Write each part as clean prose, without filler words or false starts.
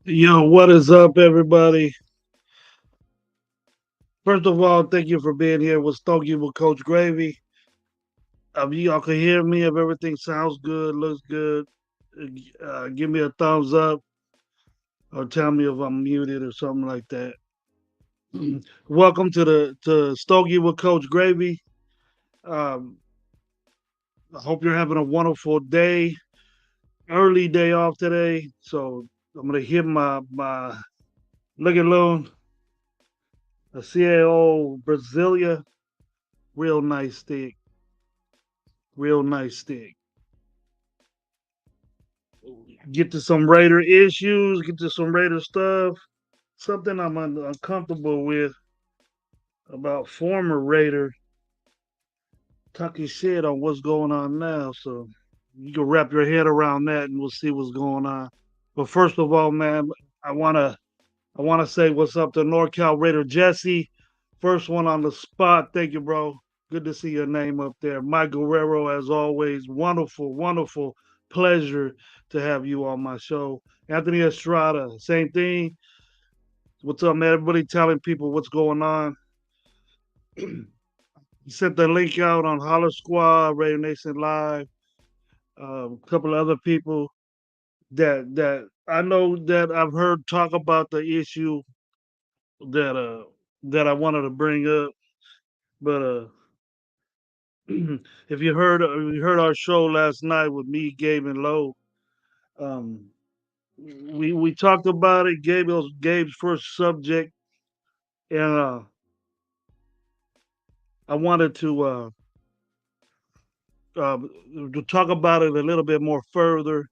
Yo, what is up, everybody? First of all, thank you for being here with Stogi with Coach Gravy. If y'all can hear me, if everything sounds good, looks good, give me a thumbs up or tell me if I'm muted or something like that. Welcome to Stogie with Coach Gravy. Um, I hope you're having a wonderful day. Early day off today, so I'm gonna hit my look at loan, a CAO Brasilia, real nice stick, real nice stick. Get to some Raider issues, get to some Raider stuff. Something I'm uncomfortable with about former Raider talking shit on what's going on now. So you can wrap your head around that, and we'll see what's going on. But first of all, man, I wanna I wanna say what's up to NorCal Raider Jesse. First one on the spot. Thank you, bro. Good to see your name up there. Mike Guerrero, as always, wonderful, wonderful pleasure to have you on my show. Anthony Estrada, same thing. What's up, man? Everybody telling people what's going on. Sent the link out on Holler Squad, Radio Nation Live. A couple of other people that I know that I've heard talk about the issue that that I wanted to bring up. But if you heard our show last night with me, Gabe, and Lowe, um, we talked about it. Gabe was Gabe's first subject, and I wanted uh, to talk about it a little bit more further.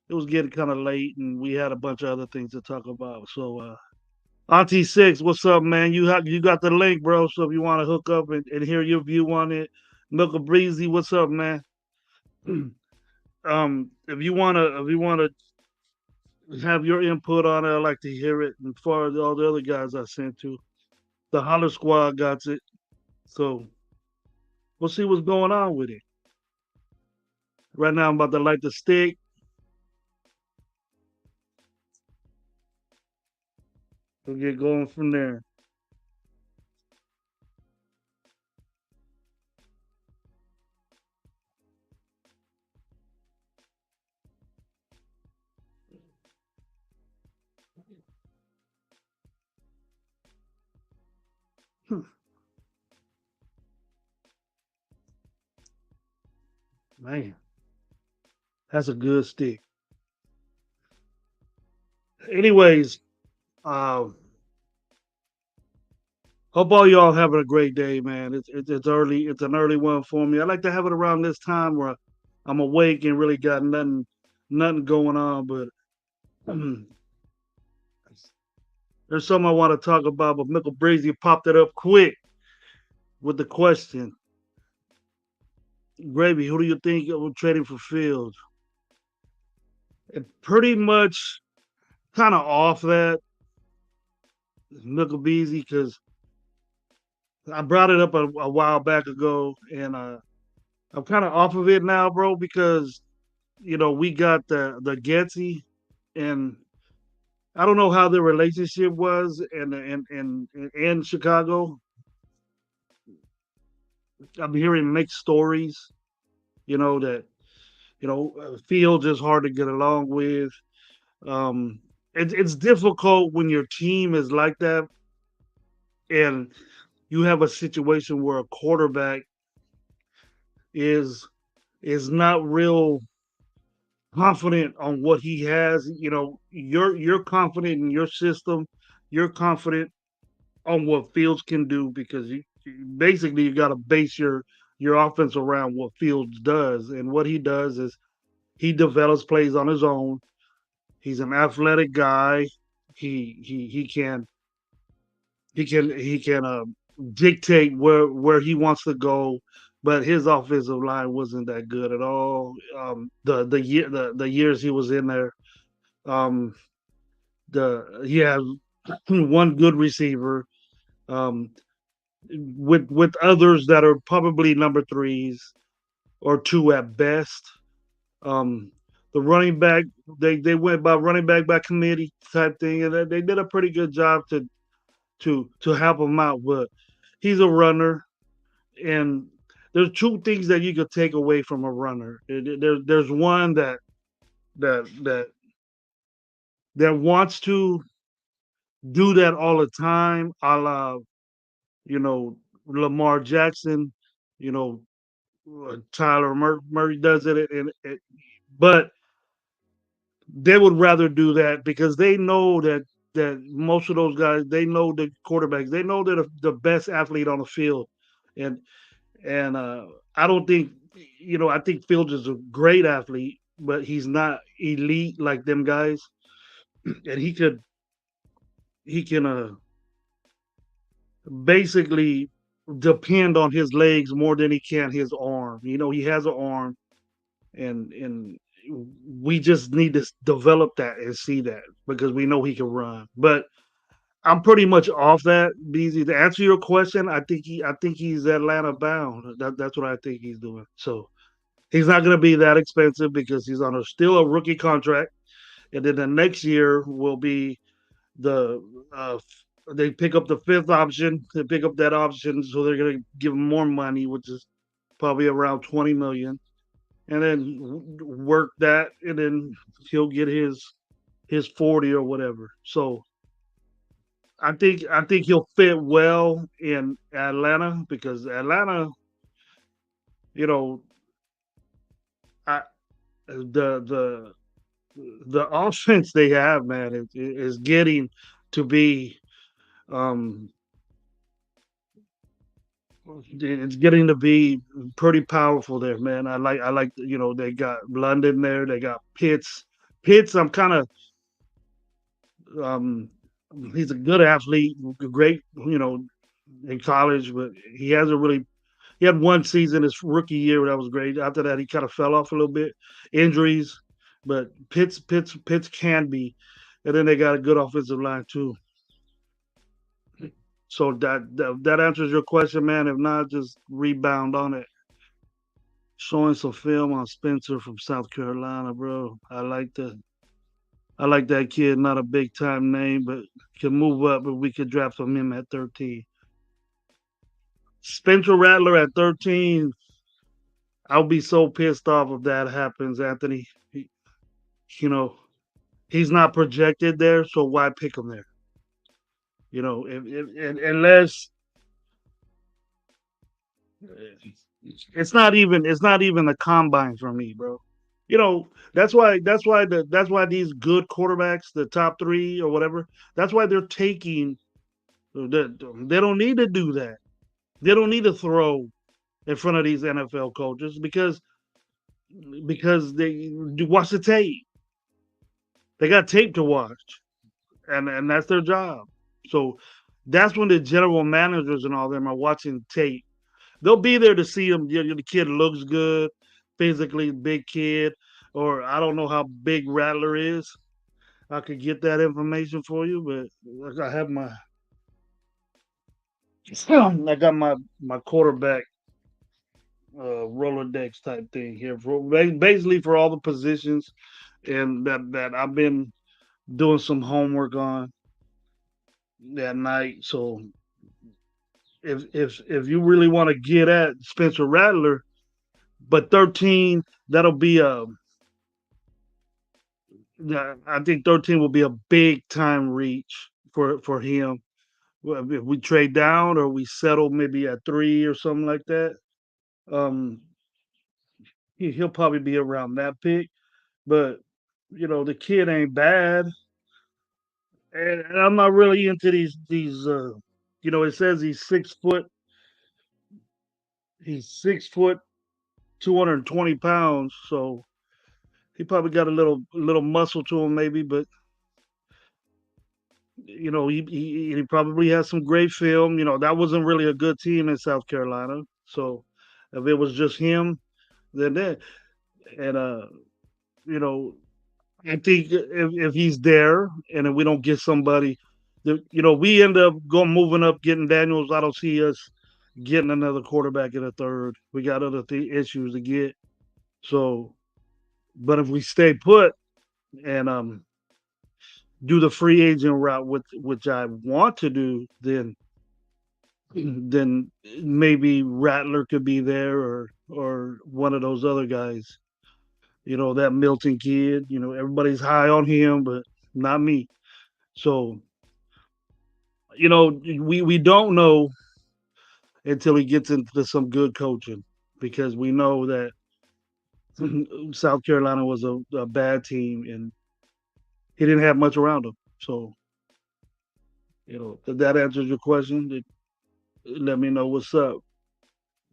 It was getting kind of late, and we had a bunch of other things to talk about. So, Auntie Six, what's up, man? You got the link, bro. So if you want to hook up and hear your view on it, Milk Breezy, what's up, man? If you wanna have your input on it, I'd like to hear it. And as far as all the other guys I sent to, the Holler Squad got it. So we'll see what's going on with it. Right now, I'm about to light the stick. We'll get going from there. Man, that's a good stick. Anyways, uh, hope all y'all having a great day, man. It's early. It's an early one for me. I like to have it around this time where I'm awake and really got nothing going on. But there's something I want to talk about. But Michael Brazy popped it up quick with the question: Gravy, who do you think of trading for Fields? It pretty much kind of off that Michael Beasley because I brought it up a while back ago, and I'm kind of off of it now, bro, because we got the Getsy, and I don't know how their relationship was in Chicago. I'm hearing mixed stories. That Fields is hard to get along with. Um, it's difficult when your team is like that, and you have a situation where a quarterback is is not real confident on what he has. You're confident in your system. You're confident on what Fields can do because basically you got to base your offense around what Fields does, and what he does is he develops plays on his own. He's an athletic guy. He can dictate where he wants to go, but his offensive line wasn't that good at all. The years he was in there, um, he had one good receiver, um, with others that are probably number threes or two at best. Um, the running back, they went by running back by committee type thing, and they did a pretty good job to help him out. But he's a runner, and there's two things that you could take away from a runner. There's one that that that wants to do that all the time, a la you know Lamar Jackson, you know Tyler Murray does it, but they would rather do that because they know that most of those guys, they know the quarterbacks, they know they're the best athlete on the field, and and I don't think I think Fields is a great athlete, but he's not elite like them guys, and he can basically depend on his legs more than he can his arm. He has an arm, and we just need to develop that and see that because we know he can run. But I'm pretty much off that, BZ. To answer your question, I think he's Atlanta bound. That's what I think he's doing. So he's not going to be that expensive because he's on still a rookie contract, and then the next year will be the they pick up the fifth option. They pick up that option, so they're going to give him more money, which is probably around 20 million, and then work that, and then he'll get his 40 or whatever. So I think he'll fit well in Atlanta because Atlanta, you know, I, the the offense they have, man, is getting to be um it's getting to be pretty powerful there, man. I like they got London there, they got Pitts. Pitts, I'm kind of um he's a good athlete, great, in college, but he hasn't really. He had one season his rookie year that was great. After that, he kind of fell off a little bit, injuries. But Pitts can be, and then they got a good offensive line too. So that answers your question, man. If not, just rebound on it. Showing some film on Spencer from South Carolina, bro. I like that kid. Not a big time name, but can move up. But we could draft from him at 13. Spencer Rattler at 13. I'll be so pissed off if that happens, Anthony. You know, he's not projected there, so why pick him there? Unless it's not even a combine for me, bro. You know, that's why these good quarterbacks, the top 3 or whatever, that's why they're taking they don't need to do that. They don't need to throw in front of these NFL coaches because they watch the tape. They got tape to watch, and that's their job. So that's when the general managers and all them are watching tape. They'll be there to see him. The kid looks good, physically big kid, or I don't know how big Rattler is. I could get that information for you, but I have my I got my quarterback Rolodex type thing here for basically for all the positions and that I've been doing some homework on that night. So if you really want to get at Spencer Rattler, but 13 that'll be a yeah, I think 13 will be a big time reach for him. Well, if we trade down or we settle maybe at 3 or something like that, um, he'll probably be around that pick. But the kid ain't bad, and I'm not really into these. It says he's 6 foot, 220 pounds, so he probably got a little muscle to him maybe, but he probably has some great film. That wasn't really a good team in South Carolina. So if it was just him, then that and you know, I think if he's there and if we don't get somebody we end up going moving up getting Daniels, I don't see us getting another quarterback in the third. We got other issues to get. So but if we stay put and do the free agent route, which I want to do, then maybe Rattler could be there or one of those other guys. That Milton kid. Everybody's high on him, but not me. So we don't know until he gets into some good coaching because we know that South Carolina was a bad team and he didn't have much around him. So if that answers your question, let me know what's up.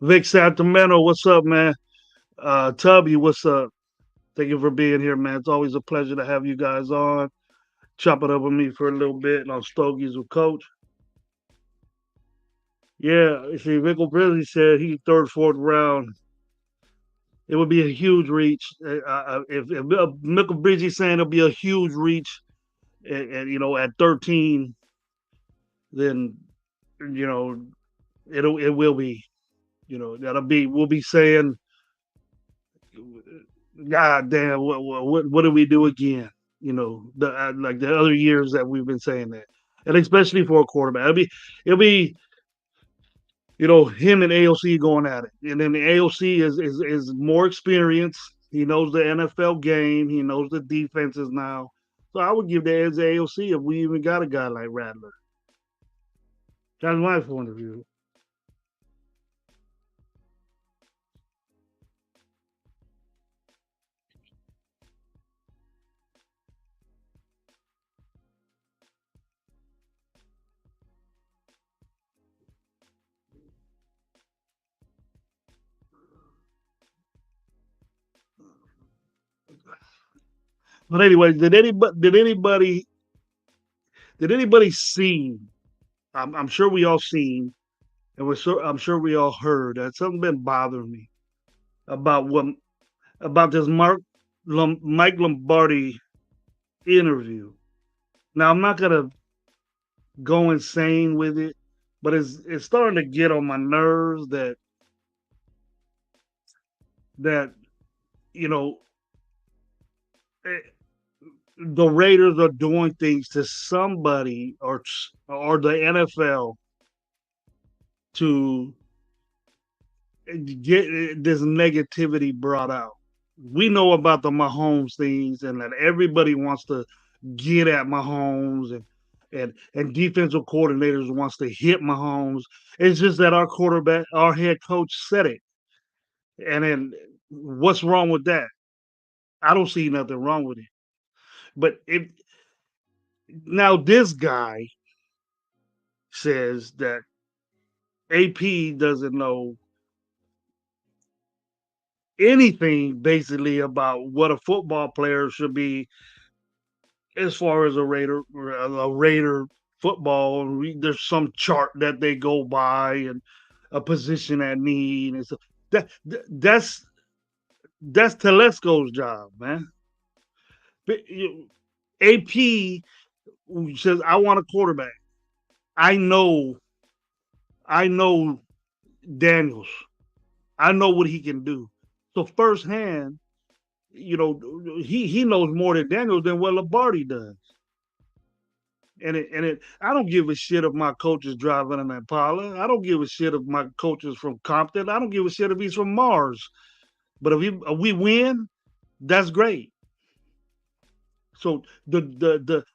Vic Santameno, what's up, man? Tubby, what's up? Thank you for being here, man. It's always a pleasure to have you guys on. Chop it up with me for a little bit on Stogies with Coach. Yeah, you see, Michael Bridley said he third, fourth round. It would be a huge reach. If Michael Bridges saying it'll be a huge reach, at 13, then you know it will be. That'll be we'll be saying, God damn, what do we do again? Like the other years that we've been saying that, and especially for a quarterback, it'll be him and AOC going at it, and then the AOC is more experienced. He knows the NFL game. He knows the defenses now. So I would give the edge to AOC if we even got a guy like Rattler. That's my point of view. But anyway, did anybody see? I'm sure we all seen, and I'm sure we all heard that something been bothering me about what about this Mike Lombardi interview. Now I'm not gonna go insane with it, but it's starting to get on my nerves that you know eh, the Raiders are doing things to somebody or the NFL to get this negativity brought out. We know about the Mahomes things and that everybody wants to get at Mahomes and defensive coordinators wants to hit Mahomes. It's just that our head coach said it. And then what's wrong with that? I don't see nothing wrong with it. But if now this guy says that AP doesn't know anything basically about what a football player should be as far as a Raider football. There's some chart that they go by and a position at need and stuff. That's Telesco's job, man. AP says I want a quarterback. I know, I know Daniels. I know what he can do. So firsthand, he knows more than Daniels than what Lombardi does. I don't give a shit if my coach is driving an Impala. I don't give a shit if my coach is from Compton. I don't give a shit if he's from Mars. But if we win, that's great. So the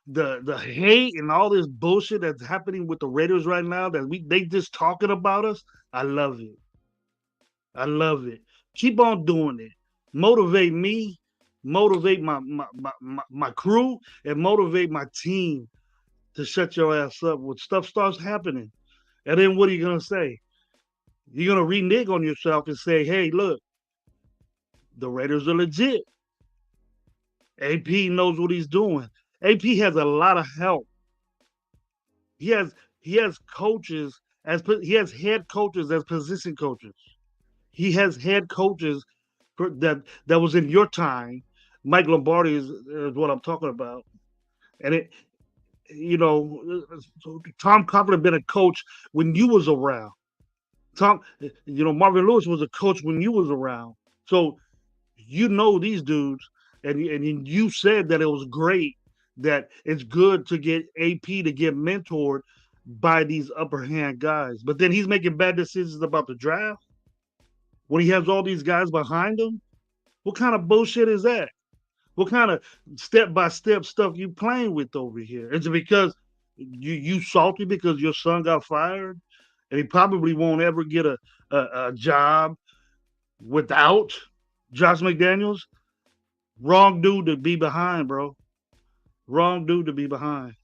hate and all this bullshit that's happening with the Raiders right now that they just talking about us, I love it. I love it. Keep on doing it. Motivate me, motivate my crew, and motivate my team to shut your ass up when stuff starts happening. And then what are you gonna say? You're gonna renege on yourself and say, "Hey, look, the Raiders are legit. AP knows what he's doing. AP has a lot of help. He has coaches he has head coaches as position coaches. He has head coaches that was in your time. Mike Lombardi is what I'm talking about. And you know, Tom Coughlin been a coach when you was around. Marvin Lewis was a coach when you was around. So these dudes, and you said that it was great, that it's good to get AP to get mentored by these upper hand guys. But then he's making bad decisions about the draft when he has all these guys behind him. What kind of bullshit is that? What kind of step by step stuff you playing with over here? Is it because you salty because your son got fired and he probably won't ever get a job without Josh McDaniels? Wrong dude to be behind, bro. Wrong dude to be behind.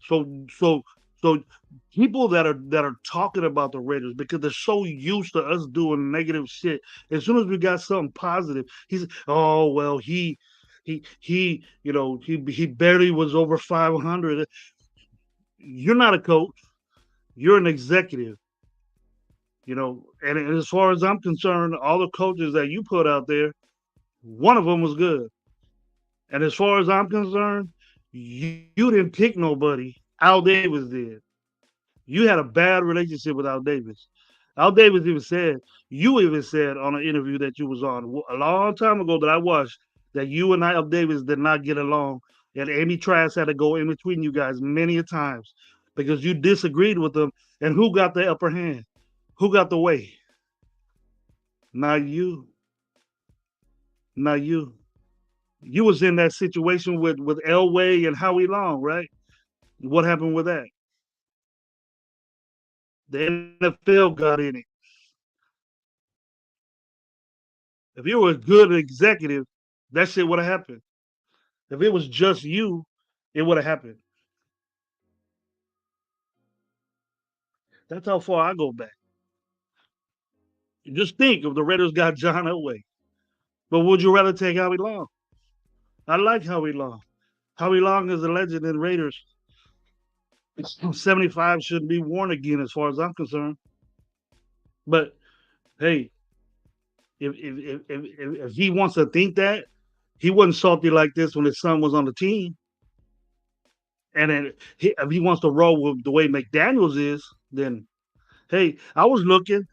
So so so people that are talking about the Raiders because they're so used to us doing negative shit. As soon as we got something positive, he's oh well he barely was over 500. You're not a coach. You're an executive. And as far as I'm concerned, all the coaches that you put out there, one of them was good. And as far as I'm concerned, you didn't pick nobody. Al Davis did. You had a bad relationship with Al Davis. Al Davis you even said on an interview that you was on a long time ago that I watched that you and Al Davis did not get along. And Amy Trask had to go in between you guys many a times because you disagreed with them. And who got the upper hand? Who got the way? Not you. Not you. You was in that situation with Elway and Howie Long, right? What happened with that? The NFL got in it. If you were a good executive, that shit would have happened. If it was just you, it would have happened. That's how far I go back. Just think if the Raiders got John Elway. But would you rather take Howie Long? I like Howie Long. Howie Long is a legend in Raiders. 75 shouldn't be worn again as far as I'm concerned. But hey, if he wants to think that, he wasn't salty like this when his son was on the team. And then if he wants to roll with the way McDaniels is, then hey, I was looking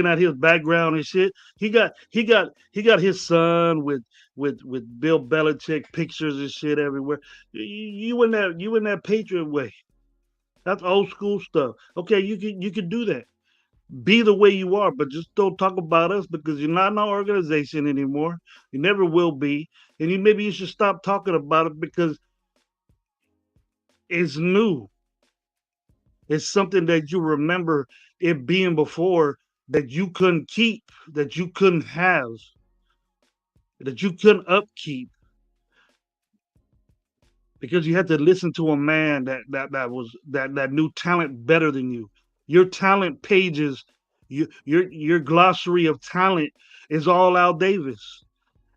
at his background and shit. He got his son with Bill Belichick pictures and shit everywhere. You in that Patriot way. That's old school stuff. Okay, you can do that. Be the way you are, but just don't talk about us because you're not in our organization anymore. You never will be, and maybe you should stop talking about it because it's new. It's something that you remember it being before that you couldn't keep, that you couldn't have. that you couldn't upkeep because you had to listen to a man that knew talent better than you. Your talent pages, your glossary of talent is all Al Davis.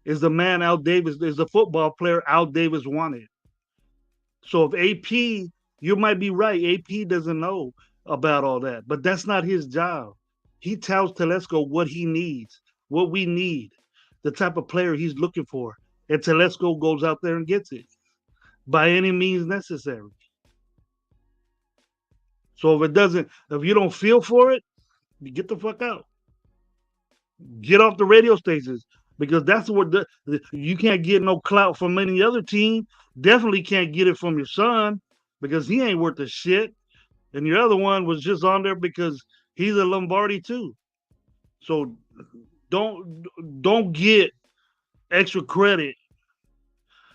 Is the man Al Davis? Is the football player Al Davis wanted? So if AP, you might be right. AP doesn't know about all that, but that's not his job. He tells Telesco what he needs, what we need, the type of player he's looking for, and Telesco goes out there and gets it by any means necessary. So if you don't feel for it, you get the fuck out. Get off the radio stations because that's what you can't get no clout from any other team. Definitely can't get it from your son because he ain't worth a shit. And your other one was just on there because he's a Lombardi too. So don't don't get extra credit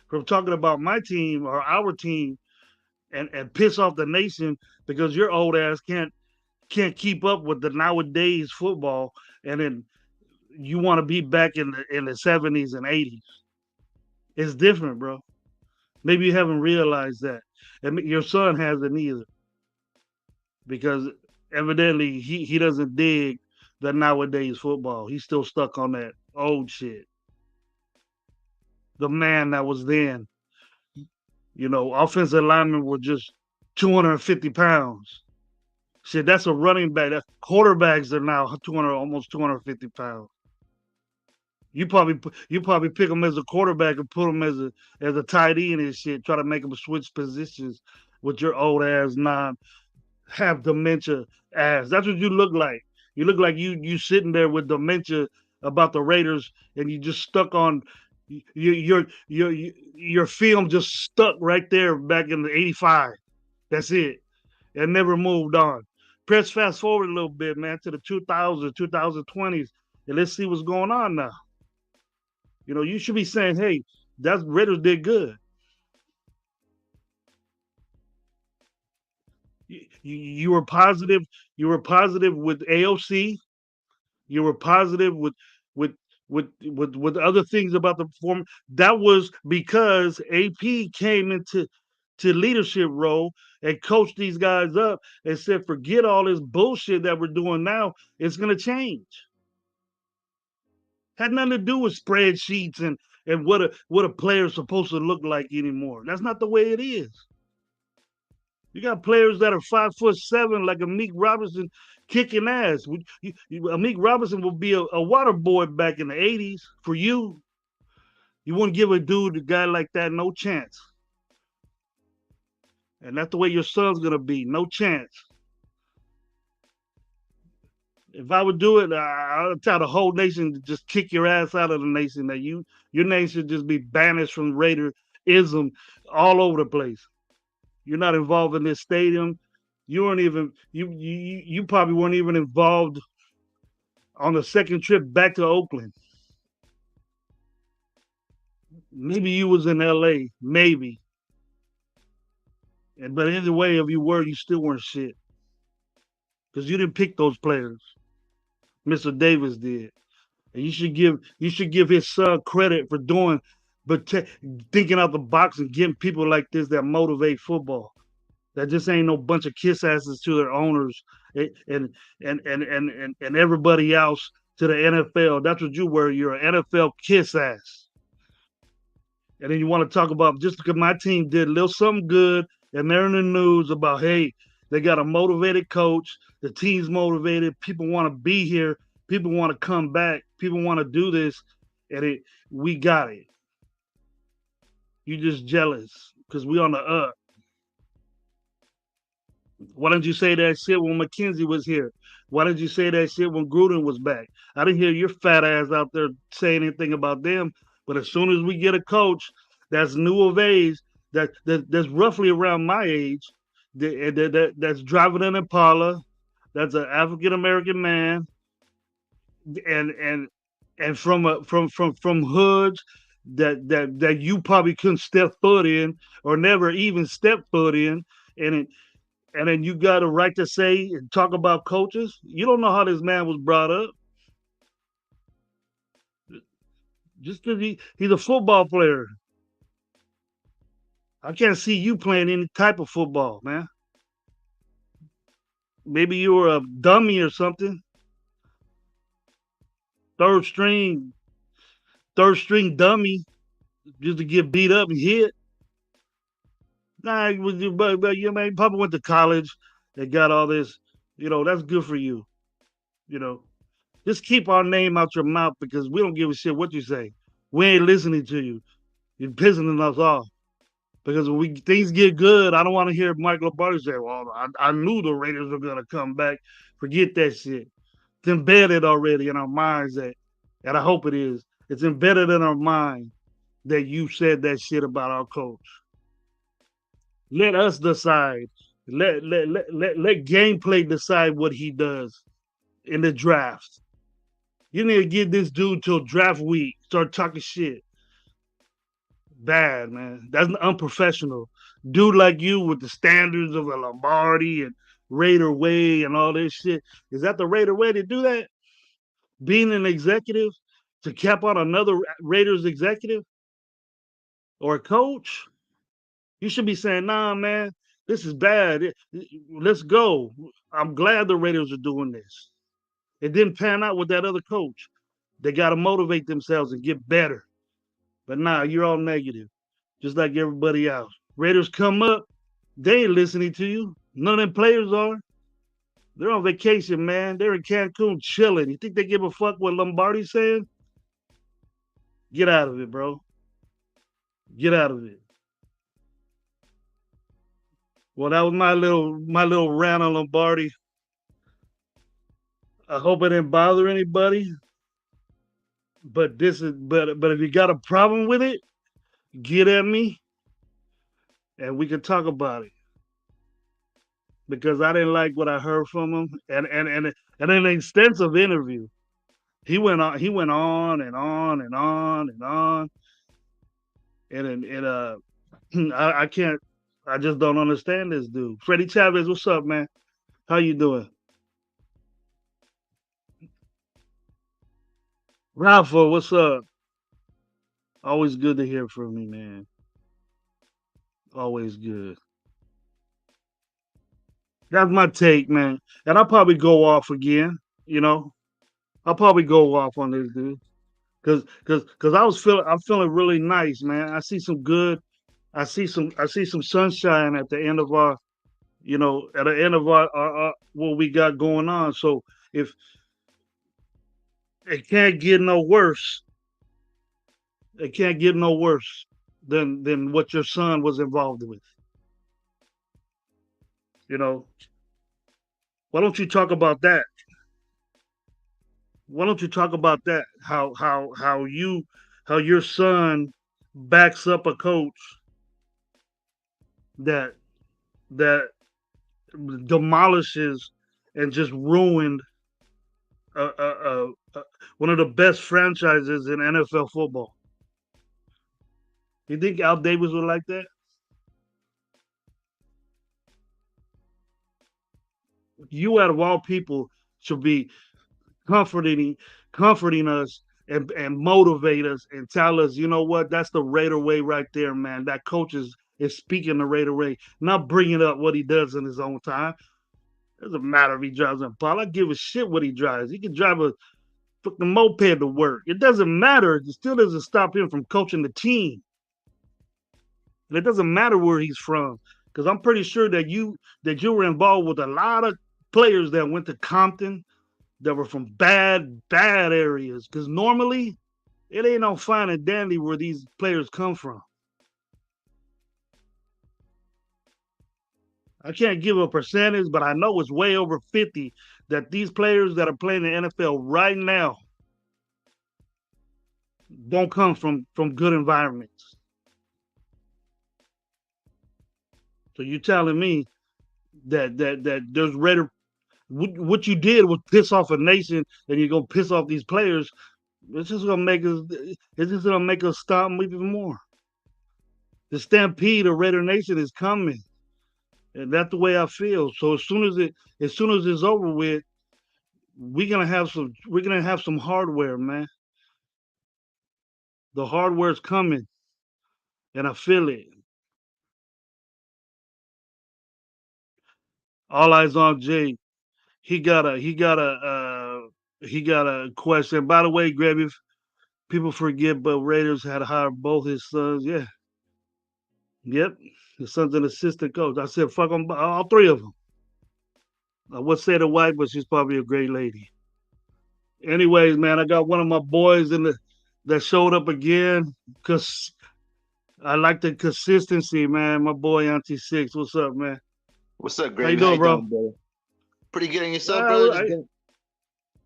from talking about my team or our team and piss off the nation because your old ass can't keep up with the nowadays football and then you want to be back in the 70s and 80s. It's different, bro. Maybe you haven't realized that. And your son hasn't either because evidently he doesn't dig the nowadays football. He's still stuck on that old shit. The man that was then, offensive linemen were just 250 pounds. Shit, that's a running back. That quarterbacks are now 200, almost 250 pounds. You probably pick him as a quarterback and put him as a tight end and shit. Try to make him switch positions with your old ass non have dementia ass. That's what you look like. You look like you sitting there with dementia about the Raiders, and you just stuck on your film just stuck right there back in the '85. That's it. And never moved on. Press fast forward a little bit, man, to the 2000s, 2020s, and let's see what's going on now. You should be saying, hey, that Raiders did good. You were positive. You were positive with AOC. You were positive with with other things about the performance. That was because AP came into leadership role and coached these guys up and said, forget all this bullshit that we're doing now. It's gonna change. Had nothing to do with spreadsheets and what a player's supposed to look like anymore. That's not the way it is. You got players that are 5'7", like Amik Robinson, kicking ass. Amik Robinson will be a water boy back in the '80s for you. You wouldn't give a guy like that, no chance. And that's the way your son's gonna be, no chance. If I would do it, I would tell the whole nation to just kick your ass out of the nation. That your name should just be banished from Raiderism all over the place. You're not involved in this stadium. You weren't even you probably weren't even involved on the second trip back to Oakland. Maybe you was in LA, maybe. But either way, if you were, you still weren't shit. Because you didn't pick those players. Mr. Davis did. And you should give his son credit for doing but thinking out the box and getting people like this that motivate football. That just ain't no bunch of kiss asses to their owners and everybody else to the NFL. That's what you were. You're an NFL kiss ass. And then you want to talk about just because my team did a little something good and they're in the news about, hey, they got a motivated coach, the team's motivated, people want to be here, people want to come back, people want to do this, and we got it. You just jealous because we on the up. Why didn't you say that shit when McKenzie was here? Why didn't you say that shit when Gruden was back? I didn't hear your fat ass out there say anything about them. But as soon as we get a coach that's new of age, that's roughly around my age, that's driving an Impala, that's an African American man, and and from hoods that you probably couldn't step foot in or never even step foot in, and and then you got a right to say and talk about coaches. You don't know how this man was brought up. Just because he's a football player. I can't see you playing any type of football, man. Maybe you were a dummy or something. Third string, third string dummy, just to get beat up and hit. Nah, but you man, probably went to college and got all this. That's good for you. You know, just keep our name out your mouth because we don't give a shit what you say. We ain't listening to you. You're pissing us off. Because when things get good, I don't want to hear Mike Lombardi say, "Well, I knew the Raiders were gonna come back." Forget that shit. It's embedded already in our minds and I hope it is. It's embedded in our mind that you said that shit about our coach. Let us decide. Let gameplay decide what he does in the draft. You need to give this dude till draft week. Start talking shit. Bad, man. That's unprofessional. Dude like you with the standards of a Lombardi and Raider way and all this shit. Is that the Raider way to do that? Being an executive to cap on another Raiders executive or a coach? You should be saying, nah, man, this is bad. Let's go. I'm glad the Raiders are doing this. It didn't pan out with that other coach. They got to motivate themselves and get better. But nah, you're all negative, just like everybody else. Raiders come up, they ain't listening to you. None of them players are. They're on vacation, man. They're in Cancun chilling. You think they give a fuck what Lombardi's saying? Get out of it, bro. Get out of it. Well, that was my little rant on Lombardi. I hope it didn't bother anybody. But if you got a problem with it, get at me and we can talk about it. Because I didn't like what I heard from him, and an extensive interview. He went on and on and on and on, and I can't. I just don't understand this dude. Freddie Chavez, what's up, man? How you doing? Rafa, what's up? Always good to hear from you, man. Always good. That's my take, man. And I'll probably go off again. You know, I'll probably go off on this dude because I'm feeling really nice, man. I see some good. I see some sunshine at the end of at the end of our what we got going on. So if it can't get no worse, it can't get no worse than what your son was involved with. You know, why don't you talk about that? Why don't you talk about that? How your son backs up a coach that that demolishes and just ruined one of the best franchises in NFL football. You think Al Davis would like that? You, out of all people, should be comforting, comforting us and motivate us and tell us, you know what, that's the Raider way right there, man. That coach is speaking the Raider way, not bringing up what he does in his own time. It doesn't matter if he drives a ball. I give a shit what he drives. He can drive a fucking moped to work. It doesn't matter. It still doesn't stop him from coaching the team. And it doesn't matter where he's from. Because I'm pretty sure that you were involved with a lot of players that went to Compton that were from bad areas. Because normally it ain't no fine and dandy where these players come from. I can't give a percentage, but I know it's way over 50 that these players that are playing in the NFL right now don't come from good environments. So you telling me that there's Raider what you did was piss off a nation and you're gonna piss off these players. It's just gonna make us stop even more. The stampede of Raider Nation is coming. And that's the way I feel. So as soon as it's over with, we're gonna have some hardware, man. The hardware's coming, and I feel it. All eyes on Jay. He got a question. By the way, Greg, if people forget, but Raiders had hired both his sons. Yeah, yep, his son's an assistant coach. I said, fuck them, all three of them. I would say the wife, but she's probably a great lady. Anyways, man, I got one of my boys in the that showed up again because I like the consistency, man. My boy Auntie Six, what's up, man? What's up, How you Gravy? How doing, you bro? doing, brother? Pretty good on yourself, brother. Uh, Just I, getting,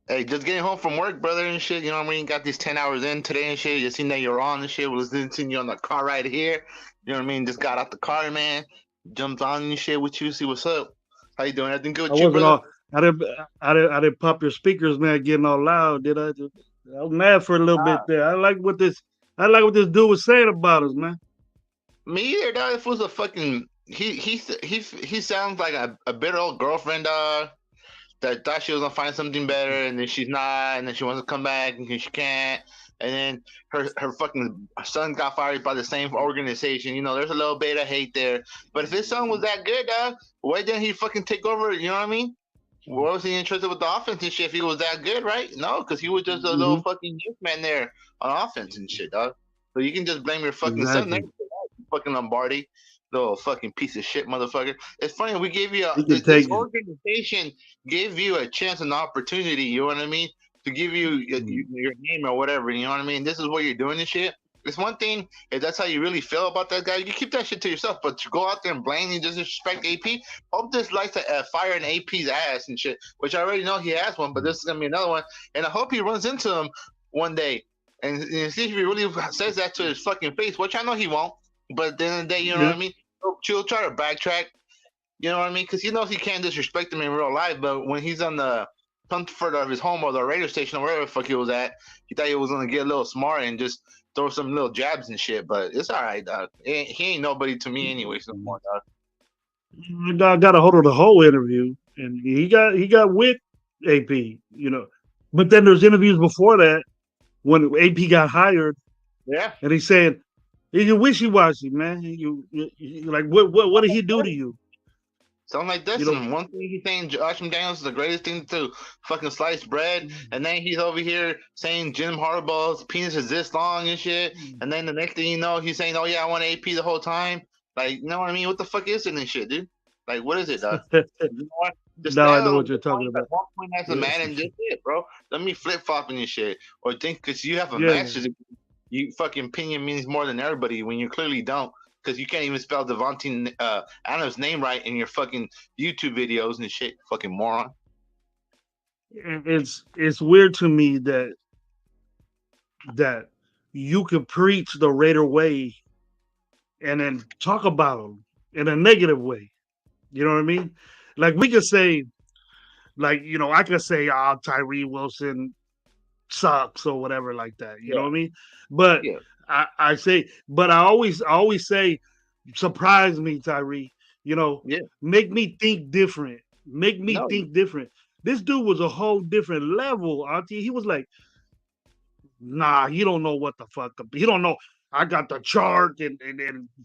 hey, just getting home from work, brother, and shit. You know what I mean? Got these 10 hours in today and shit. You seen that you're on and shit. Was listening to you on the car ride here. You know what I mean? Just got out the car, man. Jumped on and shit with you. See what's up. How you doing? Everything good I with you, wasn't brother? all. I didn't pop your speakers, man, getting all loud, did I? I was mad for a little bit Ah, there. I like what this dude was saying about us, man. me either, dog. This was a fucking. He sounds like a bitter old girlfriend, dog. That thought she was gonna find something better, and then she's not, and then she wants to come back, and she can't, and then her fucking son got fired by the same organization. You know, there's a little bit of hate there. But if his son was that good, dog, why didn't he fucking take over? You know what I mean? Why was he interested with the offense and shit if he was that good, right? No, because he was just a little Hmm. fucking youth man there on offense and shit, dog. So you can just blame your fucking son there, Exactly. fucking Lombardi, little fucking piece of shit, motherfucker. It's funny we gave you He can this take it. organization gave you a chance and opportunity. You know what I mean? To give you your name or whatever. You know what I mean? This is what you're doing and shit. It's one thing if that's how you really feel about that guy. You keep that shit to yourself, but to go out there and blame and disrespect AP, hope this likes to fire an AP's ass and shit. Which I already know he has one, but this is gonna be another one. And I hope he runs into him one day and see if he really says that to his fucking face, which I know he won't. But at the end of the day, you know Yeah. what I mean? She'll try to backtrack. You know what I mean? Because he knows he can't disrespect him in real life, but when he's on the comfort of his home or the radio station or wherever the fuck he was at, he thought he was gonna get a little smart and just throw some little jabs and shit. But it's all right, dog. He ain't nobody to me anyways no more, dog. I got a hold of the whole interview, and he got with AP, But then there's interviews before that when AP got hired, Yeah. and he's saying you're wishy washy, man. You like what did he do to you? Something like You this, know, and one thing he's saying Josh McDaniels is the greatest thing to fucking slice bread, and then he's over here saying Jim Harbaugh's penis is this long and shit, and then the next thing you know, he's saying, "Oh yeah, I want AP the whole time." Like, you know what I mean? What the fuck is it and shit, dude? Like, what is it, dog? You know what? Just now I stand know on what you're talking at about. one point as a Yeah, man and just it, bro. Let me flip flopping your shit, or think because you have a yeah. master's degree, you fucking opinion means more than everybody when you clearly don't because you can't even spell Devontae Adams' name right in your fucking YouTube videos and shit, fucking moron. It's weird to me that you could preach the Raider way and then talk about them in a negative way. You know what I mean? Like we could say, I could say, Tyree Wilson sucks or whatever like that. You know Yeah, what I mean? But yeah, I always say, surprise me, Tyree. You know, yeah. make me think different. Make me No, think different. This dude was a whole different level, Auntie. He was like, nah, he don't know what the fuck. He don't know. I got the chart and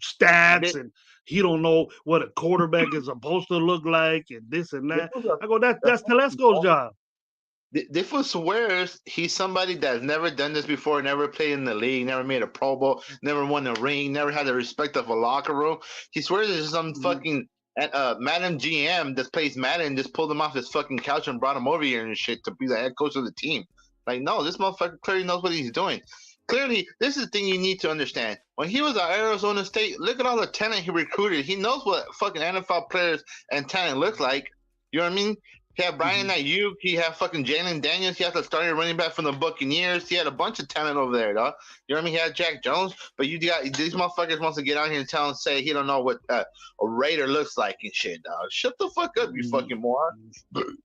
stats, this, and he don't know what a quarterback is supposed to look like, and this and this that. was I go, a that's Telesco's job. Diffo swears he's somebody that's never done this before, never played in the league, never made a Pro Bowl, never won a ring, never had the respect of a locker room. He swears there's some Mhm. fucking Madden GM that plays Madden just pulled him off his fucking couch and brought him over here and shit to be the head coach of the team. Like, no, this motherfucker clearly knows what he's doing. Clearly, this is the thing you need to understand. When he was at Arizona State, look at all the talent he recruited. He knows what fucking NFL players and talent look like. You know what I mean? He had Brian Mhm. Ayuk. He had fucking Jalen Daniels. He had the starting running back from the Buccaneers. He had a bunch of talent over there, dog. You know what I mean? He had Jack Jones, but you got these motherfuckers wants to get out here and tell and say he don't know what a Raider looks like and shit, dog. Shut the fuck up, you fucking moron.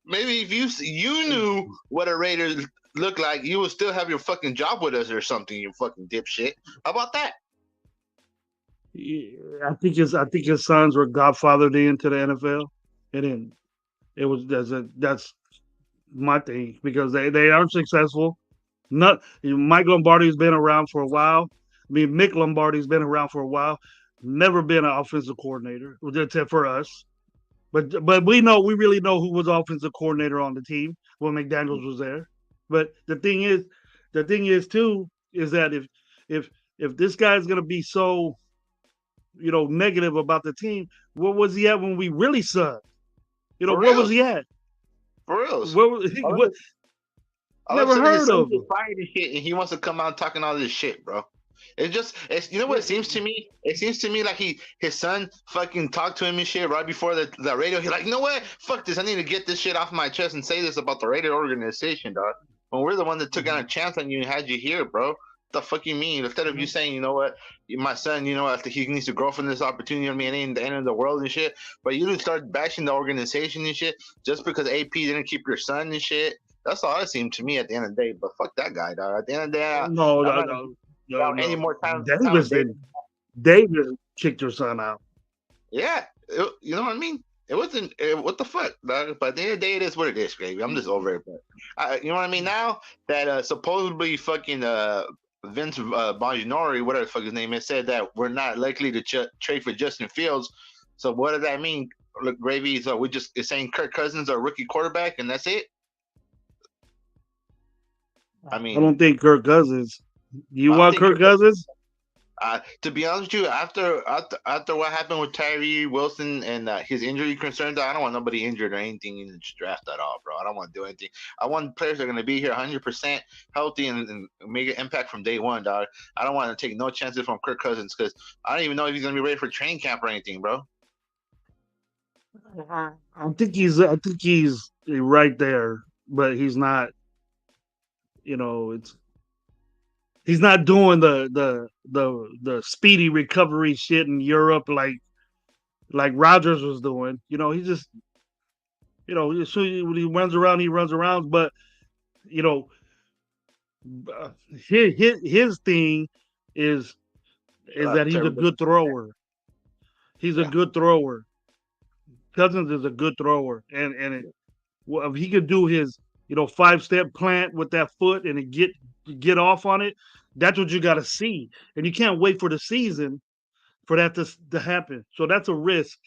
Maybe if you knew what a Raider looked like, you would still have your fucking job with us or something, you fucking dipshit. How about that? Yeah, I think his sons were godfathered into the NFL, and then that's my thing because they aren't successful. Not Mike Lombardi's been around for a while. I mean, Mick Lombardi's been around for a while. Never been an offensive coordinator for us. But we really know who was offensive coordinator on the team when McDaniels was there. But the thing is too is that if if this guy's gonna be so negative about the team, where was he at when we really sucked? For Where was reals, he at? for reals. Where was he? All of What? a, all of a Never sudden, his heard son of gets him. fired and shit, and he wants to come out talking all this shit, bro. It's you know what Yeah. it seems to me. It seems to me like his son fucking talked to him and shit right before the radio. He's like, you know what? Fuck this. I need to get this shit off my chest and say this about the radio organization, dog. When we're the one that took out a chance on you and had you here, bro. The fuck you mean? Instead of you saying, you know what, my son, after he needs to grow from this opportunity, I mean, it ain't the end of the world and shit. But you didn't start bashing the organization and shit just because AP didn't keep your son and shit. That's all it seemed to me at the end of the day. But fuck that guy, dog. At the end of the day, No, I'm no, not no, no, down any no. more time with Davis David. didn't. Davis kicked your son out. Yeah, you know what I mean. It wasn't what the fuck, dog? But at the end of the day, it is what it is, baby. I'm just over it. But you know what I mean. Now that supposedly fucking Vince Bongiorno, whatever the fuck his name is, said that we're not likely to trade for Justin Fields. So what does that mean? Look, Gravy, so we just is saying Kirk Cousins our rookie quarterback, and that's it. I I don't mean, think Kirk Cousins. You I don't want think Kirk Kirk. Cousins? To be honest with you, after what happened with Tyree Wilson and his injury concerns, I don't want nobody injured or anything in the draft at all, bro. I don't want to do anything. I want players that are going to be here 100% healthy and make an impact from day one, dog. I don't want to take no chances from Kirk Cousins because I don't even know if he's going to be ready for training camp or anything, bro. I think he's right there, but he's not. It's he's not doing the speedy recovery shit in Europe like Rogers was doing. He just when he runs around, he runs around. But you know, his thing is that he's a Terrible. good thrower. He's a Yeah, good thrower. Cousins is a good thrower, and well, if he could do his 5-step plant with that foot and get off on it, that's what you got to see. And you can't wait for the season for that to happen. So that's a risk.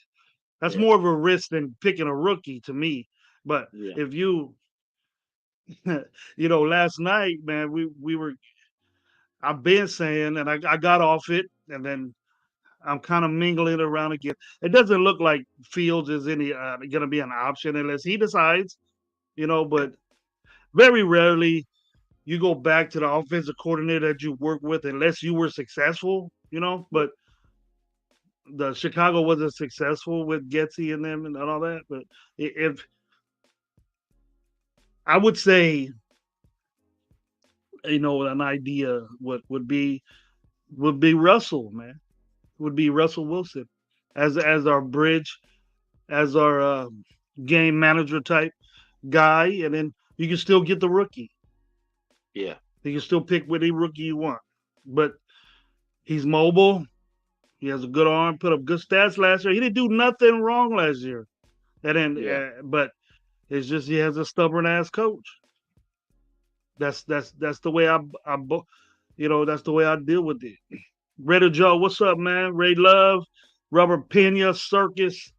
That's yeah, more of a risk than picking a rookie to me. But yeah. if last night, man, we were. I've been saying, and I got off it, and then I'm kind of mingling around again. It doesn't look like Fields is any going to be an option unless he decides, But very rarely you go back to the offensive coordinator that you work with unless you were successful. But the Chicago wasn't successful with Getsy and them and all that. But if I would say, an idea would be Russell, man, would be Russell Wilson as our bridge, as our game manager type guy, and then you can still get the rookie. Yeah, You can still pick any rookie you want, but he's mobile. He has a good arm. Put up good stats last year. He didn't do nothing wrong last year. And then, yeah. but it's just he has a stubborn ass coach. That's the way that's the way I deal with it. Raider Joe, what's up, man? Ray Love, Robert Pena, Circus.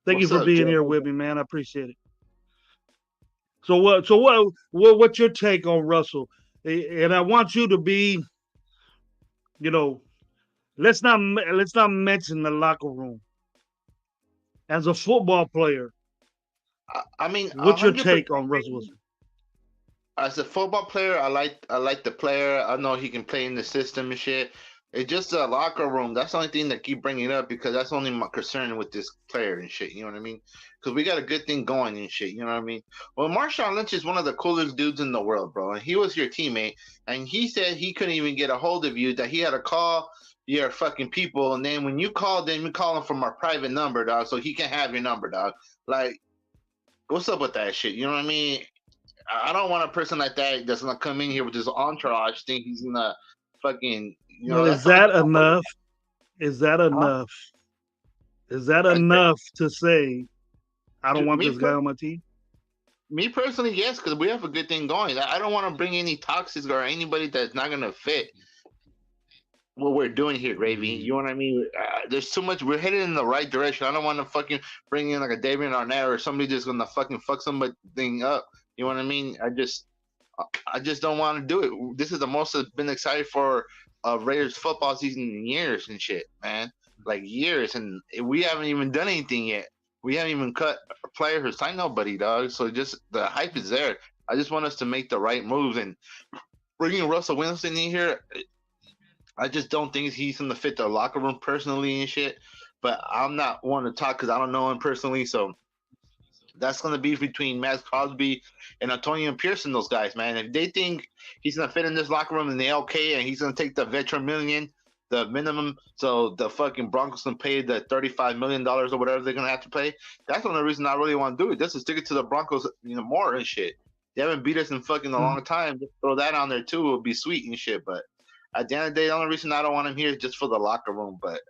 Thank you What's for up, being Joe? here with me, man. I appreciate it. So what's your take on Russell? And I want you to be, you know, let's not mention the locker room as a football player. I mean, a What's your hundred take percent. on Russell Wilson? As a football player, I like the player. I know he can play in the system and shit. It's just the locker room. That's the only thing that keep bringing it up because that's only my concern with this player and shit. You know what I mean? Because we got a good thing going and shit. You know what I mean? Well, Marshawn Lynch is one of the coolest dudes in the world, bro. And he was your teammate, and he said he couldn't even get a hold of you. That he had to call your fucking people, and then when you called them, you call him from our private number, dog. So he can have your number, dog. Like, what's up with that shit? You know what I mean? I don't want a person like that that's gonna come in here with his entourage think he's gonna fucking Well, is that's the only that thing I'm worried enough? Is that about. enough? Is that Huh? enough to say I don't want Me this guy per- on my team? Me personally, yes, because we have a good thing going. I don't want to bring any toxics or anybody that's not gonna fit what we're doing here, Gravy. Mm. You know what I mean? There's too much. We're headed in the right direction. I don't want to fucking bring in like a David Arnett or somebody just gonna fucking fuck somebody thing up. You know what I mean? I just don't want to do it. This is the most I've been excited for Raiders football season in years and shit, man. Like years, and we haven't even done anything yet. We haven't even cut a player or signed nobody, dog. So just the hype is there. I just want us to make the right moves and bringing Russell Wilson in here. I just don't think he's gonna fit the locker room personally and shit. But I'm not one to talk because I don't know him personally. So that's gonna be between Matt Crosby and Antonio Pearson. Those guys, man. If they think he's gonna fit in this locker room and they okay, and he's gonna take the veteran million, the minimum, so the fucking Broncos can pay the $35 million or whatever they're gonna have to pay. That's the only reason I really want to do it. Just to stick it to the Broncos, more and shit. They haven't beat us in fucking a long time. Just throw that on there too. It would be sweet and shit. But at the end of the day, the only reason I don't want him here is just for the locker room. But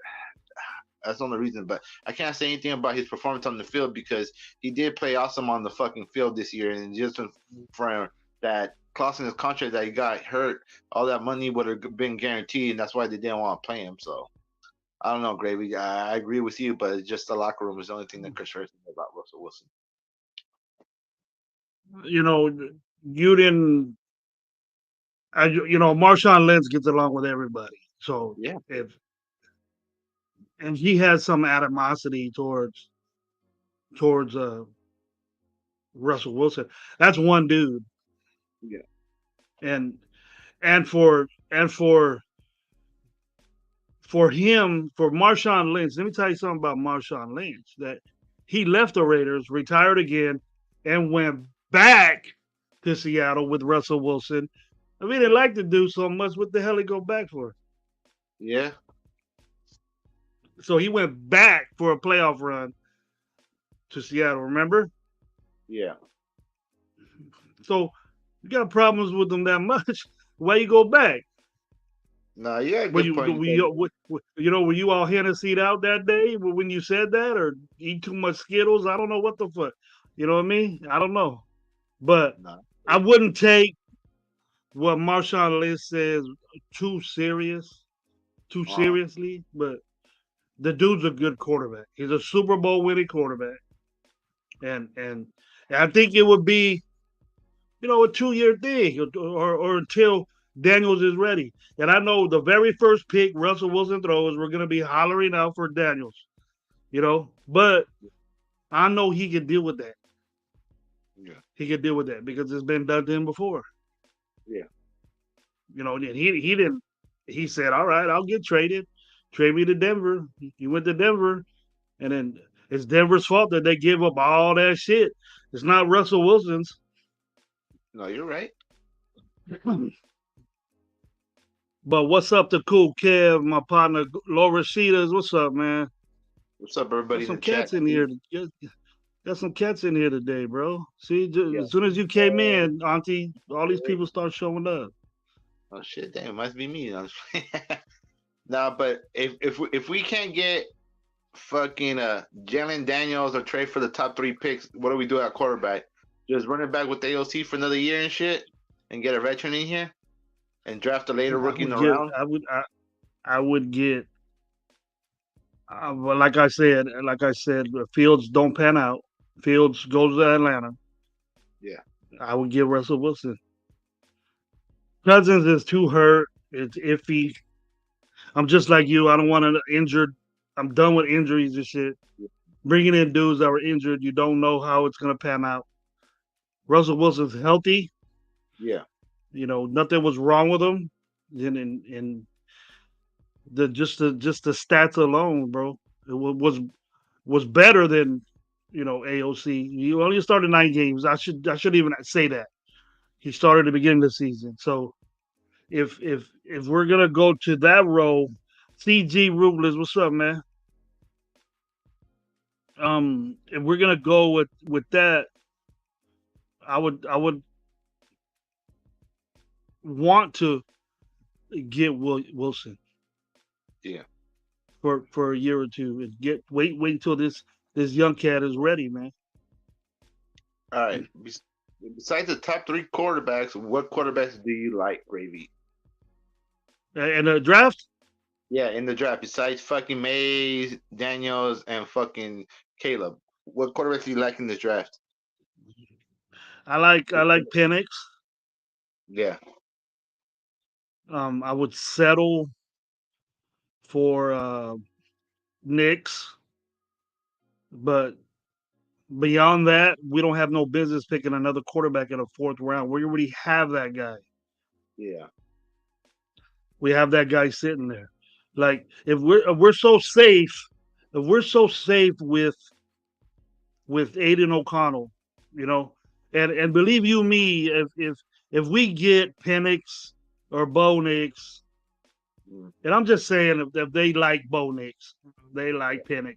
that's the only reason. But I can't say anything about his performance on the field because he did play awesome on the fucking field this year. And just for that clause in his contract that he got hurt, all that money would have been guaranteed. And that's why they didn't want to play him. So I don't know, Gravy. I agree with you, but it's just the locker room is the only thing that concerns me about Russell Wilson. You know, you didn't. Marshawn Lynch gets along with everybody. So Yeah. if and he has some animosity towards Russell Wilson. That's one dude, Yeah. and and for him, for Marshawn Lynch, let me tell you something about Marshawn Lynch. That he left the Raiders, retired again, and went back to Seattle with Russell Wilson. I mean, they like to do so much. What the hell he go back for? Yeah. So he went back for a playoff run to Seattle. Remember? Yeah. So you got problems with them that much. Why you go back? No, you got a Were good you point. were you, were you all Hennessy'd out that day when you said that, or eat too much Skittles? I don't know what the fuck. You know what I mean? I don't know, but No. I wouldn't take what Marshawn Lynch says too serious, too Uh, seriously. But the dude's a good quarterback. He's a Super Bowl winning quarterback, and I think it would be a 2 year thing or until Daniels is ready. And I know the very first pick Russell Wilson throws, we're going to be hollering out for Daniels. But I know he can deal with that. yeah. He can deal with that because it's been done to him before. Yeah. And he didn't. He said, "All right, I'll get traded. Trade me to Denver." He went to Denver, and then it's Denver's fault that they give up all that shit. It's not Russell Wilson's. No, you're right. But what's up to Cool Kev, my partner Laura Sheeters? What's up, man? What's up, Got everybody in some the chat? cats in here. Got some cats in here today, bro. See, Yeah. as soon as you came in, Auntie, all these people start showing up. Oh shit! Damn, it must be me. Nah, but if we can't get fucking Jalen Daniels or trade for the top three picks, what do we do at quarterback? Just run it back with AOC for another year and shit, and get a veteran in here, and draft a later I rookie in would the get. round. I would get. Well, like I said, Fields don't pan out. Fields goes to Atlanta. Yeah, I would get Russell Wilson. Cousins is too hurt. It's iffy. I'm just like you. I don't want an injured. I'm done with injuries and shit. Bringing in dudes that are injured, you don't know how it's gonna pan out. Russell Wilson's healthy. yeah, Nothing was wrong with him. And the stats alone, bro, it was better than AOC. You only started 9 games. I should even say that he started at the beginning of the season. So if we're gonna go to that role, CG Ruthless, what's up, man? If we're gonna go with that, I would want to get Wilson yeah. for a year or two and wait until this young cat is ready, man. All right. Besides the top three quarterbacks, what quarterbacks do you like, Gravy? And the draft, Yeah, in the draft, besides fucking Mays, Daniels, and fucking Caleb, what quarterbacks do you like in the draft? I like Penix. Yeah, I would settle for Knicks, but beyond that, we don't have no business picking another quarterback in the fourth round. We already have that guy. yeah, We have that guy sitting there. Like if we're so safe, if we're so safe with Aiden O'Connell, you know, and believe you me, if we get Penix or Bo Nix, mm, and I'm just saying if they like Bo Nix, they yeah, like Penix,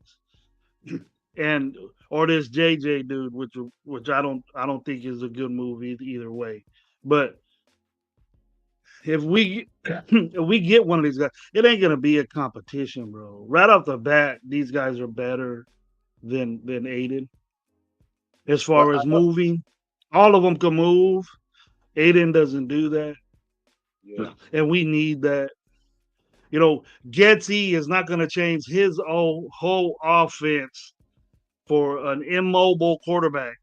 and or this JJ dude, which I don't think is a good move either way. But if we if we get one of these guys, it ain't gonna be a competition, bro. Right off the bat, these guys are better than Aiden as Well, far as moving. All of them can move. Aiden doesn't do that, yeah, and we need that. You know, Getsy is not going to change his whole offense for an immobile quarterback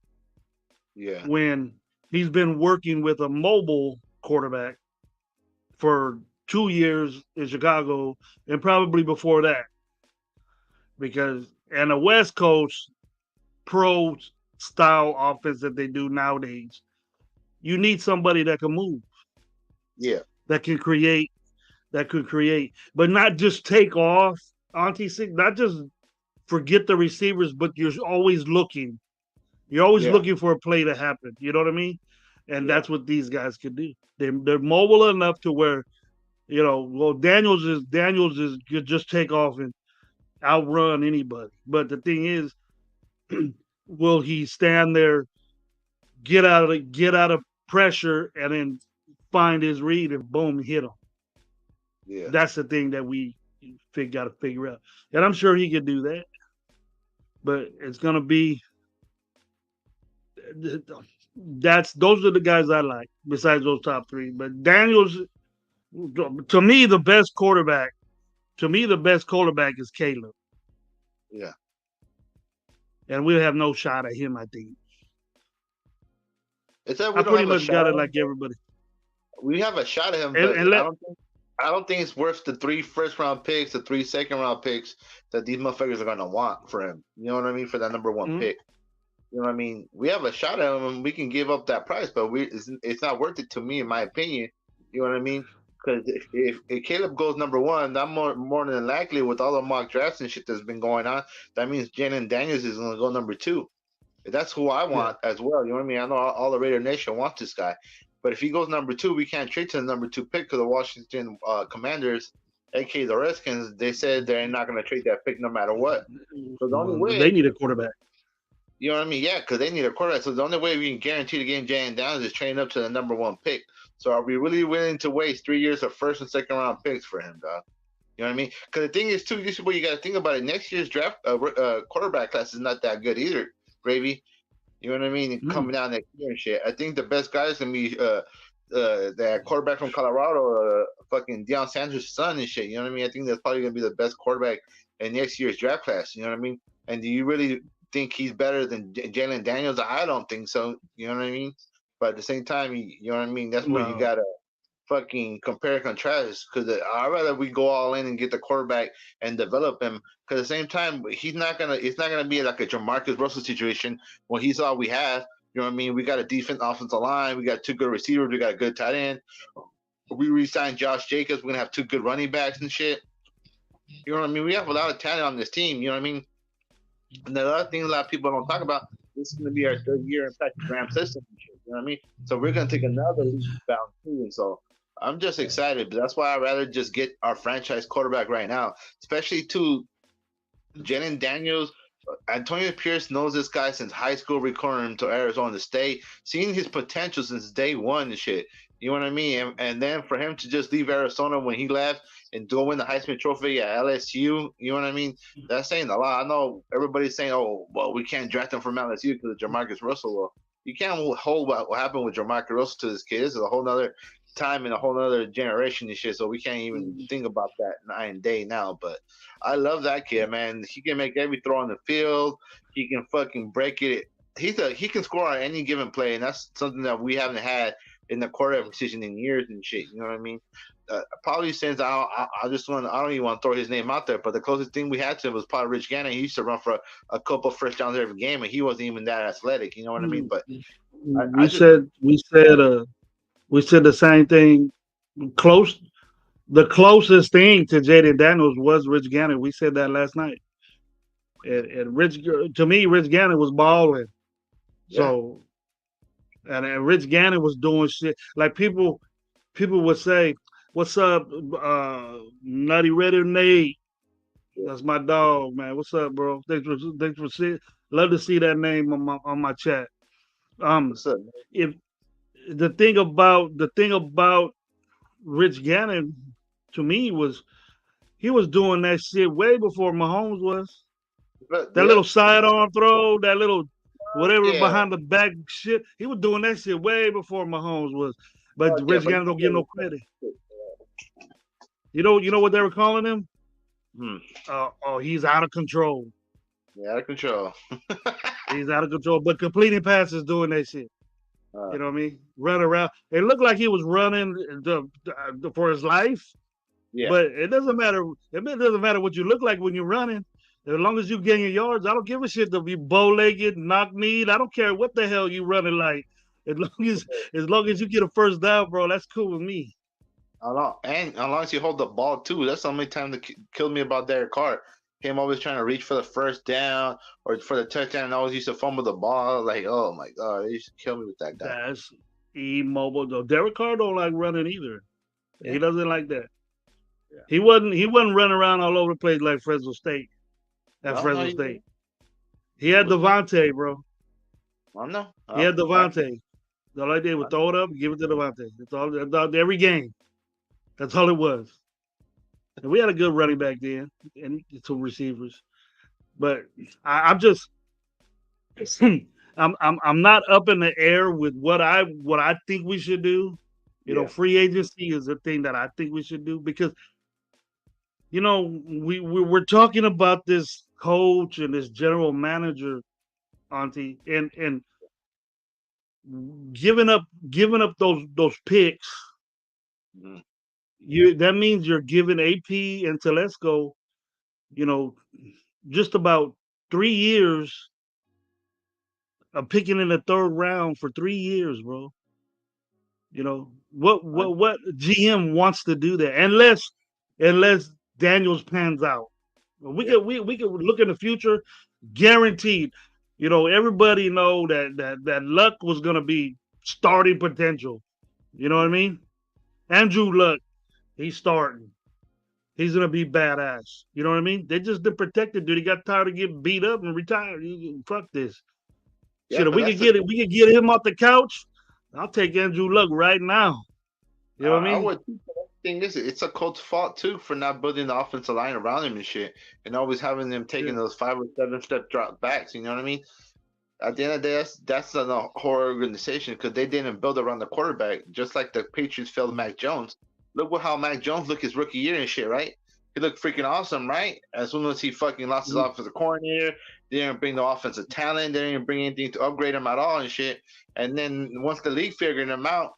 yeah, when he's been working with a mobile quarterback for 2 years in Chicago and probably before that. Because and a West Coast pro style offense that they do nowadays, you need somebody that can move, yeah, that can create, but not just take off. Auntie Six, not just forget the receivers, but you're always looking. You're always yeah, looking for a play to happen. You know what I mean? And yeah, that's what these guys can do. They're mobile enough to where well, Daniels is could just take off and outrun anybody. But the thing is, will he stand there, get out of pressure, and then find his read and boom, hit him? yeah. That's the thing that we got to figure out. And I'm sure he could do that, but it's gonna be that's those are the guys I like besides those top three. But Daniels, to me, the best quarterback. To me, the best quarterback is Caleb, Yeah. and we'll have no shot at him. I think It's that I we don't pretty have a much shot got it at him, like but everybody. we have a shot at him, And, but and let I don't think it's worth the three first round picks, the three second round picks that these motherfuckers are gonna want for him. You know what I mean? For that number one mm, pick. You know what I mean? We have a shot at him and we can give up that price, but it's not worth it to me, in my opinion. You know what I mean? Because if Caleb goes number one, I'm more than likely with all the mock drafts and shit that's been going on, that means Jalen Daniels is going to go number two. That's who I yeah, want as well. You know what I mean? I know all the Raider Nation wants this guy, but if he goes number two, we can't trade to the number two pick because the Washington Commanders, aka the Redskins, they said they're not going to trade that pick no matter what. So the only well, way they need a quarterback. you know what I mean? Yeah, because they need a quarterback. So the only way we can guarantee the game Jalen Downs is trading up to the number one pick. So are we really willing to waste 3 years of first and second round picks for him, dog? You know what I mean? Because the thing is, too, this is what you got to think about it. Next year's draft quarterback class is not that good either, Gravy. You know what I mean? Mm, Coming down next year and shit. I think the best guy is gonna be that quarterback from Colorado, fucking Deion Sanders' son and shit. You know what I mean? I think that's probably gonna be the best quarterback in next year's draft class. You know what I mean? And do you really think he's better than Jalen Daniels? I don't think so. You know what I mean? But at the same time, you know what I mean? That's where you no, gotta fucking compare and contrast because I'd rather we go all in and get the quarterback and develop him. Because at the same time, he's not gonna. It's not gonna be like a Jamarcus Russell situation when he's all we have. You know what I mean? We got a decent offensive line. We got two good receivers. We got a good tight end. We re-signed Josh Jacobs. We're gonna have two good running backs and shit. You know what I mean? We have a lot of talent on this team. You know what I mean? And the other thing a lot of people don't talk about, this is going to be our third year in Patrick Graham system. You know what I mean? So we're going to take another leap bound too. And so I'm just excited. But that's why I'd rather just get our franchise quarterback right now, especially to Jalen Daniels. Antonio Pierce knows this guy since high school, recruiting him to Arizona State, seeing his potential since day one and shit. You know what I mean? And then for him to just leave Arizona when he left and go win the Heisman Trophy at LSU, you know what I mean? That's saying a lot. I know everybody's saying, oh, well, we can't draft him from LSU because of Jamarcus Russell. Well, You can't hold what happened with Jamarcus Russell to this kid. This is a whole nother time and a whole nother generation and shit. So we can't even think about that night and day now. But I love that kid, man. He can make every throw on the field. He can fucking break it. He can score on any given play, and that's something that we haven't had in the quarterback position in years and shit. You know what I mean? Probably since I don't even want to throw his name out there, but the closest thing we had to him was probably Rich Gannon. He used to run for a couple first downs every game, and he wasn't even that athletic. You know what I mean? But I We just said we said we said the same thing. Close, the closest thing to Jaden Daniels was Rich Gannon. We said that last night. And Rich, to me, Rich Gannon was balling. yeah, So, and Rich Gannon was doing shit like people would say, "What's up, Nutty Redder Nate? yeah. That's my dog, man. What's up, bro? Thanks for seeing. Love to see that name on my chat. Um, What's up? if the thing about Rich Gannon to me was he was doing that shit way before Mahomes was. But That little sidearm throw, that little whatever yeah, behind the back shit, he was doing that shit way before Mahomes was. But yeah. Rich But Gannon don't get no credit. You know what they were calling him? hmm, Oh, he's out of control. yeah, out of control. He's out of control. But completing passes doing that shit. uh, You know what I mean? Run around. It looked like he was running for his life, yeah, but it doesn't matter. It doesn't matter what you look like when you're running. As long as you gain your yards, I don't give a shit to be bow-legged, knock-kneed. I don't care what the hell you running like. As long as as long as you get a first down, bro, that's cool with me. and as long as you hold the ball too, that's the only time that killed me about Derek Carr. Him always trying to reach for the first down or for the touchdown, and always used to fumble the ball. Like, oh my god, they used to kill me with that guy. That's immobile though. Derek Carr don't like running either. He Yeah, doesn't like that. yeah. He wasn't running around all over the place like Fresno State. At No, no, Fresno he State. He had was not. Devontae, bro. I don't know. He had I, Devontae. All I did was I, throw it up, give it to Devontae. That's all every game. That's all it was. And we had a good running back then and some receivers. But I'm just I'm not up in the air with what I think we should do. yeah, Free agency is a thing that I think we should do because we're talking about this coach and this general manager, Auntie, and giving up those picks. mm, That means you're giving AP and Telesco, you know, just about 3 years of picking in the third round for 3 years, bro. What I, what what GM wants to do that unless Daniels pans out. yeah, We could look in the future, guaranteed. Everybody know that Luck was gonna be starting potential. You know what I yeah. mean? Andrew Luck, he's starting. He's gonna be badass. You know what I mean? They just didn't protect the dude. He got tired of getting beat up and retired. Fuck this. Yeah, Shit, if but we that's could the get it, we could get him off the couch. I'll take Andrew Luck right now. You know what I I mean? would think this it's a coach's fault too for not building the offensive line around him and shit, and always having them taking Yeah. those 5 or 7 step drop backs. You know what I mean? At the end of the day, that's a whole organization because they didn't build around the quarterback, just like the Patriots failed Mac Jones. Look how Mac Jones looked his rookie year and shit, right? He looked freaking awesome, right? As soon as he fucking lost his Mm. offensive coordinator, they didn't bring the offensive talent, they didn't bring anything to upgrade him at all and shit. And then once the league figured him out,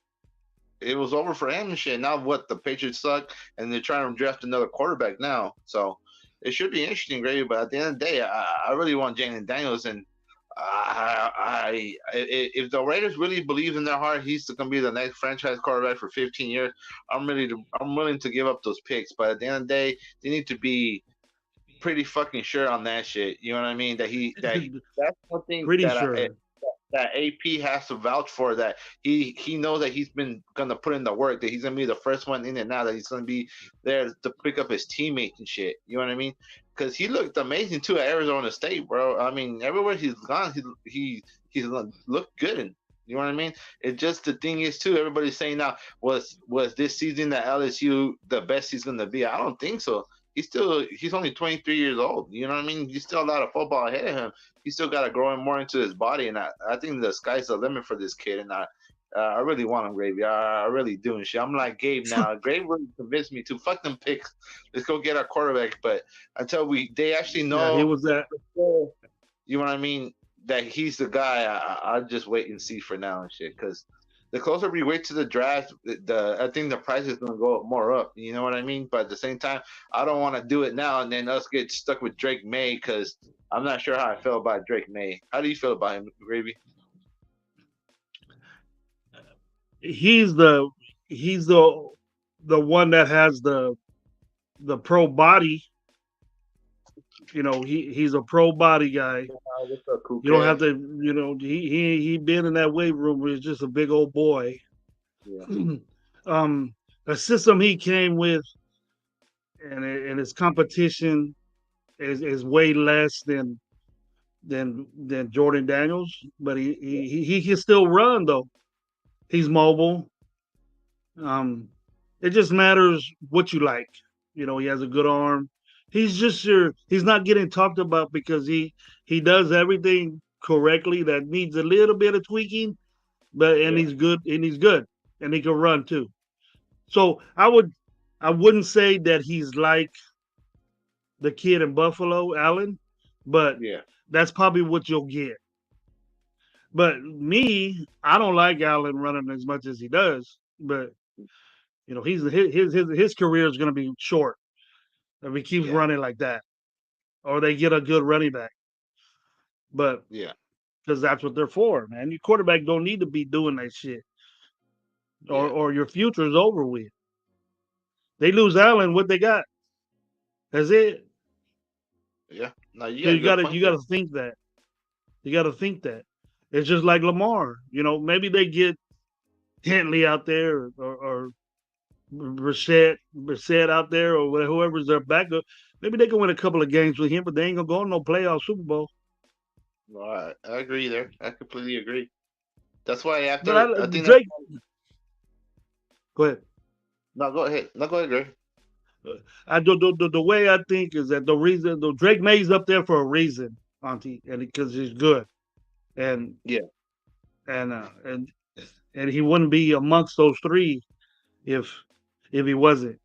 it was over for him and shit. Now what? The Patriots suck, and they're trying to draft another quarterback now. So it should be interesting, Gravy. But at the end of the day, I really want Jalen Daniels, and if the Raiders really believe in their heart he's going to be the next franchise quarterback for 15 years, I'm willing to give up those picks. But at the end of the day, they need to be pretty fucking sure on that shit. You know what I mean? That's one thing Pretty sure. that AP has to vouch for, that he knows that he's been gonna put in the work, that he's gonna be the first one in and now, that he's gonna be there to pick up his teammates and shit. You know what I mean? Because he looked amazing too at Arizona State, bro. I mean, everywhere he's gone, he's looked good. And you know what I mean? It just the thing is too. Everybody's saying now, was this season at LSU the best he's gonna be? I don't think so. he's only 23 years old. You know what I mean? He's still a lot of football ahead of him. He's still got to grow more into his body, and I think the sky's the limit for this kid. And I really want him, Gravy. I really do and shit. I'm like Gabe now. Gabe really convinced me to fuck them picks. Let's go get our quarterback. But until they actually Yeah, he know, was that. you know what I mean, that he's the guy, I'll just wait and see for now and shit. Because the closer we wait to the draft, I think the price is going to go more up. You know what I mean? But at the same time, I don't want to do it now and then us get stuck with Drake May because I'm not sure how I feel about Drake May. How do you feel about him, Gravy? He's the he's the one that has the pro body. He's a pro body guy. What's up, cool You don't have cat? to. He been in that weight room where he's just a big old boy. Yeah, um, the system he came with and his competition is way less than Jordan Daniels, but he can still run though. He's mobile. Um, it just matters what you like. He has a good arm. He's not getting talked about because he does everything correctly that needs a little bit of tweaking, but and yeah, he's good and he can run too. So I wouldn't say that he's like the kid in Buffalo, Allen, but yeah, that's probably what you'll get. But me, I don't like Allen running as much as he does. But his career is going to be short if he keeps yeah, running like that, or they get a good running back. But yeah, because that's what they're for, man. Your quarterback don't need to be doing that shit, or yeah, or your future is over with. They lose Allen, what they got? That's it. yeah. No, you So got a you got good to point you got there. to think that. You got to think that. It's just like Lamar. Maybe they get Hentley out there or Brissett out there or whoever's their backup. Maybe they can win a couple of games with him, but they ain't gonna go no playoff Super Bowl. No, I agree there. I completely agree. That's why But I think that. Drake, go ahead. No, go ahead. No, go ahead, Gray. The way I think is that the reason the Drake May's up there for a reason, Auntie, and because he's good, and Yeah, and uh, and and he wouldn't be amongst those three if he wasn't.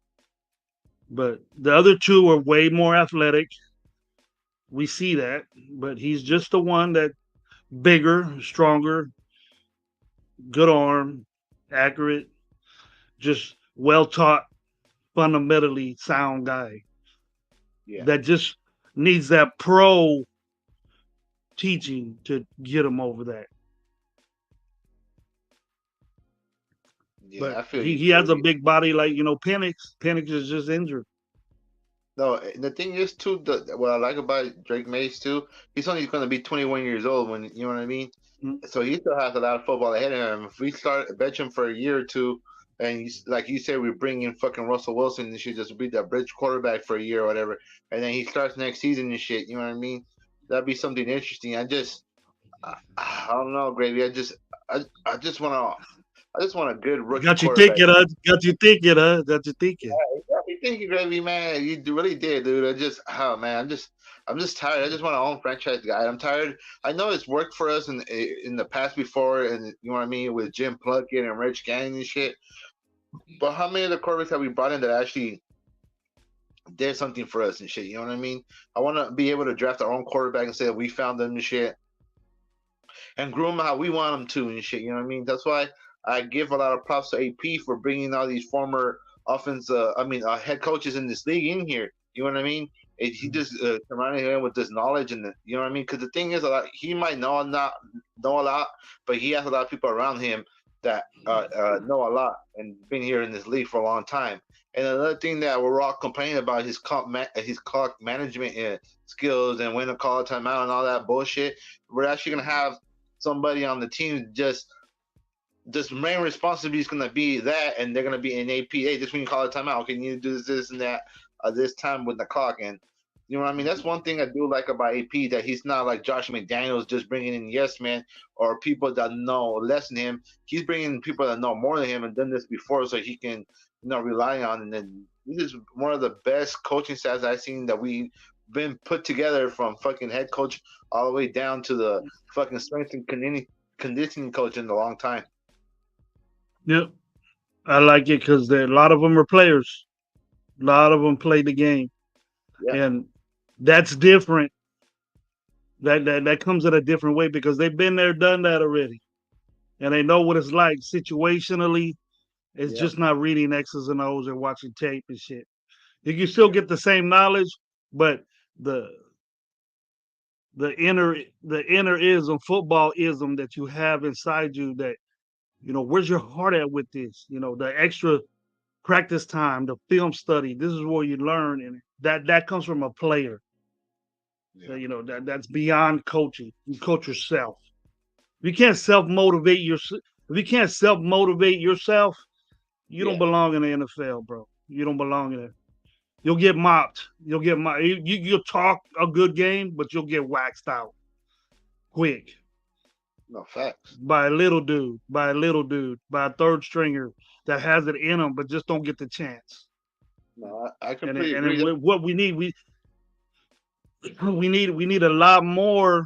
But the other two are way more athletic. We see that, but he's just the one that bigger, stronger, good arm, accurate, just well taught, fundamentally sound guy yeah, that just needs that pro teaching to get him over that. yeah. But I feel he, you, he has a Gravy. big body like Penix. Penix is just injured. No, and the thing is too, what I like about Drake Mays too, he's only going to be 21 years old when you know what I mean. Mm. So he still has a lot of football ahead of him. If we start bench him for a year or two, and like you said, we bring in fucking Russell Wilson and should just be that bridge quarterback for a year or whatever, and then he starts next season and shit. You know what I mean? That'd be something interesting. I don't know, Gravy. I just want a good rookie Got you quarterback. thinking, huh? Got you thinking, huh? Got you thinking. Thank you, Gravy, man. You really did, dude. Oh man, I'm just tired. I just want to own franchise guy. I'm tired. I know it's worked for us in the past before, and you know what I mean with Jim Plunkett and Rich Gannon and shit. But how many of the quarterbacks have we brought in that actually did something for us and shit? You know what I mean? I want to be able to draft our own quarterback and say we found them and shit, and groom how we want them to and shit. You know what I mean? That's why I give a lot of props to AP for bringing all these former head coaches in this league in here. You know what I mean? He just surrounding him with this knowledge and you know what I mean? Because the thing is, he might not know a lot, but he has a lot of people around him that know a lot and been here in this league for a long time. And another thing that we're all complaining about his clock management skills and when to call a timeout and all that bullshit. We're actually gonna have somebody on the team just main responsibility is gonna be that, and they're gonna be in AP. Hey, just when you call a timeout, okay, you need to do this, and that, this time with the clock, and you know what I mean. That's one thing I do like about AP that he's not like Josh McDaniels just bringing in yes man or people that know less than him. He's bringing people that know more than him and done this before, so he can rely on and then this is one of the best coaching staffs I've seen that we been put together from fucking head coach all the way down to the fucking strength and conditioning coach in a long time. Yep, I like it because a lot of them are players. A lot of them play the game, Yeah, and that's different. That comes in a different way because they've been there, done that already, and they know what it's like situationally. It's yeah, just not reading X's and O's and watching tape and shit. You can still yeah. get the same knowledge, but the the inner ism, football ism that you have inside you that, where's your heart at with this? The extra practice time, the film study, this is where you learn, and that comes from a player. Yeah. That's beyond coaching. You coach yourself. If you can't self motivate yourself, if you can't self motivate yourself, you don't Yeah. belong in the NFL, bro. You don't belong in it. You'll get mopped. You'll get mopped. You'll talk a good game, but you'll get waxed out quick No facts. by a little dude, by a third stringer that has it in them, but just don't get the chance. No, I And completely and agree. That, what we need, we need a lot more.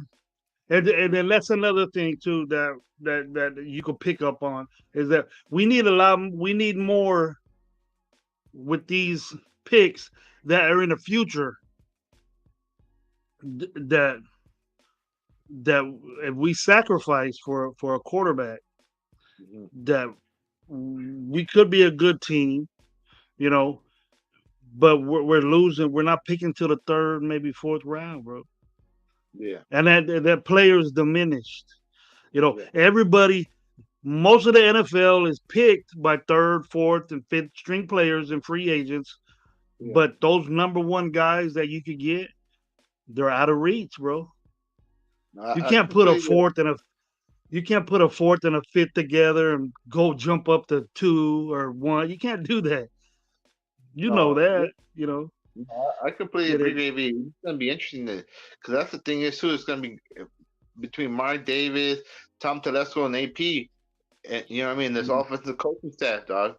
And then that's another thing too that you could pick up on is that we need more with these picks that are in the future that that if we sacrifice for a quarterback mhm. that we could be a good team, you know, but we're losing. We're not picking till the third, maybe fourth round, bro. Yeah, And that player is diminished. yeah, Everybody, most of the NFL is picked by third, fourth, and fifth string players and free agents. yeah. But those number one guys that you could get, they're out of reach, bro. No, You I can't put a completely. fourth and a you can't put a fourth and a fifth together and go jump up to two or one. You can't do that. You know No, that. You know. no, I completely It, agree. it, Maybe it's gonna be interesting because that's the thing is too. It's gonna be between Mark Davis, Tom Telesco, and AP. And, you know what I mean? This mm, offensive coaching staff, dog.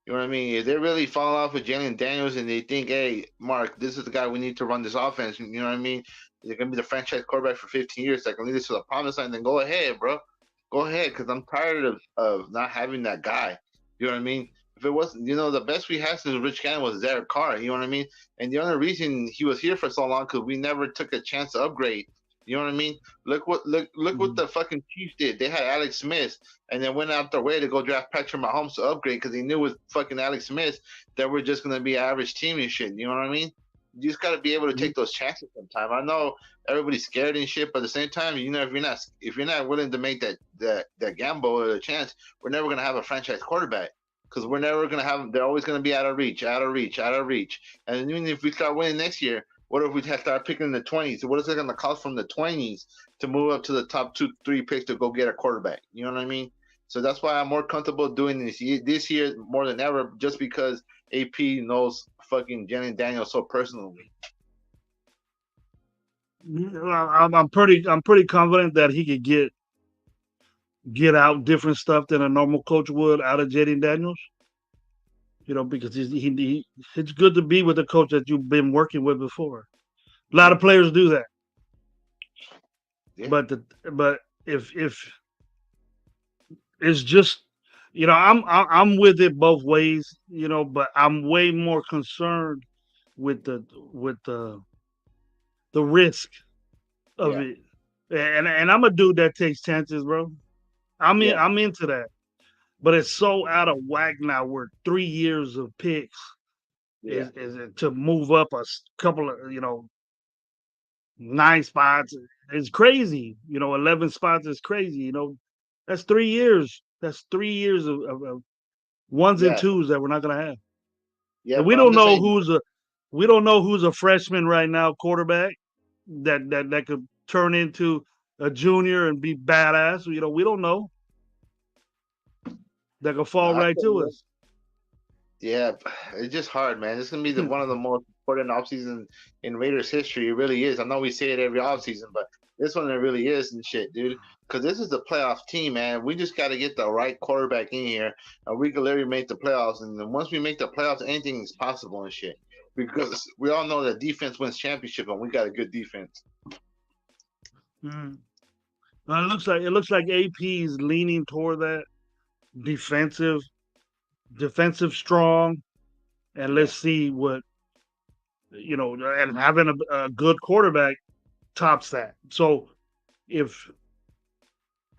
You know what I mean? If they really fall off with Jalen Daniels and they think, hey, Mark, this is the guy we need to run this offense. You know what I mean? They're gonna be the franchise quarterback for 15 years. That can lead us to the promised land. Then go ahead, bro. Go ahead, because I'm tired of not having that guy. You know what I mean? If it wasn't, the best we had since Rich Gannon was Derek Carr. You know what I mean? And the only reason he was here for so long because we never took a chance to upgrade. You know what I mean? Look what mm, the fucking Chiefs did. They had Alex Smith and then went out their way to go draft Patrick Mahomes to upgrade because he knew with fucking Alex Smith that we're just gonna be an average team and shit. You know what I mean? You just gotta be able to mm, take those chances sometime. I know everybody's scared and shit, but at the same time, if you're not willing to make that gamble or the chance, we're never gonna have a franchise quarterback because we're never gonna have. They're always gonna be out of reach, out of reach, out of reach. And even if we start winning next year, what if we start picking in the 20s? What is it gonna cost from the 20s to move up to the top two, three picks to go get a quarterback? You know what I mean? So that's why I'm more comfortable doing this year more than ever, just because AP knows fucking Jalen Daniels so personally. I'm pretty confident that he could get out different stuff than a normal coach would out of Jaden Daniels. Because it's good to be with a coach that you've been working with before. A lot Yeah, of players do that, yeah, but if it's just, I'm with it both ways, but I'm way more concerned with the risk of yeah, it, and I'm a dude that takes chances, bro. yeah, I'm into that, but it's so out of whack now. Where 3 years of picks yeah, is to move up couple of 9 spots is crazy. 11 spots is crazy. That's 3 years. That's 3 years of ones and yeah, twos that we're not gonna have. yeah. And we But I'm don't just know saying, who's a freshman right now quarterback that could turn into a junior and be badass. We don't know that could fall nah, right to us. yeah, it's just hard, man. It's gonna be one of the most important off seasons in Raiders history. It really is. I know we say it every off season, but This one it really is and shit, dude. Because this is the playoff team, man. We just got to get the right quarterback in here, and we can literally make the playoffs. And then once we make the playoffs, anything is possible and shit. Because we all know that defense wins championship, and we got a good defense. Mm. Well, it looks like AP is leaning toward that defensive, defensive strong, and Yeah, let's see what and having a good quarterback tops that. So if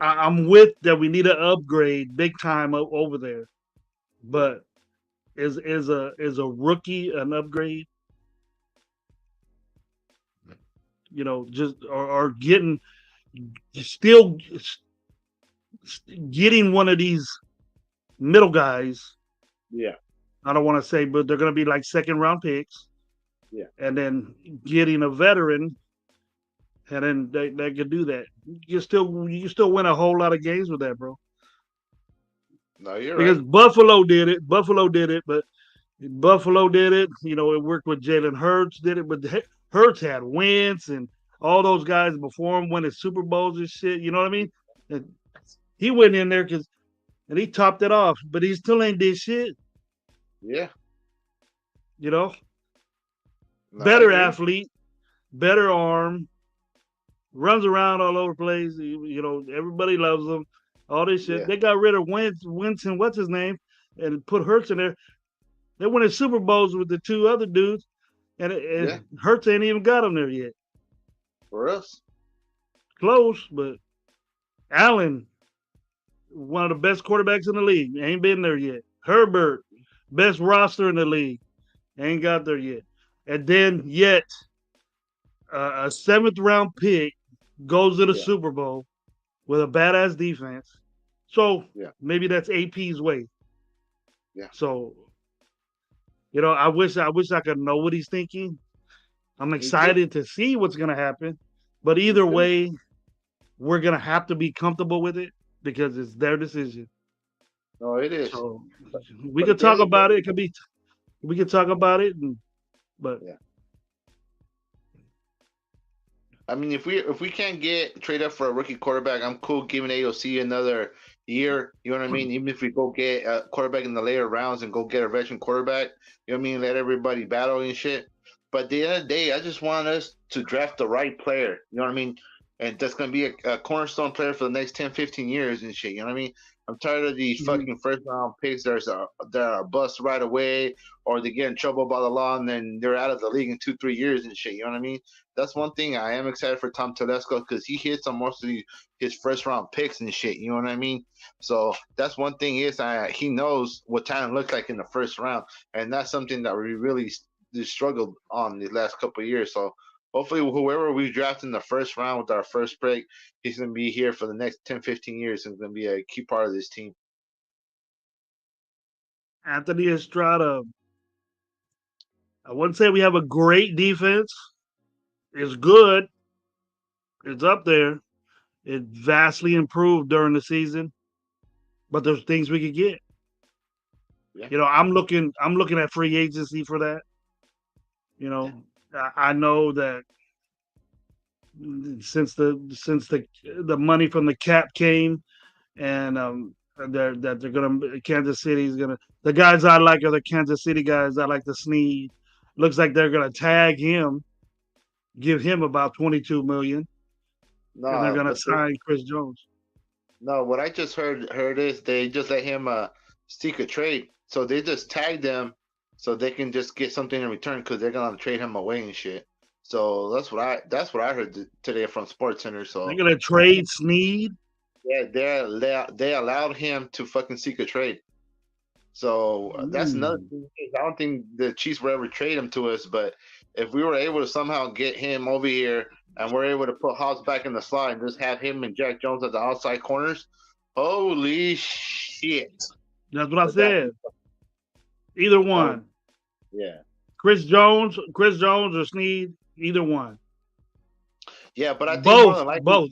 I'm with that, we need to upgrade big time over there, yeah. but is a rookie an upgrade? Just or getting still getting one of these middle guys. Yeah, I don't want to say, but they're going to be like second round picks, yeah. and then getting a veteran, and then they could do that. You still win a whole lot of games with that, bro. No, you're Because right. Buffalo did it. Buffalo did it, but Buffalo did it. It worked with Jalen Hurts. Did it, but Hurts had Wentz and all those guys before him winning Super Bowls and shit. You know what I mean? And he went in there and he topped it off, but he still ain't did shit. Yeah. You know, No, I better agree. athlete, better arm, runs around all over the place. Everybody loves him. All this shit. Yeah, They got rid of Winston, what's his name, and put Hurts in there. They won the Super Bowls with the two other dudes, yeah. and Hurts ain't even got him there yet. For us. Close, but Allen, one of the best quarterbacks in the league, ain't been there yet. Herbert, best roster in the league, ain't got there yet. And then yet a seventh round pick goes to the Yeah, Super Bowl with a badass defense. So yeah, maybe that's AP's way. yeah. So I wish I could know what he's thinking. I'm Me too. excited to see what's gonna happen. But Me either too. way, we're gonna have to be comfortable with it because it's their decision. No, it is. So But, we but could at the talk end of the about it. day, It could be we could talk about it, but yeah. I mean, if we can't get trade up for a rookie quarterback, I'm cool giving AOC another year. You know what I mean? Even if we go get a quarterback in the later rounds and go get a veteran quarterback, you know what I mean? Let everybody battle and shit. But at the end of the day, I just want us to draft the right player. You know what I mean? And that's going to be a cornerstone player for the next 10, 15 years and shit. You know what I mean? I'm tired of these mhm. fucking first round picks that are bust right away, or they get in trouble by the law and then they're out of the league in 2, 3 years and shit. You know what I mean? That's one thing I am excited for Tom Telesco because he hits on most of his first round picks and shit. You know what I mean? So that's one thing is he knows what talent looks like in the first round, and that's something that we really struggled on the last couple of years. So hopefully, whoever we draft in the first round with our first pick, he's going to be here for the next 10, 15 years and going to be a key part of this team. Anthony Estrada. I wouldn't say we have a great defense. It's good. It's up there. It vastly improved during the season, but there's things we could get. Yeah, I'm looking at free agency for that. You yeah, know, I know that since the money from the cap came and they're gonna Kansas City's gonna the guys I like are the Kansas City guys. I like the Sneed. Looks like they're gonna tag him, give him about 22 million, and they're no, gonna but they, sign Chris Jones. no. What I just heard is they just let him seek a trade, so they just tagged him so they can just get something in return because they're gonna trade him away and shit. So that's what I heard today from Sports Center. They're So gonna trade Sneed. yeah, they allowed him to fucking seek a trade. So that's another Mm. thing. I don't think the Chiefs will ever trade him to us, but if we were able to somehow get him over here and we're able to put Hobbs back in the slot and just have him and Jack Jones at the outside corners, holy shit! That's what I But that said. Either that would, one, yeah, Chris Jones or Sneed. Either one. yeah. But I think more Both, than likely, both.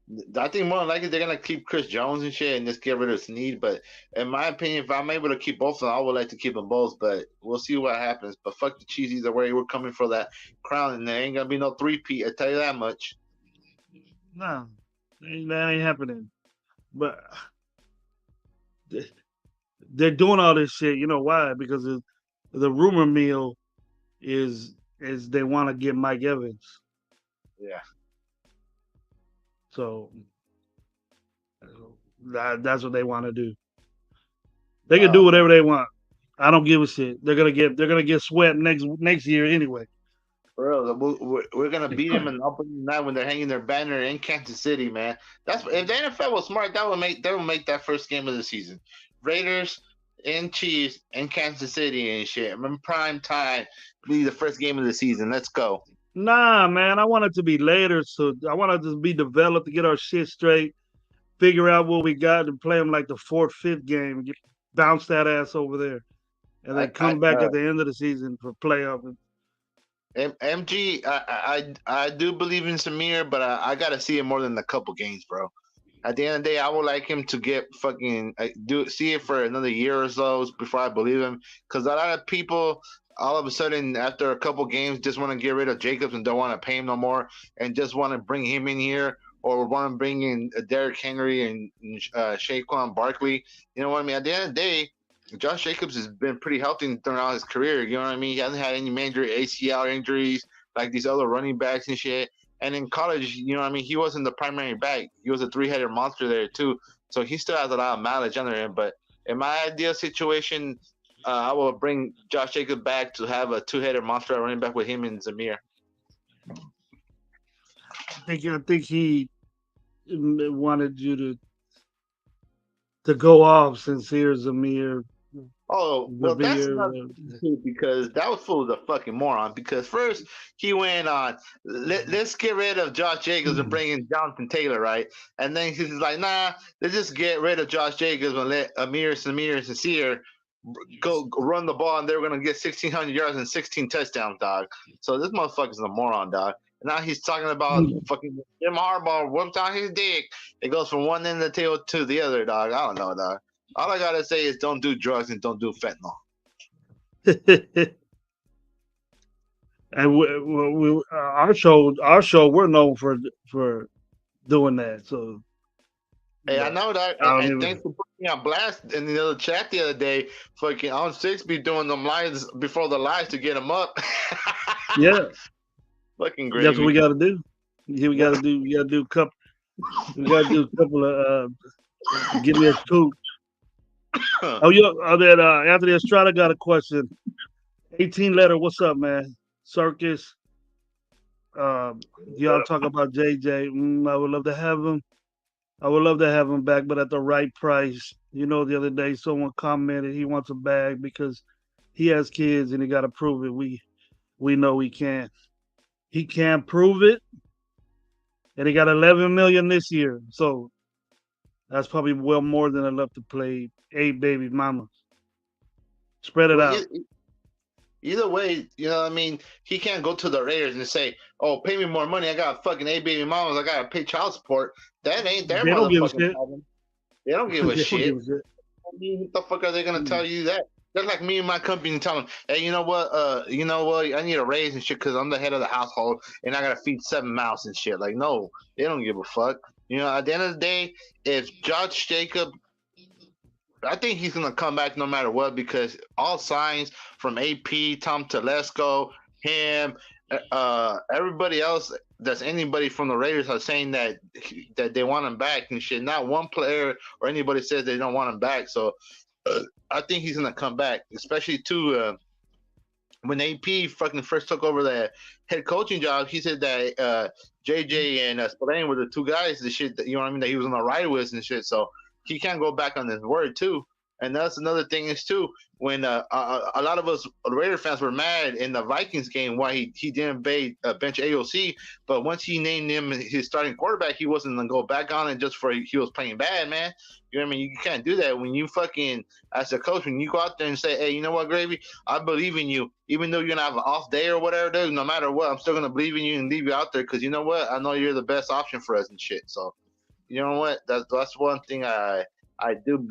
they're gonna keep Chris Jones and shit and just get rid of Snead. But in my opinion, if I'm able to keep both of them, I would like to keep them both. But we'll see what happens. But fuck the Chiefs either way. We're coming for that crown, and there ain't gonna be no three-peat. I tell you that much. No, that ain't happening. But they're doing all this shit. You know why? Because the rumor mill is they want to get Mike Evans. Yeah. So that's what they want to do. They can do Oh man, whatever they want. I don't give a shit. They're gonna get swept next year anyway. bro, we're gonna beat them in opening night when they're hanging their banner in Kansas City, man. That's if the NFL was smart, that would make that first game of the season. Raiders and Chiefs and Kansas City and shit. In prime time, be the first game of the season. Let's go. Nah, man, I want it to be later. So I want it to be developed to get our shit straight, figure out what we got, and play them like the fourth, fifth game, bounce that ass over there, and I, then I, come back uh, at the end of the season for playoff. MG, I do believe in Samir, but I gotta see it more than a couple games, bro. At the end of the day, I would like him to get fucking do see it for another year or so before I believe him. Because a lot of people, all of a sudden, after a couple games, just want to get rid of Jacobs and don't want to pay him no more, and just want to bring him in here or want to bring in Derrick Henry and Saquon Barkley. You know what I mean? At the end of the day, Josh Jacobs has been pretty healthy throughout his career. You know what I mean? He hasn't had any major ACL injuries like these other running backs and shit. And in college, you know what I mean? He wasn't the primary back. He was a three-headed monster there too. So he still has a lot of mileage under him. But in my ideal situation, I will bring Josh Jacobs back to have a two-headed monster running back with him and Zamir. I think he wanted you to go off since here's Amir Oh, well, that's Zamir. another thing too, because that was full of the fucking moron. Because first he went on, let's get rid of Josh Jacobs and bring in Jonathan Taylor, right? And then he's like, nah, let's just get rid of Josh Jacobs and let Samir, and Sincere go run the ball, and they're gonna get 1,600 yards and 16 touchdowns, dog. So this motherfucker's a moron, dog. And now he's talking about fucking Jim Harbaugh whipped out his dick. It goes from one end of the table to the other, dog. I don't know, dog. All I gotta say is don't do drugs and don't do fentanyl. And our show, we're known for doing that. So, Hey, I but know that, I don't and even. thanks for putting me on blast in the other chat the other day. Fucking on six be doing them lives before the lives to get them up. Yeah, Fucking that's what we gravy. got to do. Yeah, we got to do. We got to do a couple. We got to do a couple of. Give me a scoop. Oh, that Anthony Estrada got a question. 18 letter. What's up, man? Circus. Y'all talk about JJ. I would love to have him. I would love to have him back, but at the right price. You know, the other day someone commented he wants a bag because he has kids and he got to prove it. We know he can't. He can't prove it, and he got 11 million this year. So that's probably well more than enough to play 8 baby mamas. Spread it well, out. either way, you know what I mean? He can't go to the Raiders and say, "Oh, pay me more money. I got fucking eight baby mamas. I gotta pay child support." That ain't their They don't give a motherfucking shit. problem. They don't give a They don't shit. give a shit. I mean, what the fuck are they gonna tell you that? That's like me and my company telling, "Hey, you know what? I need a raise and shit because I'm the head of the household and I gotta feed 7 mouths and shit." Like, no, they don't give a fuck. You know, at the end of the day, if Josh Jacob, I think he's gonna come back no matter what because all signs from AP, Tom Telesco, him, everybody else that's anybody from the Raiders are saying that they want him back and shit. Not one player or anybody says they don't want him back. So I think he's gonna come back, especially too. When AP fucking first took over the head coaching job, he said that JJ and Spillane were the two guys, the shit that you know what I mean, that he was on the ride with and shit. So he can't go back on his word too. And that's another thing is too when a lot of us Raider fans were mad in the Vikings game why he didn't bench AOC, but once he named him his starting quarterback, he wasn't gonna go back on it just for he was playing bad, man. You know what I mean? You can't do that when you fucking as a coach when you go out there and say, hey, you know what, Gravy, I believe in you, even though you're gonna have an off day or whatever. Dude, no matter what, I'm still gonna believe in you and leave you out there because you know what, I know you're the best option for us and shit. So you know what, that's one thing I do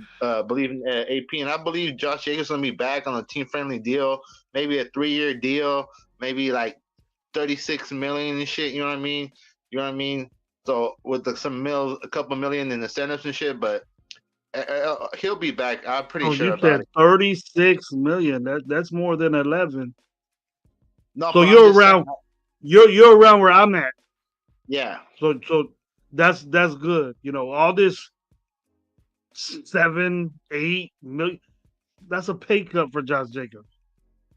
believe in AP, and I believe Josh Jacobs gonna be back on a team friendly deal, maybe a 3 year deal, maybe like 36 million and shit. You know what I mean? You know what I mean? So with a couple million in incentives and shit, but he'll be back. I'm pretty Oh, sure you about said it. 36 million. That's more than 11. No, So but I'm you're just saying. around. You're around where I'm at. Yeah, So that's good. All this 7, 8 million. That's a pay cut for Josh Jacobs.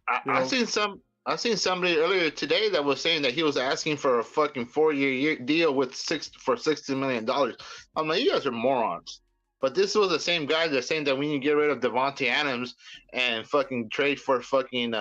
I, You I know. seen some. I seen somebody earlier today that was saying that he was asking for a fucking 4 year deal with $60 million. I'm like, you guys are morons. But this was the same guy that's saying that we need to get rid of Devontae Adams and fucking trade for fucking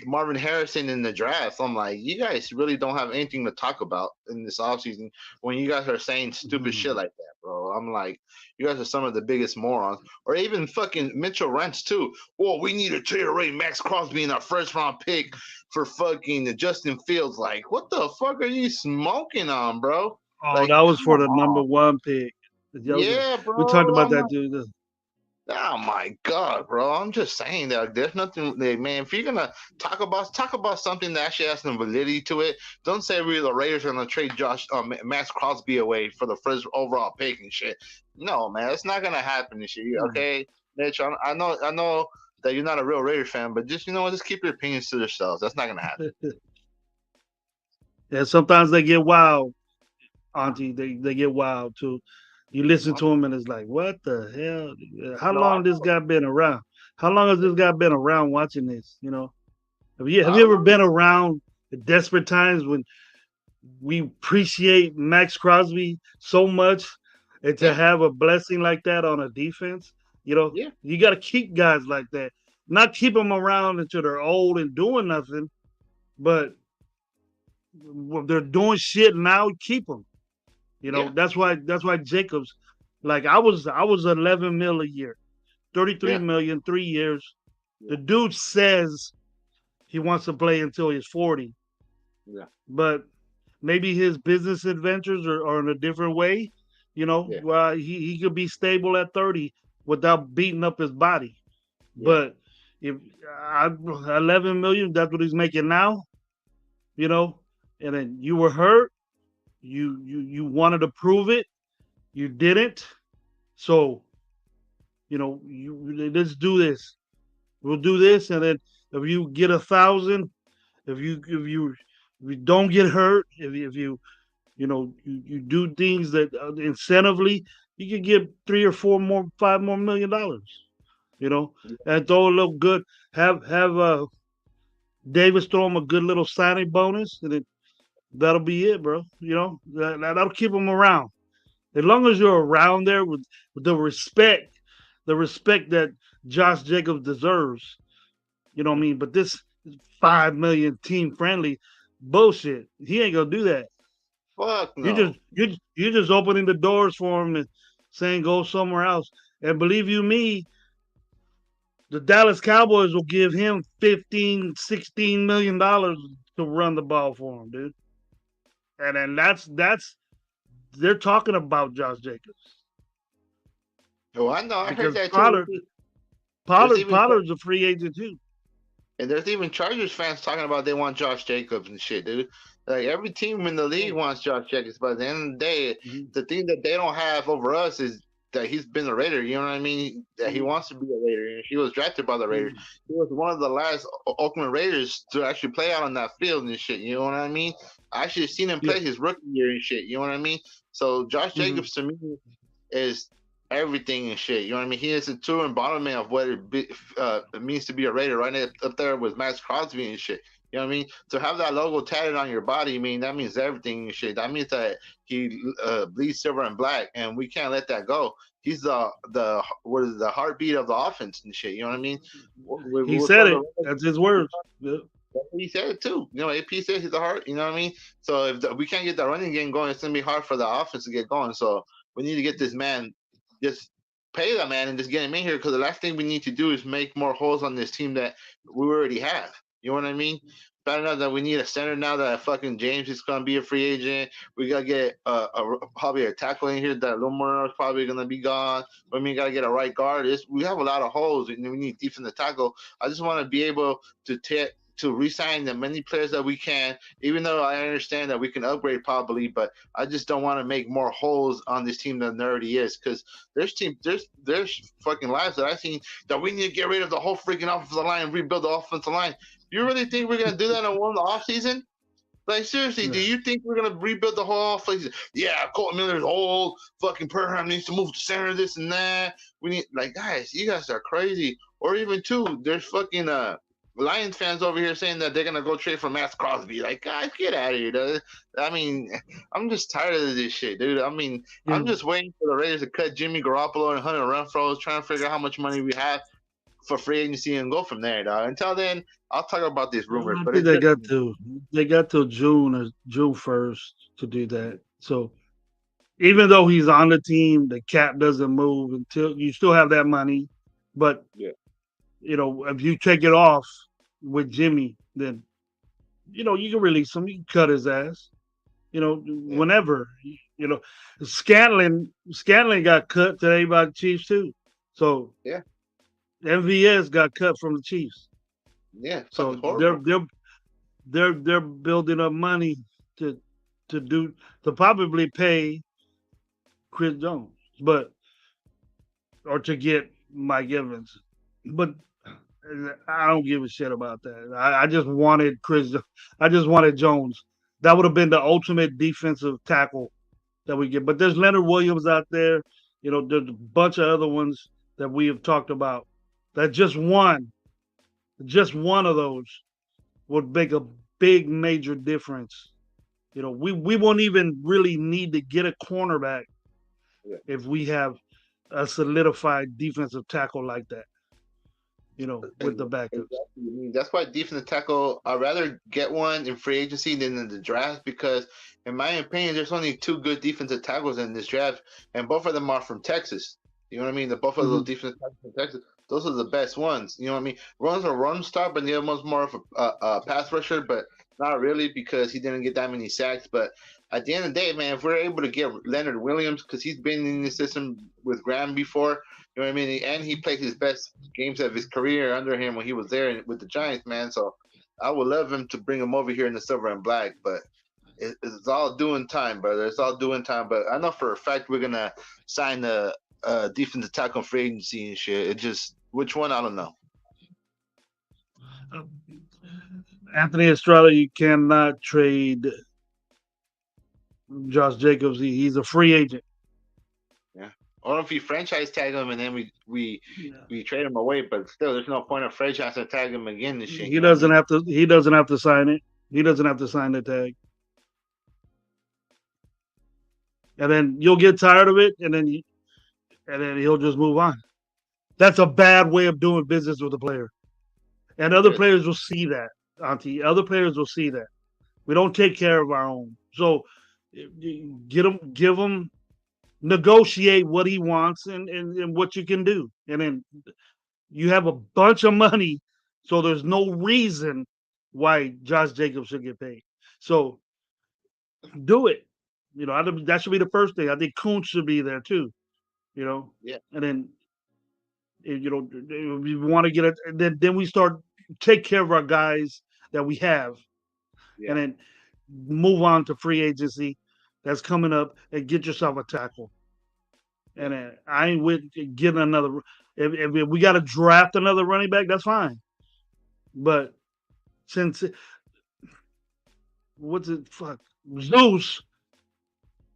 Marvin Harrison in the draft. I'm like, you guys really don't have anything to talk about in this offseason when you guys are saying stupid shit Mhm. like that, bro. I'm like, you guys are some of the biggest morons. Or even fucking Mitchell Rents, too. Well, we need to trade away Max Crosby in our first round pick for fucking Justin Fields. Like, what the fuck are you smoking on, bro? Oh, Like, that was come for the number on. one pick. Yeah, We talked bro. about I'm that, like, dude. oh my god, bro! I'm just saying that there's nothing, man. If you're gonna talk about something that actually has some validity to it, don't say we the Raiders are gonna trade Max Crosby away for the first overall pick and shit. No, man, it's not gonna happen this year. Hmm. Okay, Mitch, I know that you're not a real Raiders fan, but just just keep your opinions to yourselves. That's not gonna happen. Yeah, sometimes they get wild, Auntie. They get wild too. You listen to them and it's like, what the hell? How No, I long this know. guy been around? How long has this guy been around watching this? Have you I ever don't been around the desperate times when we appreciate Max Crosby so much, and to Yeah, have a blessing like that on a defense? yeah, You got to keep guys like that, not keep them around until they're old and doing nothing, but when they're doing shit now, keep them. yeah, That's why Jacobs, like I was 11 mil a year, 33 yeah, million, 3 years. yeah, The dude says he wants to play until he's 40, yeah, but maybe his business adventures are in a different way. yeah, He could be stable at 30 without beating up his body. yeah, But if 11 million, that's what he's making now. You know, and then you were hurt. You wanted to prove it. You didn't. So let's do this. We'll do this, and then if you get 1,000, if you don't get hurt, if you do things that incentively, you could get 3 or 4 more, $5 more million. You know, and throw a little good. Have Davis throw him a good little signing bonus, and that'll be it, bro. That'll keep him around. As long as you're around there with the respect that Josh Jacobs deserves. You know what I mean? But this 5 million team friendly bullshit, he ain't gonna do that. fuck You just no. you just opening the doors for him and saying go somewhere else. And believe you me, the Dallas Cowboys will give him 15, $16 million to run the ball for him, dude. And then that's they're talking about Josh Jacobs Oh, I know. I heard because that too. Pollard There's Pollard even Pollard's a free agent too. And there's even Chargers fans talking about they want Josh Jacobs and shit, dude. Like every team in the league Oh. wants Josh Jacobs, but at the end of the day, Mhm. the thing that they don't have over us is that he's been a Raider. You know what I mean? That he Mhm. wants to be a Raider. And he was drafted by the Raiders. Mhm. He was one of the last Oakland Raiders to actually play out on that field and shit. You know what I mean? I actually seen him Yeah. play his rookie year and shit. You know what I mean? So Josh Mhm. Jacobs to me is everything and shit. You know what I mean? He is the true embodiment of what it means to be a Raider, right up there with Max Crosby and shit. You know what I mean? To have that logo tatted on your body, I mean that means everything and shit. That means that he bleeds silver and black, and we can't let that go. He's the what is the heartbeat of the offense and shit. You know what I mean? He With said one of it. That's his words. Yeah. he said it too. You know, AP says he's the heart. You know what I mean? So if we can't get the running game going, it's gonna be hard for the offense to get going. So we need to get this man, just pay that man and just get him in here. Because the last thing we need to do is make more holes on this team that we already have. You know what I mean? Found out that we need a center now that fucking James is gonna be a free agent. We gotta get probably a tackle in here that Lumor is probably gonna be gone. I mean, gotta get a right guard. We have a lot of holes and we need defensive tackle. I just want to be able to to re-sign the many players that we can. Even though I understand that we can upgrade probably, but I just don't want to make more holes on this team than there already is. Because there's fucking lives that I've seen that we need to get rid of the whole freaking offensive line and rebuild the offensive line. You really think we're gonna do that in one off season? Like seriously, do Yeah. you think we're gonna rebuild the whole offense? Yeah, Colton Miller's old. Fucking Perham needs to move to center. This and that. We need like guys. You guys are crazy. Or even too, there's fucking Lions fans over here saying that they're gonna go trade for Max Crosby. Like guys, get out of here. Dude. I mean, I'm just tired of this shit, dude. I mean, Yeah. I'm just waiting for the Raiders to cut Jimmy Garoppolo and Hunter Renfrow, trying to figure out how much money we have for free agency and go from there, dog. Until then, I'll talk about these rumors, I but think it's just they got till June or June 1st to do that. So even though he's on the team, the cap doesn't move until you still have that money. But yeah, if you take it off with Jimmy, then you can release him. You can cut his ass. yeah, Whenever. You know, Scanlon got cut today by the Chiefs too. So yeah, MVS got cut from the Chiefs. yeah. Fucking So they're horrible. they're they're building up money to to do to probably pay Chris Jones, but or to get Mike Evans. But I don't give a shit about that. I just wanted I just wanted Jones. That would have been the ultimate defensive tackle that we get. But there's Leonard Williams out there. There's a bunch of other ones that we have talked about. That just one of those would make a big major difference. We won't even really need to get a cornerback Yeah. if we have a solidified defensive tackle like that. With the backups. Exactly. I mean, that's why defensive tackle. I'd rather get one in free agency than in the draft because, in my opinion, there's only two good defensive tackles in this draft, and both of them are from Texas. You know what I mean? The both of those Mm-hmm. defensive tackles from Texas. Those are the best ones. You know what I mean? One's a run stop, and the other one's more of a pass rusher, but not really because he didn't get that many sacks. But at the end of the day, man, if we're able to get Leonard Williams because he's been in the system with Graham before, you know what I mean? And he played his best games of his career under him when he was there with the Giants, man. So I would love him to bring him over here in the silver and black, but it's all doing time, brother. It's all doing time. But I know for a fact we're gonna sign the defensive tackle free agency and shit. It just which one I don't know. Uh, Anthony Estrada, you cannot trade Josh Jacobs. He's a free agent. Yeah. Or if you franchise tag him and then Yeah. we trade him away, but still, there's no point of franchise to tag him again. This shit, He you know what I doesn't mean? have to. He doesn't have to sign it. He doesn't have to sign the tag, and then you'll get tired of it, and then he'll just move on. That's a bad way of doing business with a player, and It other is. players will see that. Auntie, other players will see that we don't take care of our own. So give him, negotiate what he wants and what you can do, and then you have a bunch of money, so there's no reason why Josh Jacobs should get paid. So do it. That should be the first thing. I think Kuntz should be there too. You know, Yeah, and then if you want to get it, then we start take care of our guys that we have, yeah, and then move on to free agency that's coming up and get yourself a tackle. yeah. And I ain't with getting another. If we got to draft another running back, that's fine. But since what's it? Fuck Zeus,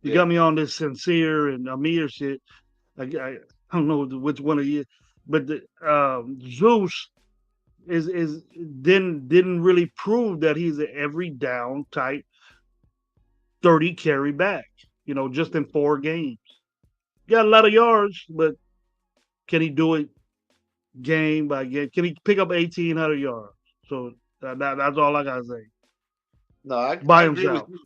you Yeah. got me on this sincere and Amir shit. I don't know which one of you, but Zeus is didn't really prove that he's an every down type 30 carry back. Just in 4 games. Got a lot of yards, but can he do it game by game? Can he pick up 1,800 yards? So that's all I gotta say. No, I By agree with himself. you.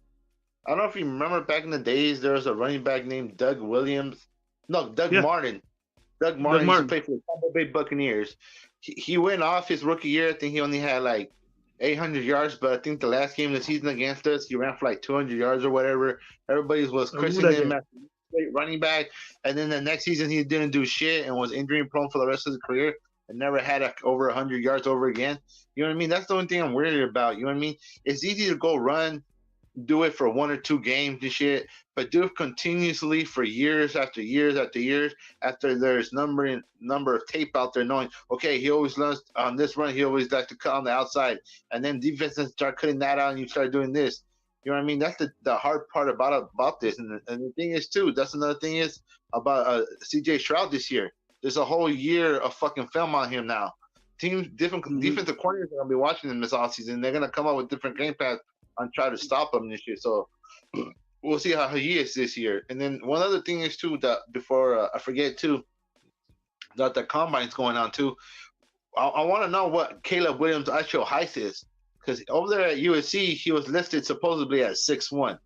I don't know if you remember back in the days, there was a running back named Doug Williams. No, Doug Yeah, Martin. Doug Doug Martin used to Martin. play for the Tampa Bay Buccaneers. He went off his rookie year. I think he only had like 800 yards, but I think the last game of the season against us, he ran for like 200 yards or whatever. Everybody was I remember christening that him game. as a great running back. And then the next season, he didn't do shit and was injury prone for the rest of his career. and never had over 100 yards over again. You know what I mean? That's the only thing I'm worried about. You know what I mean? It's easy to go run, do it for 1 or 2 games and shit, but do it continuously for years after years after years. After there's number of tape out there, knowing okay, he always learns on this run, he always likes to cut on the outside, and then defenses start cutting that out, and you start doing this. You know what I mean? That's the hard part about this, and the thing is too. That's another thing is about C.J. Stroud this year. There's a whole year of fucking film on him now. Teams, different Mm-hmm. defensive coordinators are gonna be watching him this offseason. They're gonna come up with different game plans on try to stop him this year. So we'll see how he is this year. And then one other thing is too that before I forget too that the combine's going on too. I want to know what Caleb Williams' actual height is because over there at USC he was listed supposedly at 6'1".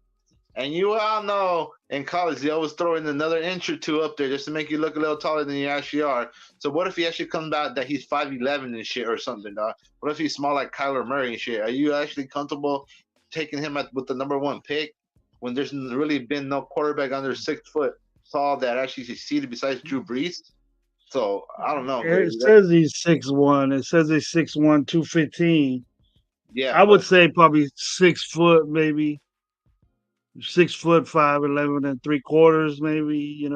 And you all know in college they always throw in another inch or two up there just to make you look a little taller than you actually are. So what if he actually comes out that he's 5'11" and shit or something, dog? What if he's small like Kyler Murray and shit? Are you actually comfortable taking him with the number one pick when there's really been no quarterback under 6 foot tall that actually succeeded besides Drew Brees? So I don't know, It Gravy. says he's 6'1". It says he's 6'1", 215. Yeah, I would but say probably 6 foot, maybe 6 foot 5'11 3/4, maybe.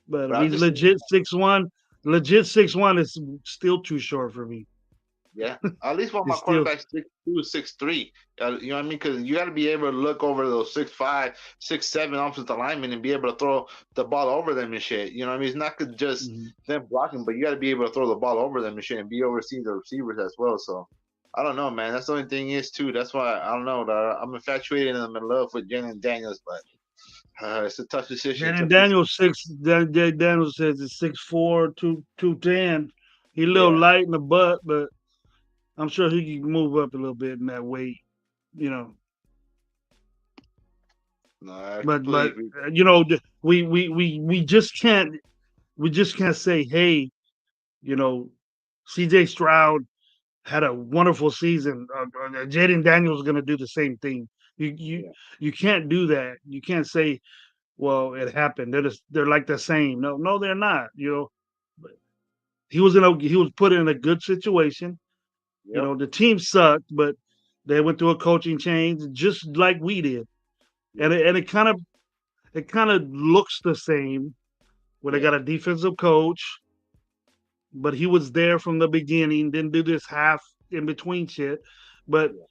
But if I'm he's just saying, legit 6'1" is still too short for me. yeah. At least one of my It's still. quarterbacks 6'2", 6'3". You know what I mean? Because you got to be able to look over those 6'5", 6'7" offensive linemen and be able to throw the ball over them and shit. You know what I mean? It's not just Mhm. them blocking, but you got to be able to throw the ball over them and shit and be overseeing the receivers as well. So I don't know, man. That's the only thing is too. That's why I don't know. I'm infatuated and I'm in love with Jalen Daniels, but it's a tough decision. Danny Daniels Daniels says it's 6'4", 210. He a little Yeah, light in the butt, but I'm sure he can move up a little bit in that weight. You know, no, I but completely agree. we just can't say, hey, you know, C.J. Stroud had a wonderful season. Jaden Daniels is going to do the same thing. You you Yeah, you can't do that. You can't say, well, it happened. They're like the same. No, no, they're not. But he was put in a good situation. yep, The team sucked, but they went through a coaching change just like we did, and yep, it kind of looks the same. Where they yeah, got a defensive coach, but he was there from the beginning. Didn't do this half in between shit, but yeah,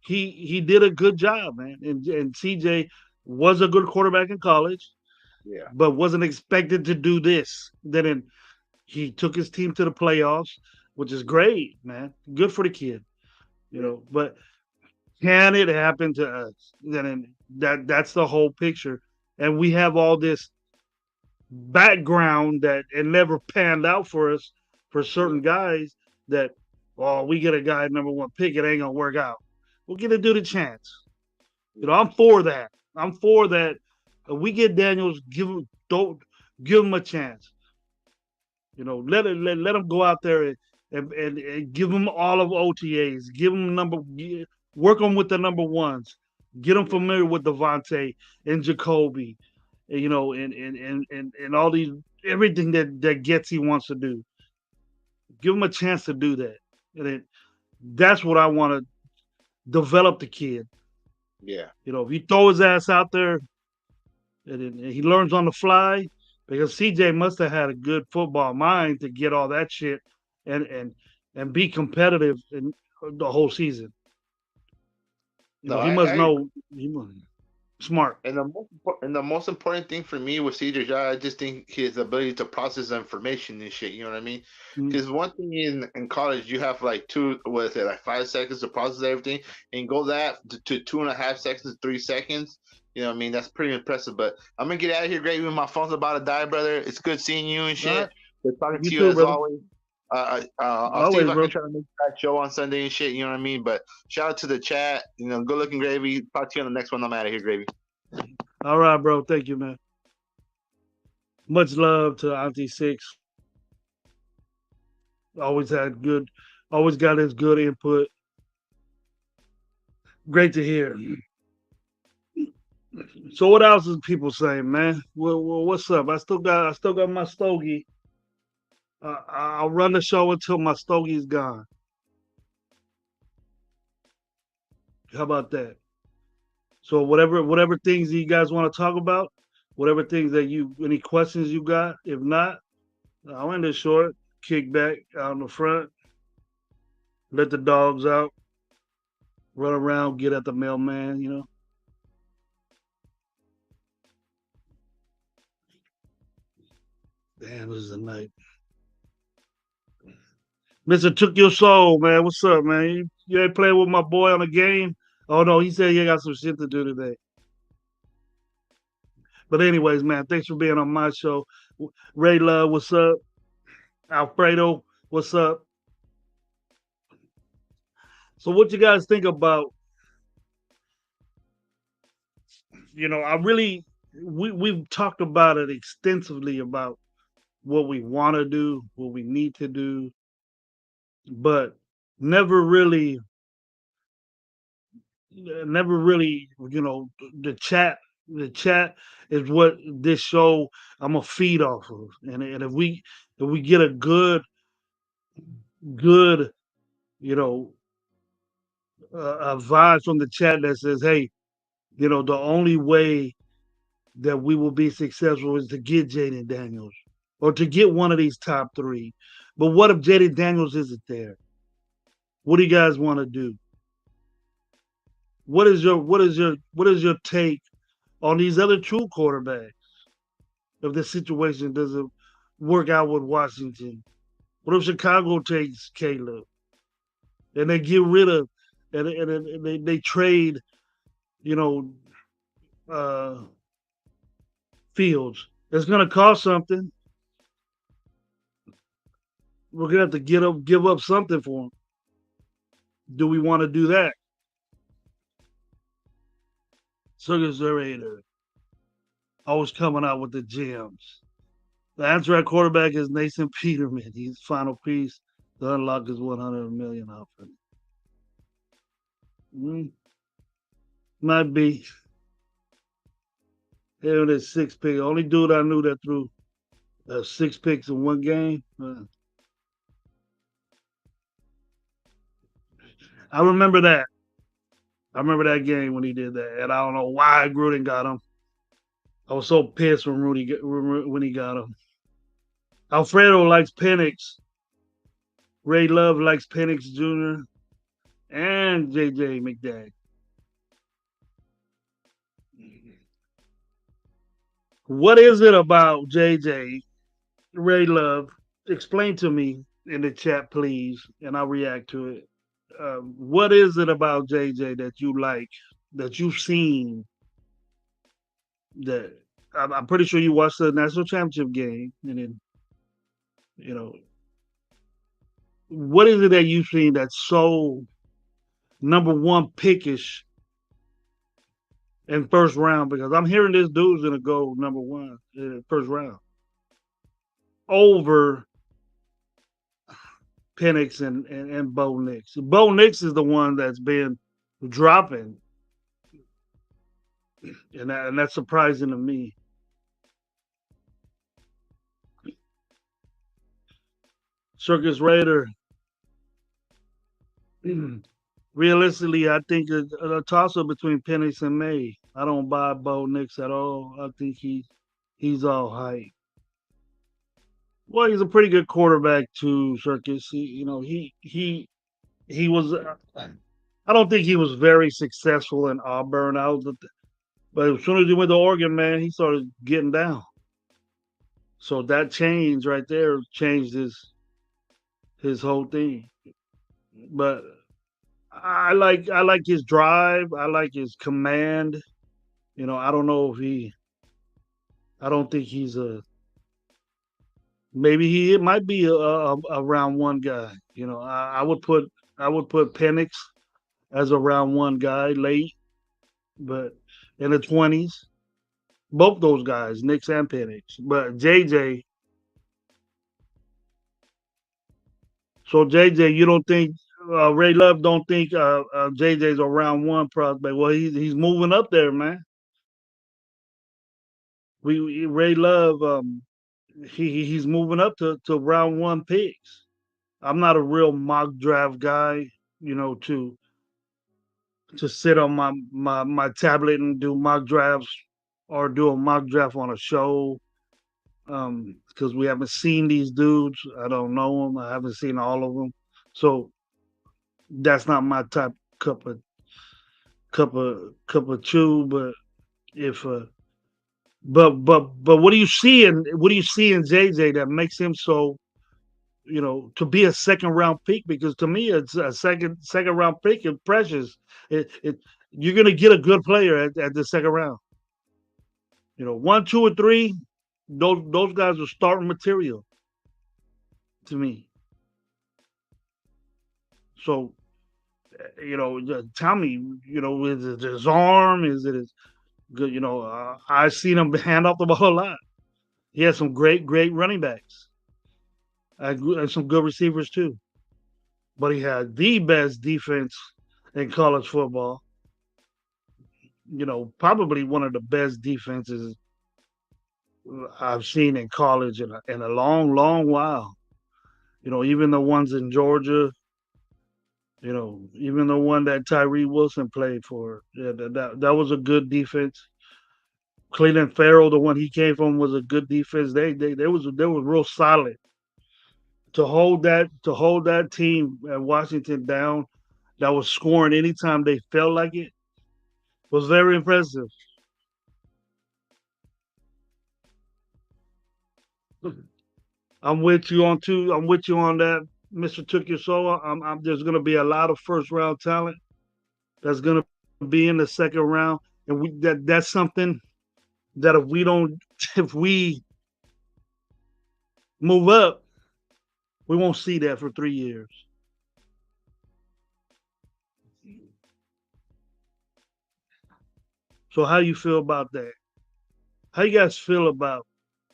he did a good job, man. And CJ was a good quarterback in college, yeah, but wasn't expected to do this. He took his team to the playoffs, which is great, man. Good for the kid, yeah, But can it happen to us? That's the whole picture, and we have all this background that it never panned out for us for yeah, certain guys that, oh, we get a guy number one pick, it ain't gonna work out. We'll get a dude a chance. yeah, I'm for that. I'm for that. If we get Daniels, don't give him a chance. Let him go out there and give him all of OTAs. Give him work on with the number ones. Get him yeah, familiar with Devontae and Jacoby, and all these everything that gets he wants to do. Give him a chance to do that, that's what I want to develop the kid. yeah, If you throw his ass out there and he learns on the fly, because CJ must have had a good football mind to get all that shit and and and be competitive in the whole season. no, He I must agree. know he must, smart. And the most important thing for me with CJ Stroud, I just think his ability to process information and shit. You know what I mean? Mm. Because one thing in college, you have like what is it, like 5 seconds to process everything, and go that to 2.5 seconds, 3 seconds. You know what I mean? That's pretty impressive. But I'm gonna get out of here, Gravy. My phone's about to die, brother. It's good seeing you and All right, shit. Good talking you to you too, as brother. always. I'll see if Always, I can bro. try to make that show on Sunday and shit. You know what I mean? But shout out to the chat. Good looking, Gravy. Talk to you on the next one. I'm out of here, Gravy. All right, bro. Thank you, man. Much love to Auntie Six. Always had good, always got his good input. Great to hear. So what else is people saying, man? What's up? I still got my Stogi. I'll run the show until my Stogie's gone. How about that? So whatever things you guys want to talk about, whatever things that you any questions you got. If not, I'll end it short. Kick back out in the front, let the dogs out, run around, get at the mailman. Damn, this is a night. Mister took your soul, man. What's up, man? You ain't playing with my boy on the game? Oh no, he said he got some shit to do today. But anyways, man, thanks for being on my show. Ray Love, what's up? Alfredo, what's up? So what you guys think about, I really we've talked about it extensively about what we want to do, what we need to do, but never really never really, the chat is what this show I'm gonna feed off of. And if we get a good, you know, a vibe from the chat that says, hey, the only way that we will be successful is to get Jaden Daniels or to get one of these top three. But what if Jaden Daniels isn't there? What do you guys want to do? What is your take on these other two quarterbacks if the situation doesn't work out with Washington? What if Chicago takes Caleb and they get rid of and they trade, you know, uh, Fields? It's going to cost something. We're going to have to give up something for him. Do we want to do that? Circus Zerator always coming out with the gems. The answer at quarterback is Nathan Peterman. He's final piece to unlock his 100 million offer. Mm, might be. Here it is, six pick. Only dude I knew that threw six picks in one game. I remember that. I remember that game when he did that, and I don't know why Gruden got him. I was so pissed when he got him. Alfredo likes Penix. Ray Love likes Penix Jr. and JJ McDaniel. What is it about JJ Ray Love? Explain to me in the chat, please, and I'll react to it. What is it about JJ that you like, that you've seen, that I'm pretty sure you watched the national championship game, and then you know what is it that you've seen that's so number one pickish in first round? Because I'm hearing this dude's gonna go number one in first round over Penix and Bo Nix. Bo Nix is the one that's been dropping, and that's surprising to me. Circus Raider. Realistically, I think a toss up between Penix and May. I don't buy Bo Nix at all. I think he's all hype. Well, he's a pretty good quarterback too, Circus. He was. I don't think he was very successful in Auburn. But as soon as he went to Oregon, man, he started getting down. So that change right there changed his whole thing. But I like his drive. I like his command. I don't know if he. I don't think he's a. Maybe he it might be a round one guy. I would put Penix as a round one guy late, but in the 20s, both those guys, Nix and Penix. But JJ, so JJ, you don't think Ray Love don't think JJ's a round one prospect? Well, he's moving up there, man. Ray Love he's moving up to round one picks. I'm not a real mock draft guy, to sit on my tablet and do mock drafts or do a mock draft on a show. Because we haven't seen these dudes. I don't know them. I haven't seen all of them. So that's not my type cup of cup of chew. But if but what do you see in JJ that makes him so, to be a second round pick? Because to me, it's a second round pick is precious. It you're gonna get a good player at the second round. One, two, or three, those guys are starting material to me. So, tell me, is it his arm? Is it his good? I've seen him hand off the ball a lot. He has some great running backs and some good receivers too. But he had the best defense in college football. Probably one of the best defenses I've seen in college in a long while. Even the ones in Georgia, even the one that Tyree Wilson played for. Yeah, that was a good defense. Cleveland Farrell, the one he came from, was a good defense. They was real solid to hold that team at Washington down. That was scoring anytime they felt like it was very impressive. I'm with you on two. I'm with you on that, Mister Took Your Soul. There's going to be a lot of first round talent that's going to be in the second round, and that's something that if we don't, if we move up, we won't see that for 3 years. So how you feel about that? How you guys feel about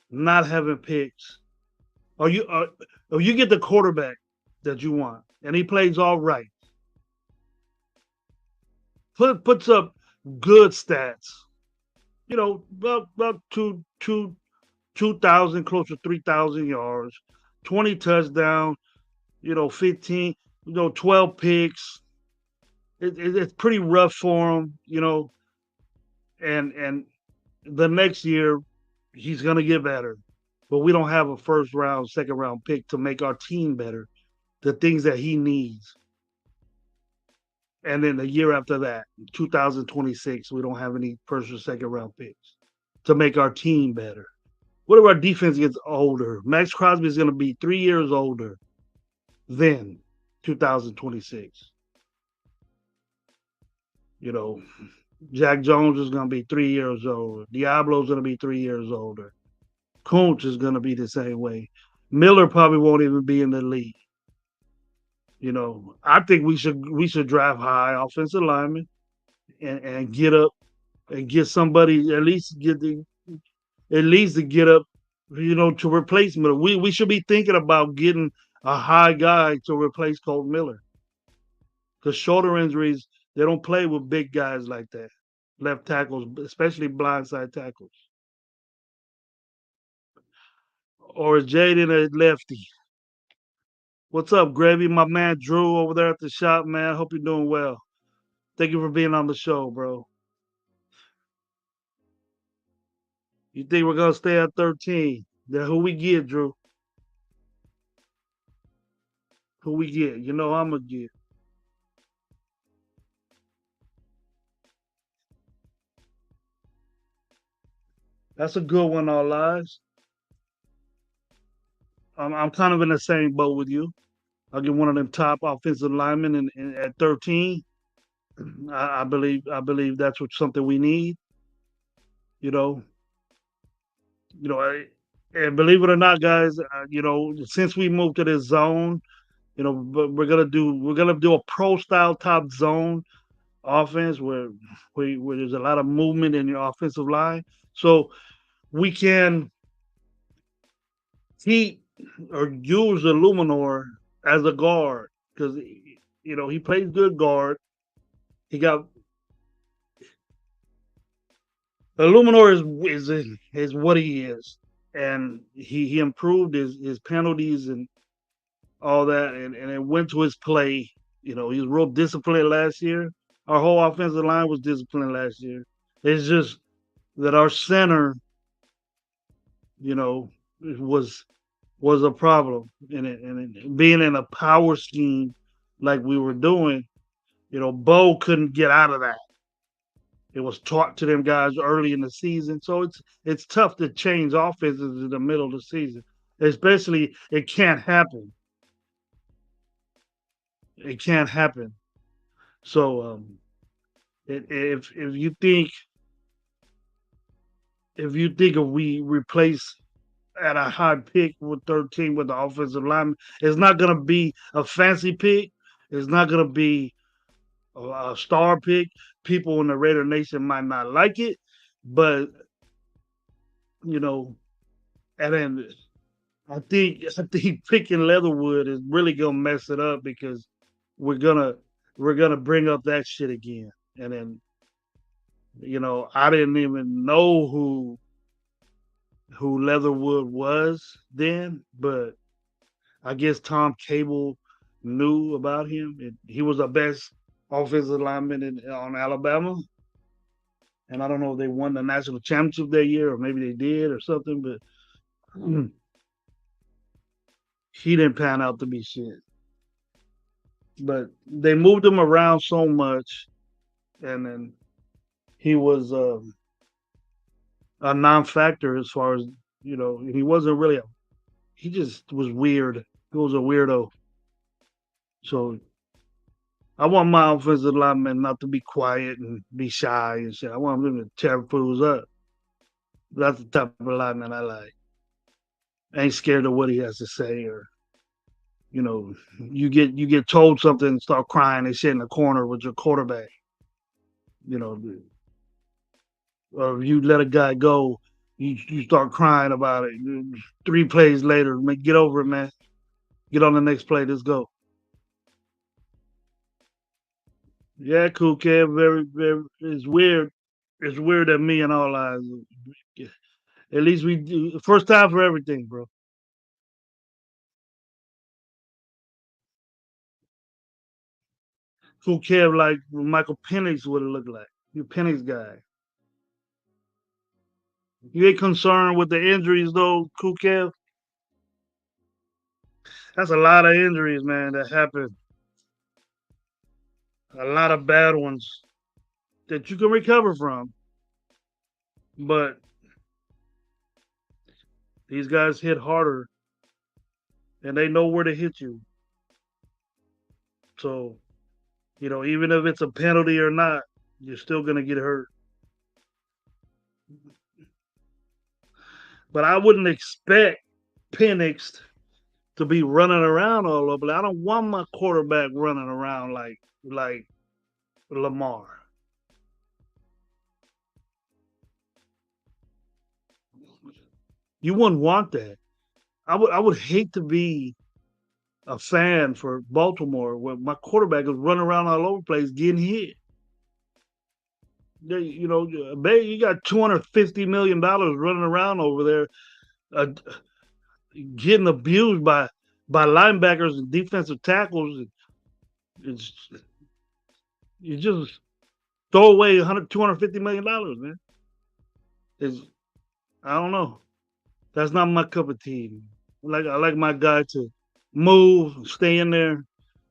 not having picks? Or you get the quarterback that you want, and he plays all right, puts up good stats. About 2,000, close to 3,000 yards, 20 touchdowns. 15, 12 picks. It's pretty rough for him. And the next year he's gonna get better. But we don't have a first round, second round pick to make our team better. The things that he needs. And then the year after that, 2026, we don't have any first or second round picks to make our team better. What if our defense gets older? Max Crosby is going to be 3 years older than 2026. You know, Jack Jones is going to be 3 years older. Diablo's going to be 3 years older. Kuntz is going to be the same way. Miller probably won't even be in the league. I think we should draft high offensive linemen and get up and get somebody at least to get up, to replace Miller. We should be thinking about getting a high guy to replace Colt Miller, because shoulder injuries, they don't play with big guys like that. Left tackles, especially blindside tackles. Or is Jaden a lefty? What's up, Gravy? My man Drew over there at the shop, man. Hope you're doing well. Thank you for being on the show, bro. You think we're gonna stay at 13? Then who we get, Drew? Who we get? I'm gonna get. That's a good one, all lies. I'm kind of in the same boat with you. I'll get one of them top offensive linemen at 13. I believe that's what something we need. You know, and believe it or not, guys, since we moved to this zone, but we're gonna do a pro style top zone offense where there's a lot of movement in your offensive line, so we can keep or use the Luminor as a guard, because he plays good guard. He got Illuminor is what he is, and he improved his penalties and all that, and it went to his play. He was real disciplined last year. Our whole offensive line was disciplined last year. It's just that our center, you know, was a problem, and being in a power scheme like we were doing, Bo couldn't get out of that. It was taught to them guys early in the season, so it's tough to change offenses in the middle of the season. Especially, it can't happen. It can't happen. So, if you think if we replace at a high pick with 13 with the offensive lineman, it's not gonna be a fancy pick. It's not gonna be a star pick. People in the Raider Nation might not like it, but you know, and then I think picking Leatherwood is really gonna mess it up because we're gonna we're gonna bring up that shit again. And then I didn't even know who Leatherwood was then, but I guess Tom Cable knew about him. And he was the best offensive lineman on Alabama. And I don't know if they won the national championship that year, or maybe they did or something, but he didn't pan out to be shit. But they moved him around so much, and then he was a non-factor as far as he wasn't really. He just was weird. He was a weirdo. So I want my offensive lineman not to be quiet and be shy and shit. I want them to tear fools up. That's the type of lineman I like. I ain't scared of what he has to say, or you get told something and start crying and shit in the corner with your quarterback. You know, or if you let a guy go, you start crying about it. 3 plays later, man, get over it, man. Get on the next play. Let's go. Yeah, cool kid. Very, very. It's weird. It's weird that me and all eyes. At least we do first time for everything, bro. Cool kid like Michael Penix would have looked like. You Penix guy. You ain't concerned with the injuries though, cool kid. That's a lot of injuries, man, that happen. A lot of bad ones that you can recover from. But these guys hit harder and they know where to hit you. So, even if it's a penalty or not, you're still gonna get hurt. But I wouldn't expect Penix to be running around all over. I don't want my quarterback running around like Lamar. You wouldn't want that. I would hate to be a fan for Baltimore where my quarterback is running around all over the place getting hit. You got $250 million running around over there, uh, getting abused by linebackers and defensive tackles. It's you just throw away 250 million dollars, man. It's I don't know. That's not my cup of tea. I like my guy to move, stay in there,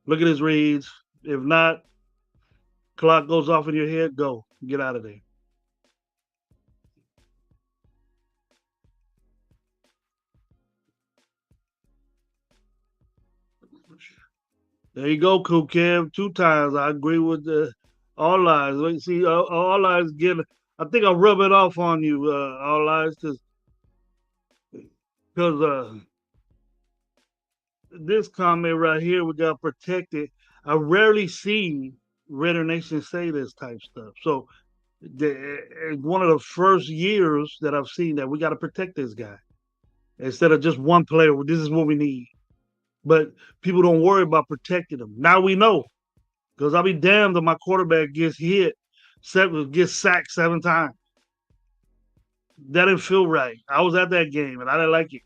look at his reads. If not, clock goes off in your head, go. Get out of there. There you go, Cool Kev. 2 times. I agree with all eyes. See, all eyes get. I think I'll rub it off on you, all eyes, because this comment right here, we got protected. I rarely see Raider Nation say this type stuff. So, one of the first years that I've seen that we got to protect this guy instead of just one player. This is what we need. But people don't worry about protecting him. Now we know. Because I'll be damned if my quarterback gets hit, gets sacked 7 times. That didn't feel right. I was at that game and I didn't like it.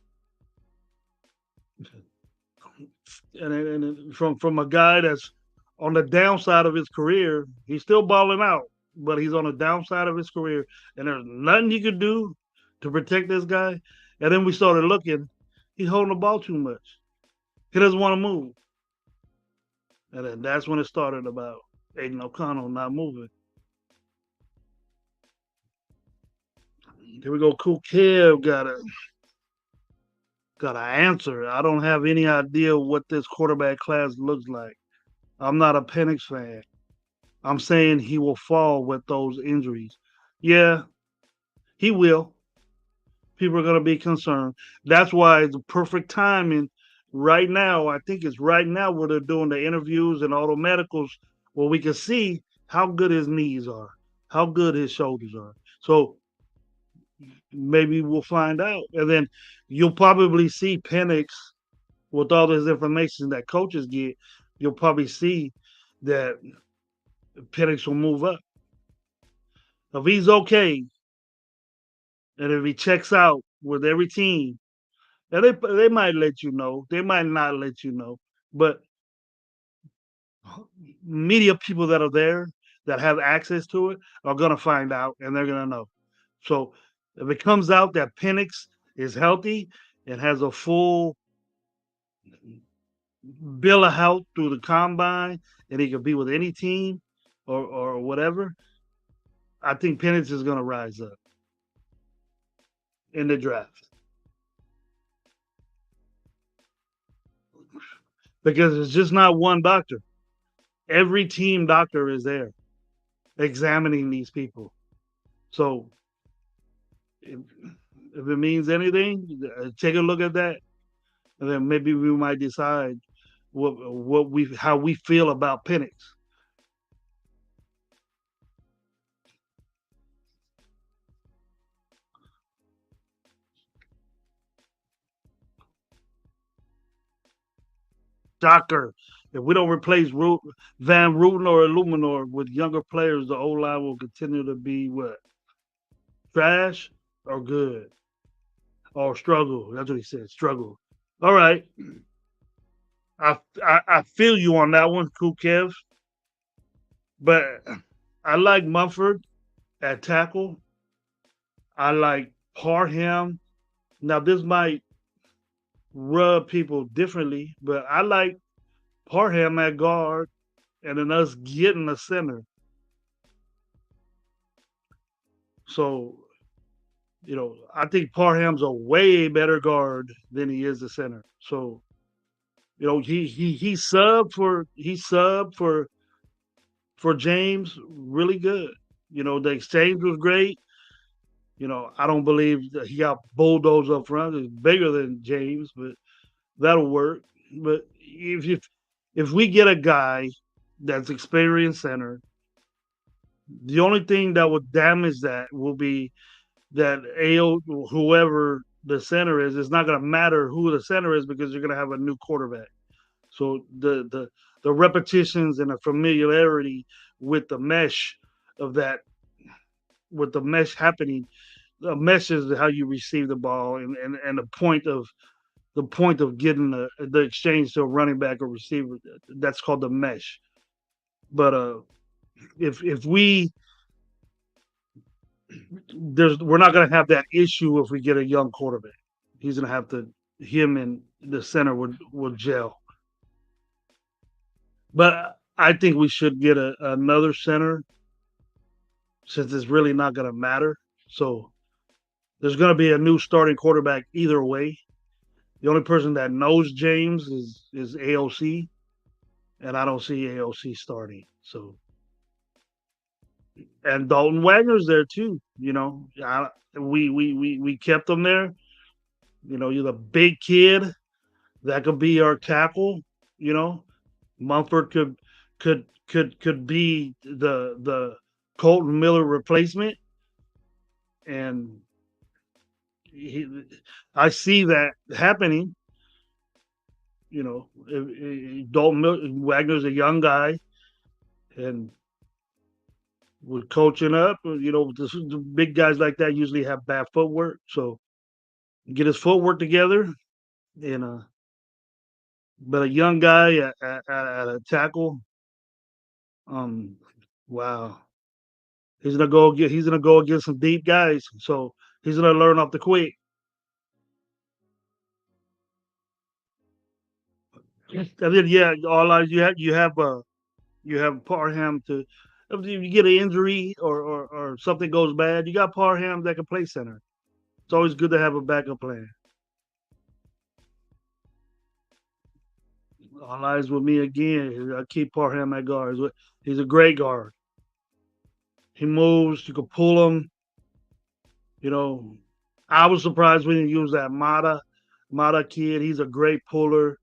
And from a guy that's on the downside of his career, he's still balling out, but he's on the downside of his career, and there's nothing you could do to protect this guy. And then we started looking, he's holding the ball too much. He doesn't want to move, and then that's when it started about Aiden O'Connell not moving. Here we go. Cool Kev got an answer. I don't have any idea what this quarterback class looks like. I'm not a Penix fan. I'm saying he will fall with those injuries. Yeah, he will. People are going to be concerned. That's why it's perfect timing right now. I think it's right now where they're doing the interviews and all the medicals where we can see how good his knees are, how good his shoulders are. So maybe we'll find out. And then you'll probably see Penix with all this information that coaches get. You'll probably see that Penix will move up. If he's okay, and if he checks out with every team, and they might let you know, they might not let you know, but media people that are there that have access to it are gonna find out and they're gonna know. So if it comes out that Penix is healthy and has a full bill of health through the combine and he could be with any team or whatever, I think Penix is gonna rise up in the draft because it's just not one doctor. Every team doctor is there examining these people. So if, if it means anything, take a look at that, and then maybe we might decide what we how we feel about Penix. Shocker. If we don't replace Van Ruten or Illuminor with younger players, the O line will continue to be what? Trash or good? Or struggle. That's what he said. Struggle. All right. I feel you on that one, Cool Kev. But I like Mumford at tackle. I like Parham. Now this might rub people differently, but I like Parham at guard and then us getting a center. So, I think Parham's a way better guard than he is the center. So, he subbed for James really good. The exchange was great. I don't believe that he got bulldozed up front. He's bigger than James, but that'll work. But if we get a guy that's experienced center, the only thing that would damage that will be that AO whoever the center is, it's not going to matter who the center is because you're going to have a new quarterback. So the repetitions and the familiarity with the mesh of that, with the mesh happening, the mesh is how you receive the ball and the point of getting the exchange to a running back or receiver. That's called the mesh. But if we're not going to have that issue if we get a young quarterback. He's going to have to him and the center would gel. But I think we should get another center since it's really not going to matter. So there's going to be a new starting quarterback either way. The only person that knows James is AOC, and I don't see AOC starting. So and Dalton Wagner's there too. We kept him there. You're the big kid that could be our tackle. You know, Mumford could be the Colton Miller replacement, and he, I see that happening. Dalton Wagner's a young guy, and with coaching up. The big guys like that usually have bad footwork. So get his footwork together, and but a young guy at a tackle, um, wow, he's gonna go against some deep guys. So he's gonna learn off the quick. And then yeah, all eyes you have Parham to. If you get an injury or something goes bad, you got Parham that can play center. It's always good to have a backup plan. All eyes with me again. I keep Parham at guard. He's a great guard. He moves. You can pull him. You know, I was surprised when you use that Mata kid. He's a great puller.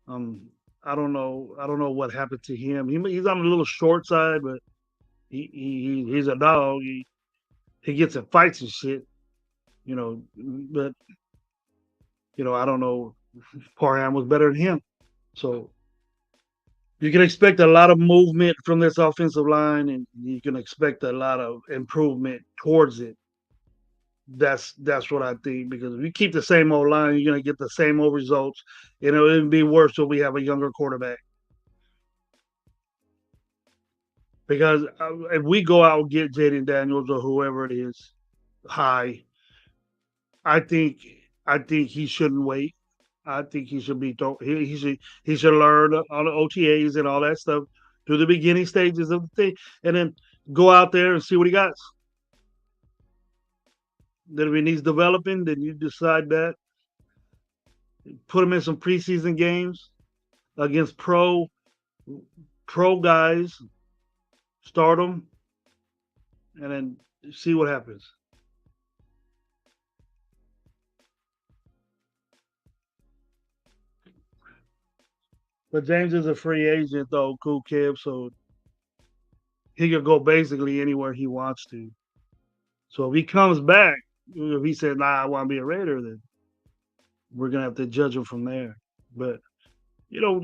Um, I don't know. I don't know what happened to him. He's on a little short side, but he's a dog. He gets in fights and shit. But I don't know. Parham was better than him. So you can expect a lot of movement from this offensive line, and you can expect a lot of improvement towards it. That's what I think, because if you keep the same old line, you're gonna get the same old results. It'd be worse if we have a younger quarterback. Because if we go out and get Jaden Daniels or whoever it is high, I think I think he shouldn't wait. I think he should be he should learn on the OTAs and all that stuff through the beginning stages of the thing, and then go out there and see what he got. Then if he needs developing, then you decide that. Put him in some preseason games against pro guys, start him, and then see what happens. But James is a free agent though, cool kid, so he could go basically anywhere he wants to. So if he comes back, if he said, "Nah, I want to be a Raider," then we're gonna have to judge him from there. But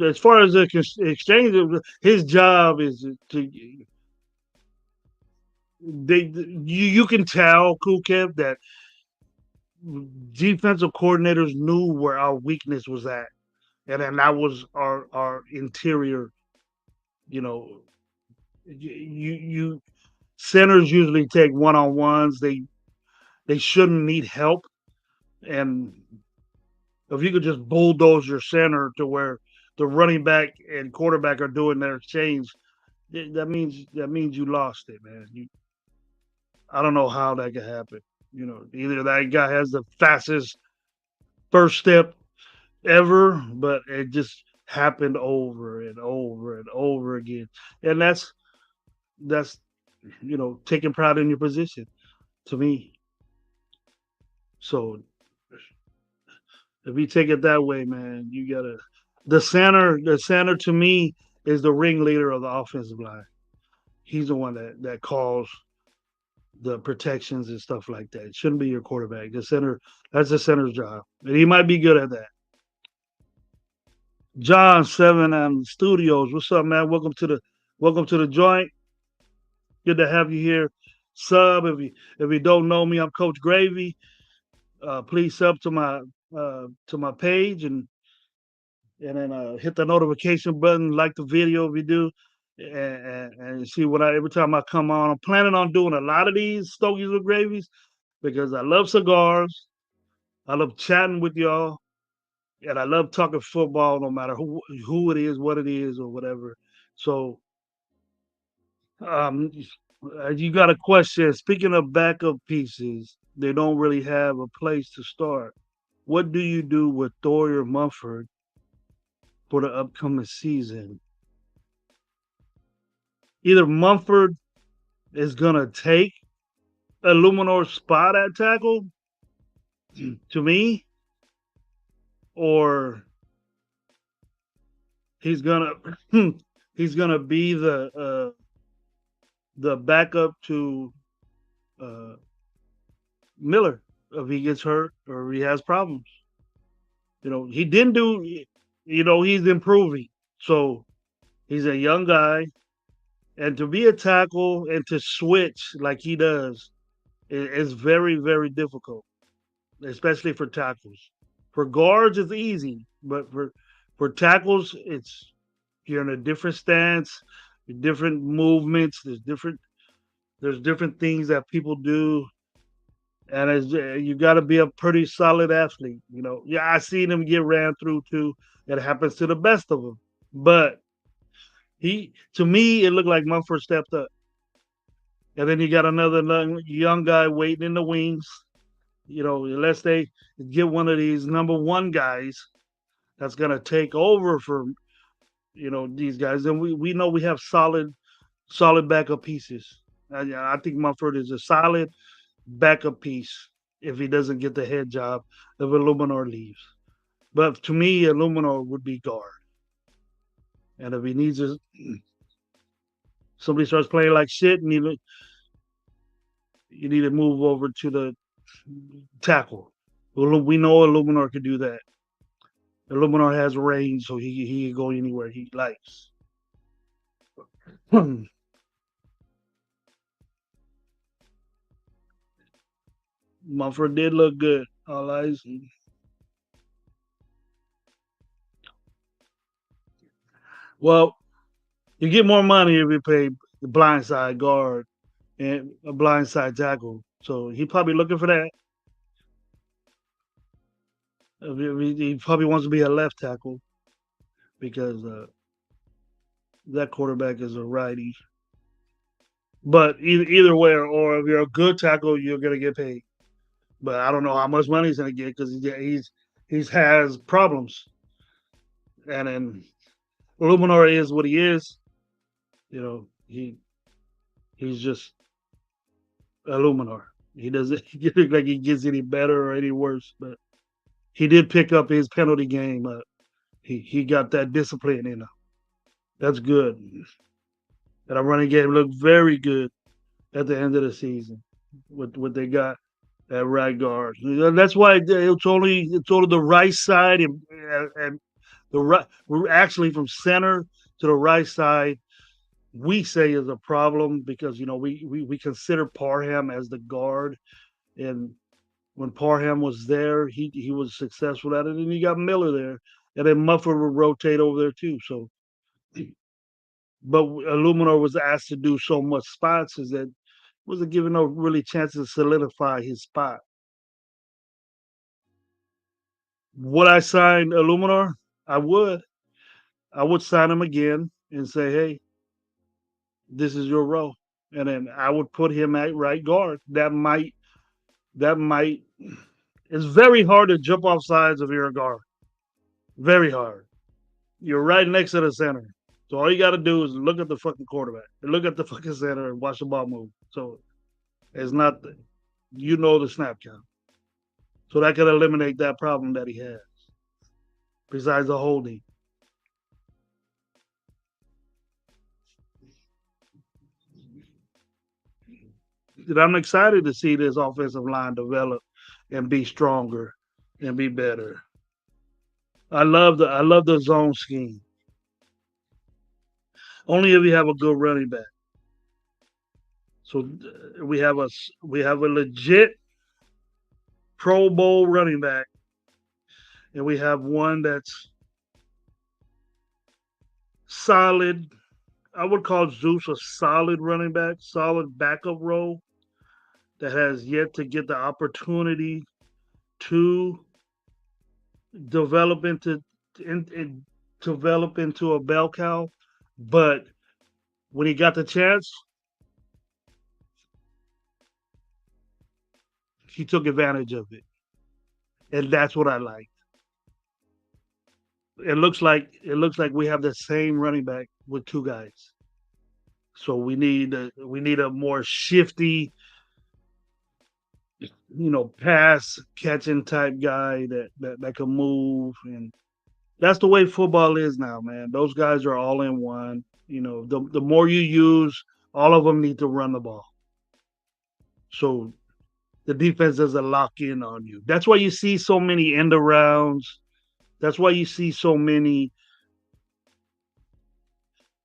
as far as the exchange, his job is to you can tell, Cool Kev, that defensive coordinators knew where our weakness was at, and then that was our interior. You know, you centers usually take one on ones. They shouldn't need help, and if you could just bulldoze your center to where the running back and quarterback are doing their exchange, that means you lost it, man. I don't know how that could happen. Either that guy has the fastest first step ever, but it just happened over and over and over again. And that's taking pride in your position to me. So if you take it that way, man, you gotta the center to me is the ringleader of the offensive line. He's the one that calls the protections and stuff like that. It shouldn't be your quarterback. That's the center's job. And he might be good at that. John Seven and Studios. What's up, man? Welcome to the joint. Good to have you here. Sub if you don't know me, I'm Coach Gravy. Please sub to my page, and then hit the notification button, like the video if you do, and see what I every time I come on. I'm planning on doing a lot of these Stogies with Gravies because I love cigars. I love chatting with y'all, and I love talking football, no matter who it is, what it is, or whatever. So, um, you got a question? Speaking of backup pieces, they don't really have a place to start. What do you do with Thor Mumford for the upcoming season? Either Mumford is gonna take Illuminor's spot at tackle, to me, or he's gonna he's gonna be the backup to uh, Miller if he gets hurt or he has problems. He didn't do. He's improving. So he's a young guy, And to be a tackle and to switch like he does is very, very difficult, especially for tackles. For guards, it's easy, but for tackles, it's you're in a different stance, different movements. There's different things that people do, and you got to be a pretty solid athlete. You know, yeah, I seen him get ran through too. It happens to the best of them, but to me, it looked like Mumford stepped up, and then you got another young guy waiting in the wings. You know, unless they get one of these number one guys that's gonna take over for these guys, and we know we have solid backup pieces. I think Mumford is a solid backup piece if he doesn't get the head job if Illuminor leaves. But to me, Illuminor would be guard, and if he needs somebody starts playing like shit, and you need to move over to the tackle. Well, we know Illuminor can do that. Illuminor has range, so he can go anywhere he likes. Mumford did look good. All eyes. Well, you get more money if you pay the blindside guard and a blindside tackle. So he probably looking for that. He probably wants to be a left tackle because that quarterback is a righty. But either way, or if you're a good tackle, you're gonna get paid. But I don't know how much money he's gonna get because he's has problems. And then Luminor is what he is. You know, he's just a Luminor. He doesn't look like he gets any better or any worse. But he did pick up his penalty game. He got that discipline in him. That's good. And our running game looked very good at the end of the season with what they got at right guard. That's why it's only the right side and the right. We're actually from center to the right side. We say is a problem because we consider Parham as the guard, and when Parham was there, he was successful at it, and you got Miller there, and then Mufford would rotate over there too. So, but Illuminor was asked to do so much spots is that wasn't given no really chance to solidify his spot. Would I sign Illuminor? I would. I would sign him again and say, hey, this is your role. And then I would put him at right guard. That might it's very hard to jump off sides if you're a guard. Very hard. You're right next to the center. So all you gotta do is look at the fucking quarterback. Look at the fucking center and watch the ball move. So it's not the snap count. So that could eliminate that problem that he has. Besides the holding. And I'm excited to see this offensive line develop and be stronger and be better. I love the zone scheme. Only if you have a good running back. So we have a legit Pro Bowl running back, and we have one that's solid. I would call Zeus a solid running back, solid backup role that has yet to get the opportunity to develop in develop into a bell cow. But when he got the chance, he took advantage of it, and that's what I like. It looks like we have the same running back with two guys. So we need a more shifty, pass catching type guy that can move, and that's the way football is now, man. Those guys are all in one. The more you use, all of them need to run the ball. So the defense doesn't lock in on you. That's why you see so many end arounds. That's why you see so many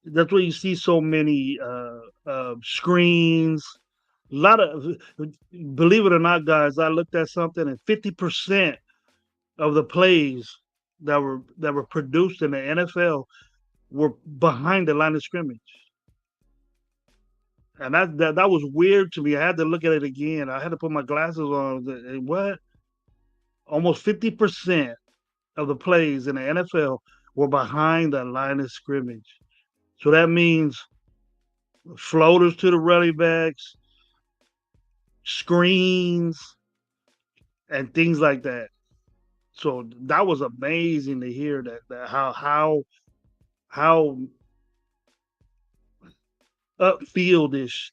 That's why you see so many screens. A lot of, believe it or not, guys, I looked at something and 50% of the plays that were produced in the NFL were behind the line of scrimmage, and that was weird to me. I had to look at it again. I had to put my glasses on. What? Almost 50% of the plays in the NFL were behind the line of scrimmage. So that means floaters to the running backs, screens, and things like that. So that was amazing to hear that how upfieldish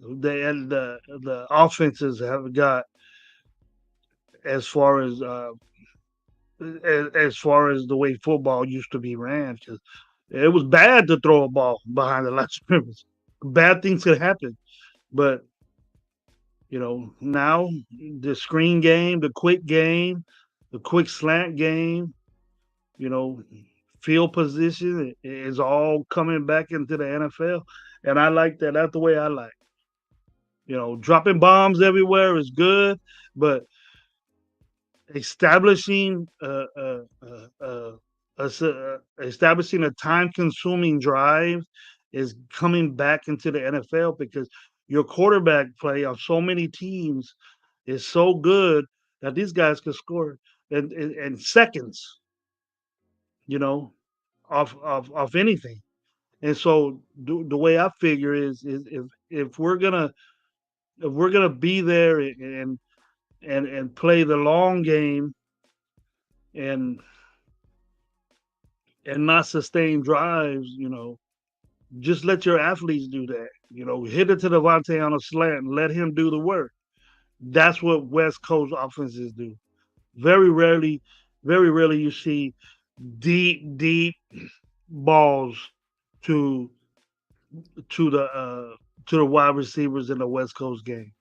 the offenses have got as far as far as the way football used to be ran. Because it was bad to throw a ball behind the line of scrimmage. Bad things could happen, but now the screen game, the quick game, the quick slant game, you know, field position is all coming back into the NFL, and I like that. That's the way I like. Dropping bombs everywhere is good, but establishing establishing a time-consuming drive is coming back into the NFL because your quarterback play on so many teams is so good that these guys can score in seconds, you know, off anything. And so the way I figure is if we're gonna be there and play the long game and not sustain drives, just let your athletes do that. Hit it to Devontae on a slant and let him do the work. That's what West Coast offenses do. Very rarely, very rarely you see deep balls to to the uh, to the wide receivers in the West Coast game.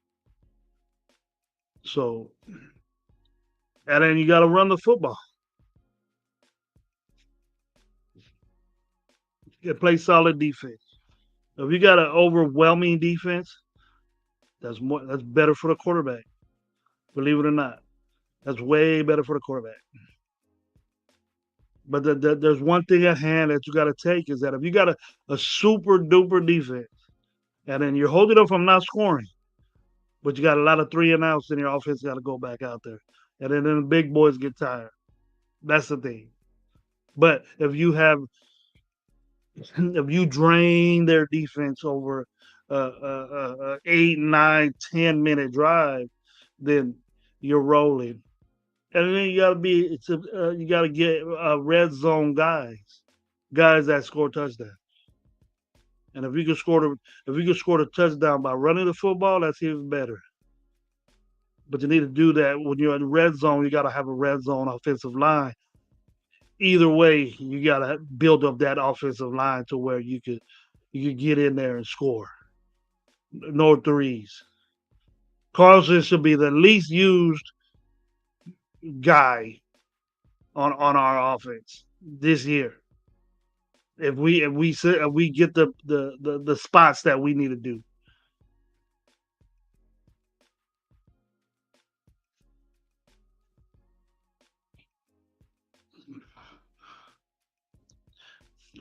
So, and then you got to run the football. You play solid defense. If you got an overwhelming defense, that's better for the quarterback. Believe it or not, that's way better for the quarterback. But there's one thing at hand that you got to take is that if you got a super duper defense and then you're holding them from not scoring, but you got a lot of three and outs, then your offense got to go back out there, and then the big boys get tired. That's the thing. But if you drain their defense over 8, 9, 10 minute drive, then you're rolling. And then you gotta get red zone guys that score touchdowns. And if you can score the touchdown by running the football, that's even better. But you need to do that when you're in the red zone. You got to have a red zone offensive line. Either way, you got to build up that offensive line to where you could get in there and score. No threes. Carlson should be the least used guy on our offense this year. If we get the spots that we need to do.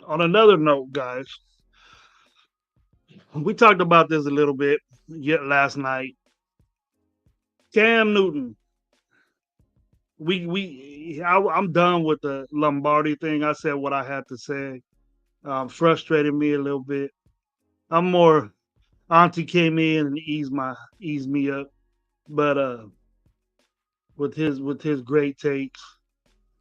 On another note, guys, we talked about this a little bit yet last night. Cam Newton, I'm done with the Lombardi thing. I said what I had to say. Frustrated me a little bit. I'm more Auntie came in and eased me up, but with his great takes,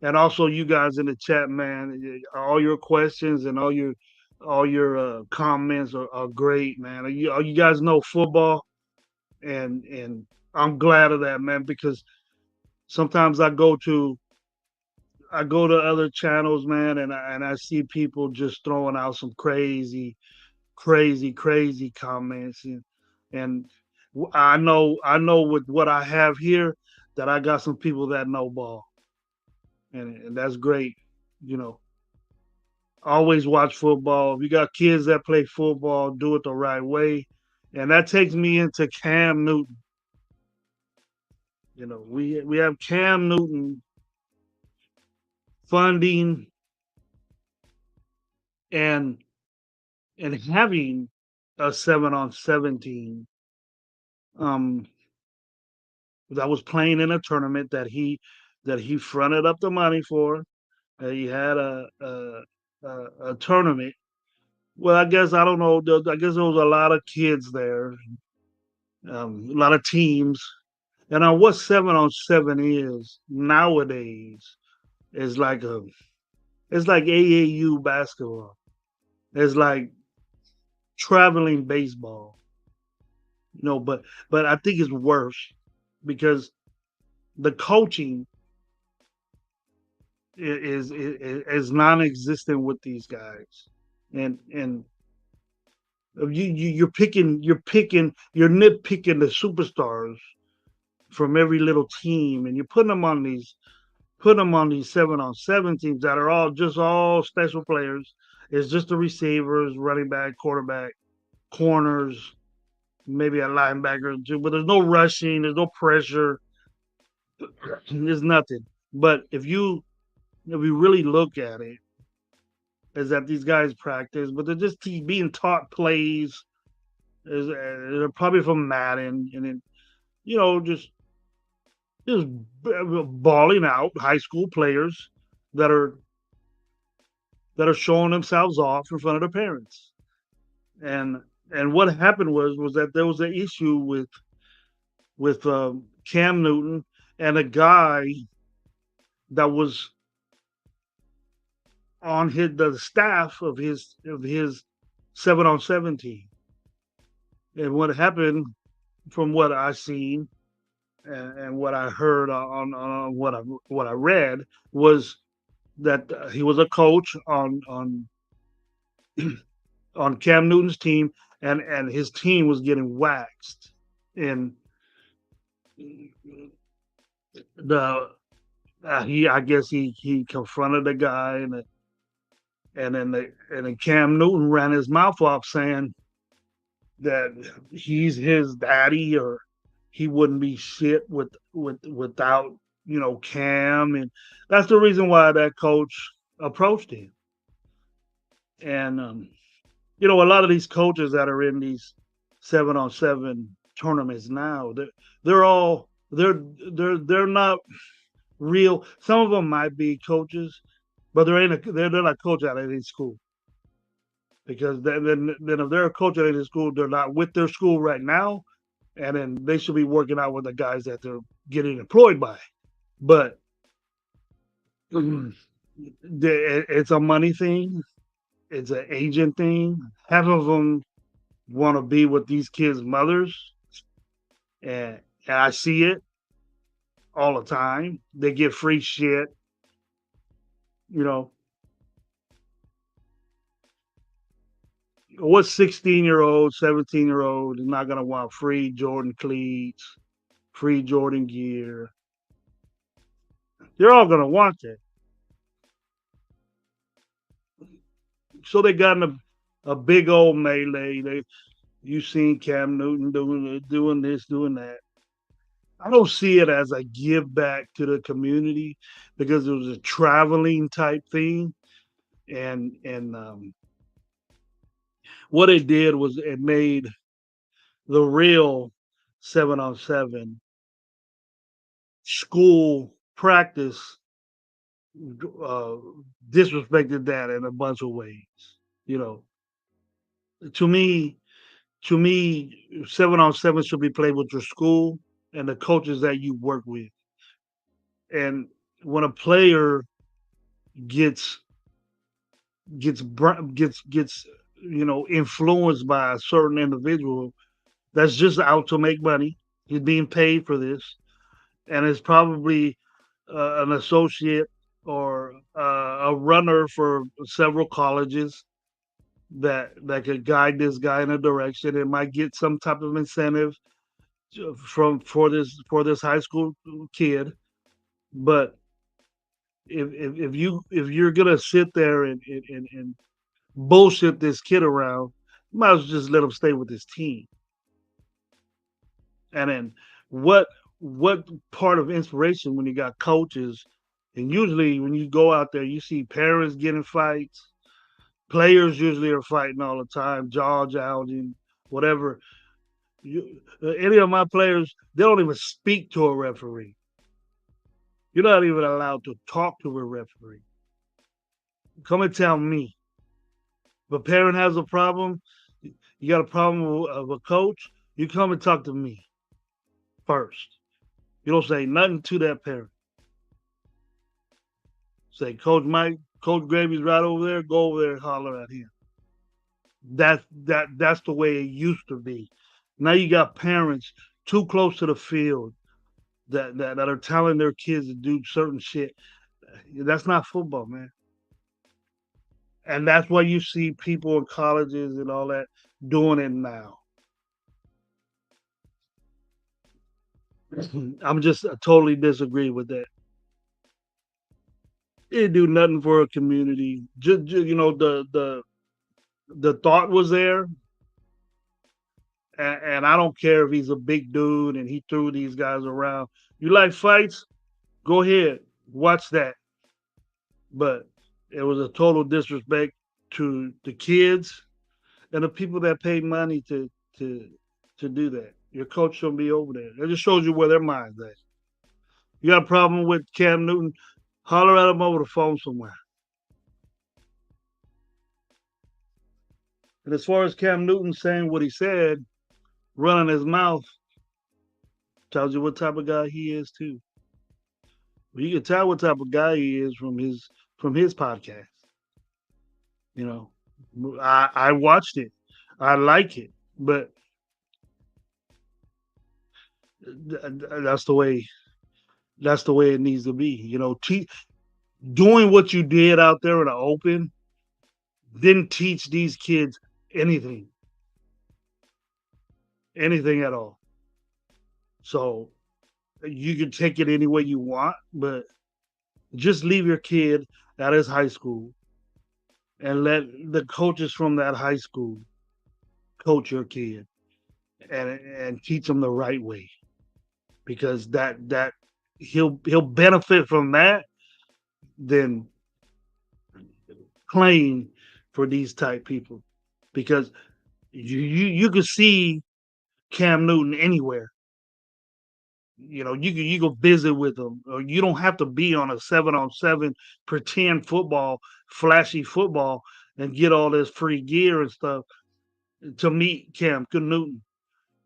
and also you guys in the chat, man, all your questions and all your comments are great, man. You guys know football, and I'm glad of that, man, because sometimes I go to other channels, man, and I see people just throwing out some crazy comments, and I know with what I have here that I got some people that know ball, and that's great, you know. Always watch football. If you got kids that play football, do it the right way. And that takes me into Cam Newton. We have Cam Newton funding and having a 7-on-7 team um, that was playing in a tournament that he fronted up the money for. He had a tournament. Well, I guess I don't know. I guess there was a lot of kids there, a lot of teams. And what 7-on-7 is nowadays is it's like AAU basketball. It's like traveling baseball. But I think it's worse because the coaching is non-existent with these guys, and you're nitpicking the superstars from every little team, and you're putting them on these 7-on-7 teams that are all special players. It's just the receivers, running back, quarterback, corners, maybe a linebacker or two, but there's no rushing, there's no pressure, there's nothing. But if you really look at it, is that these guys practice, but they're just being taught plays. They're probably from Madden, and then just balling out high school players that are showing themselves off in front of their parents. And what happened was that there was an issue with Cam Newton and a guy that was on the staff of his 7-on-7 team. And what happened, from what I seen and what I heard on what I read, was that he was a coach on Cam Newton's team, and his team was getting waxed. And the he I guess he confronted the guy, and then Cam Newton ran his mouth off saying that he's his daddy, or he wouldn't be shit without Cam. And that's the reason why that coach approached him. And a lot of these coaches that are in these 7-on-7 tournaments now, they're not real. Some of them might be coaches, but they're not coach at any school, because then if they're a coach at any school, they're not with their school right now, and then they should be working out with the guys that they're getting employed by. But it's a money thing. It's an agent thing. Half of them want to be with these kids' mothers, and I see it all the time. They get free shit. You know, what 16-year-old, 17-year-old is not gonna want free Jordan cleats, free Jordan gear? They're all gonna want that. So they got in a big old melee. You seen Cam Newton doing this, doing that. I don't see it as a give back to the community, because it was a traveling type thing, and what it did was it made the real 7-on-7 school practice uh, disrespected that in a bunch of ways. You know, to me, 7-on-7 should be played with your school and the coaches that you work with. And when a player gets gets influenced by a certain individual that's just out to make money, he's being paid for this, and is probably an associate or a runner for several colleges that could guide this guy in a direction, and might get some type of incentive from for this high school kid. But if you're gonna sit there and bullshit this kid around, you might as well just let him stay with his team. And then what what part of inspiration when you got coaches, and usually when you go out there, you see parents getting fights, players usually are fighting all the time, jaw jousting, whatever. Any of my players, they don't even speak to a referee. You're not even allowed to talk to a referee. Come and tell me. If a parent has a problem, you got a problem with a coach, you come and talk to me first. You don't say nothing to that parent. Say, Coach Mike, Coach Gravy's right over there. Go over there and holler at him. That's the way it used to be. Now you got parents too close to the field that are telling their kids to do certain shit. That's not football, man. And that's why you see people in colleges and all that doing it now. I'm just totally disagree with that. It do nothing for a community. Just the thought was there, and I don't care if he's a big dude and he threw these guys around. You like fights? Go ahead, watch that. But it was a total disrespect to the kids and the people that paid money to to do that. Your coach shouldn't be over there. It just shows you where their mind's at. You got a problem with Cam Newton? Holler at him over the phone somewhere. And as far as Cam Newton saying what he said, running his mouth, tells you what type of guy he is too. Well, you can tell what type of guy he is from his podcast. You know, I watched it. I like it, but that's the way it needs to be. You know, doing what you did out there in the open didn't teach these kids anything, anything at all. So you can take it any way you want, but just leave your kid at his high school and let the coaches from that high school coach your kid and teach them the right way because that he'll benefit from that than playing for these type people because you can see Cam Newton anywhere. You know, you go visit with them, or you don't have to be on a 7-on-7 pretend football, flashy football, and get all this free gear and stuff to meet Cam Newton.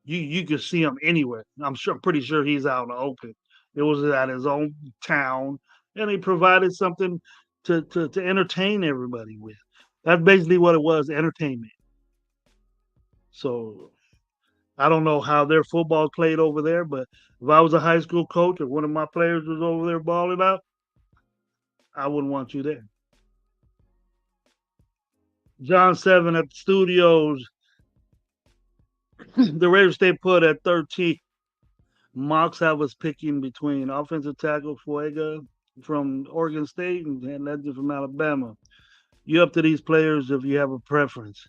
You can see him anywhere. I'm pretty sure he's out in the open. It was at his own town, and he provided something to entertain everybody with. That's basically what it was, entertainment. So I don't know how their football played over there, but if I was a high school coach or one of my players was over there balling out, I wouldn't want you there. John Seven at the studios, the Raiders stay put at 13. Mox I was picking between offensive tackle Fuega from Oregon State and Legend from Alabama. You up to these players if you have a preference.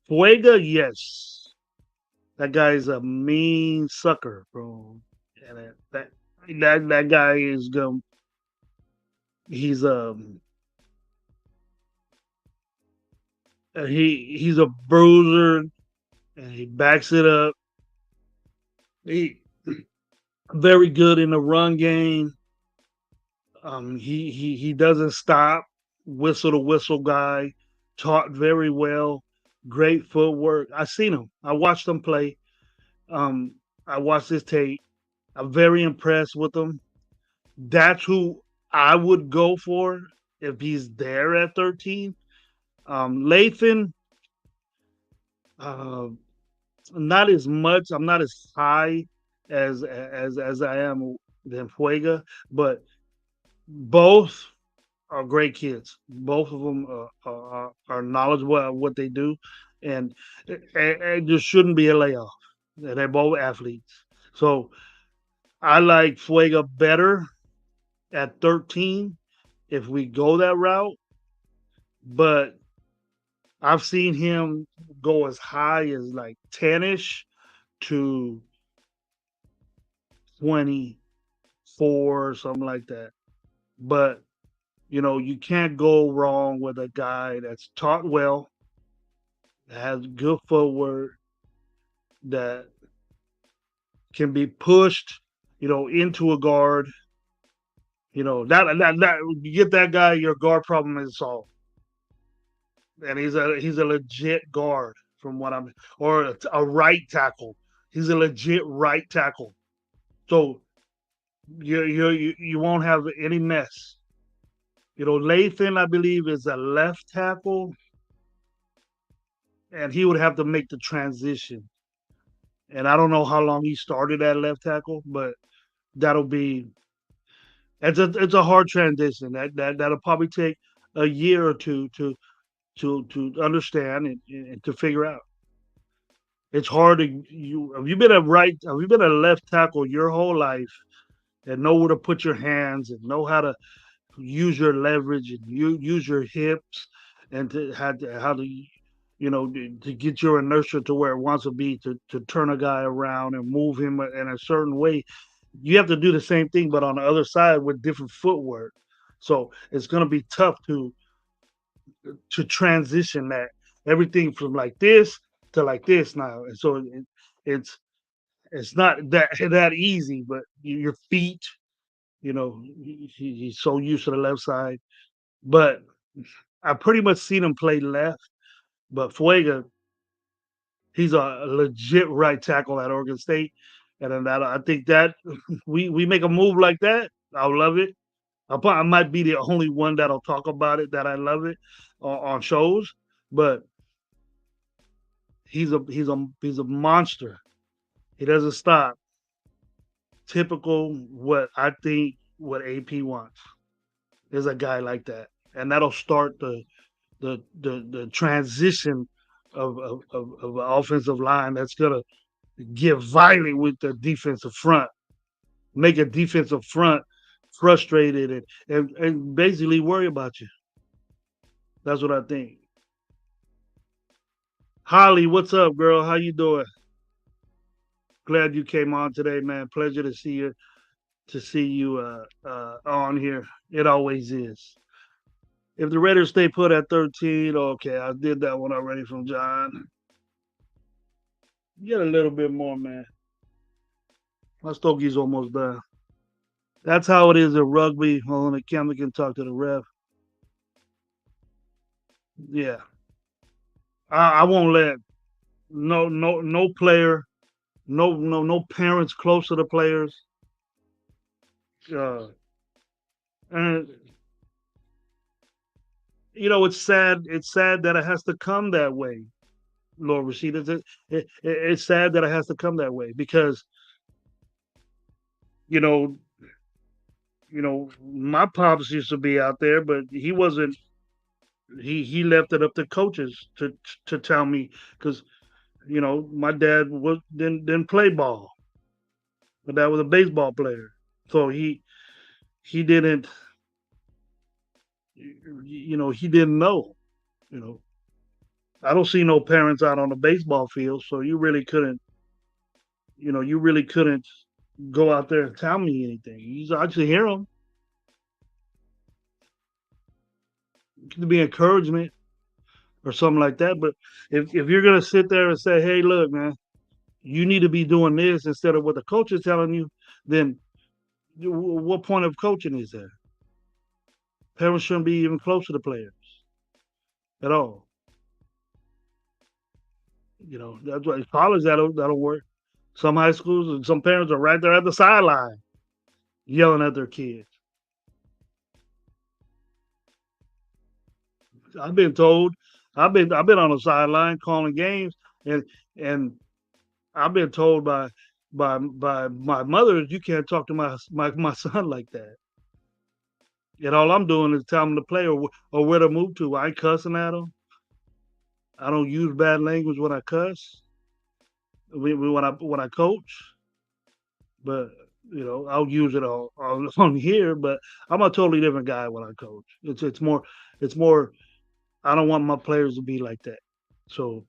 Fuega, yes. That guy's a mean sucker, bro. And that guy is he's he's a bruiser and he backs it up. He very good in the run game. He doesn't stop. Whistle to whistle guy, taught very well. Great footwork. I seen him. I watched him play. Um, I watched his tape. I'm very impressed with him. That's who I would go for if he's there at 13. Lathan, uh, not as much. I'm not as high as I am than Fuega, but both are great kids. Both of them are knowledgeable at what they do, and there shouldn't be a layoff. They're both athletes, so I like Fuega better. at 13 if we go that route, but I've seen him go as high as like 10ish to 24, something like that. But you can't go wrong with a guy that's taught well, has good footwork, that can be pushed, into a guard. That you get that guy, your guard problem is solved, and he's a legit guard from what I'm, or a right tackle. He's a legit right tackle. So you won't have any mess. Lathan, I believe, is a left tackle, and he would have to make the transition. And I don't know how long he started at left tackle, but that'll be it's a hard transition. That'll probably take a year or two to understand and to figure out. It's hard to you. Have you been a left tackle your whole life and know where to put your hands and know how to use your leverage and use your hips and to how to to get your inertia to where it wants to be to turn a guy around and move him in a certain way. You have to do the same thing, but on the other side with different footwork. So it's going to be tough to transition that everything from like this to like this now. And so it's it's not that easy, but your feet, he's so used to the left side. But I pretty much seen him play left. But Fuega, he's a legit right tackle at Oregon State, and then I think that we make a move like that, I'll love it. I might be the only one that'll talk about it that I love it on shows, but he's a monster. He doesn't stop. Typical what I think what AP wants is a guy like that, and that'll start the transition of an offensive line that's gonna get violent with the defensive front, make a defensive front frustrated and basically worry about you. That's what I think. Holly, what's up, girl? How you doing? Glad you came on today, man. Pleasure to see you on here. It always is. If the Raiders stay put at 13, okay, I did that one already from John. Get a little bit more, man. My Stogi's almost done. That's how it is in rugby. Hold on, the camera can talk to the ref. Yeah, I won't let no player, no parents close to the players. Uh, and it's sad. It's sad that it has to come that way, Lord Rashid. It's sad that it has to come that way because you know, my pops used to be out there, but he wasn't. He left it up to coaches to tell me because my dad didn't play ball. My dad was a baseball player, so he didn't he didn't know. You know, I don't see no parents out on the baseball field, so you really couldn't go out there and tell me anything. I just hear them. It could be encouragement or something like that. But if you're gonna sit there and say, "Hey, look, man, you need to be doing this instead of what the coach is telling you," then what point of coaching is there? Parents shouldn't be even close to the players at all. That's why college that'll work. Some high schools and some parents are right there at the sideline yelling at their kids. I've been told, I've been on the sideline calling games, and and I've been told by my mother you can't talk to my son like that. And all I'm doing is telling him to play or where to move to. I ain't cussing at him. I don't use bad language when I cuss. When I coach, but I'll use it on here, but I'm a totally different guy when I coach. It's more. I don't want my players to be like that. So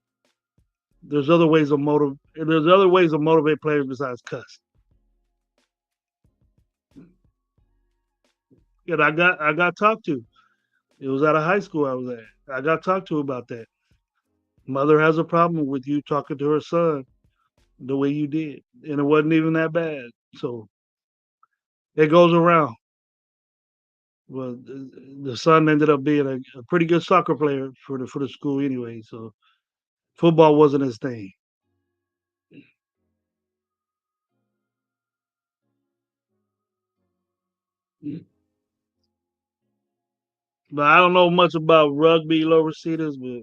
There's other ways to motivate players besides cuss. And I got talked to. It was at a high school I was at. I got talked to about that. Mother has a problem with you talking to her son the way you did, and it wasn't even that bad. So it goes around. Well, the son ended up being a pretty good soccer player for the school anyway. So football wasn't his thing. But I don't know much about rugby lower seeders, but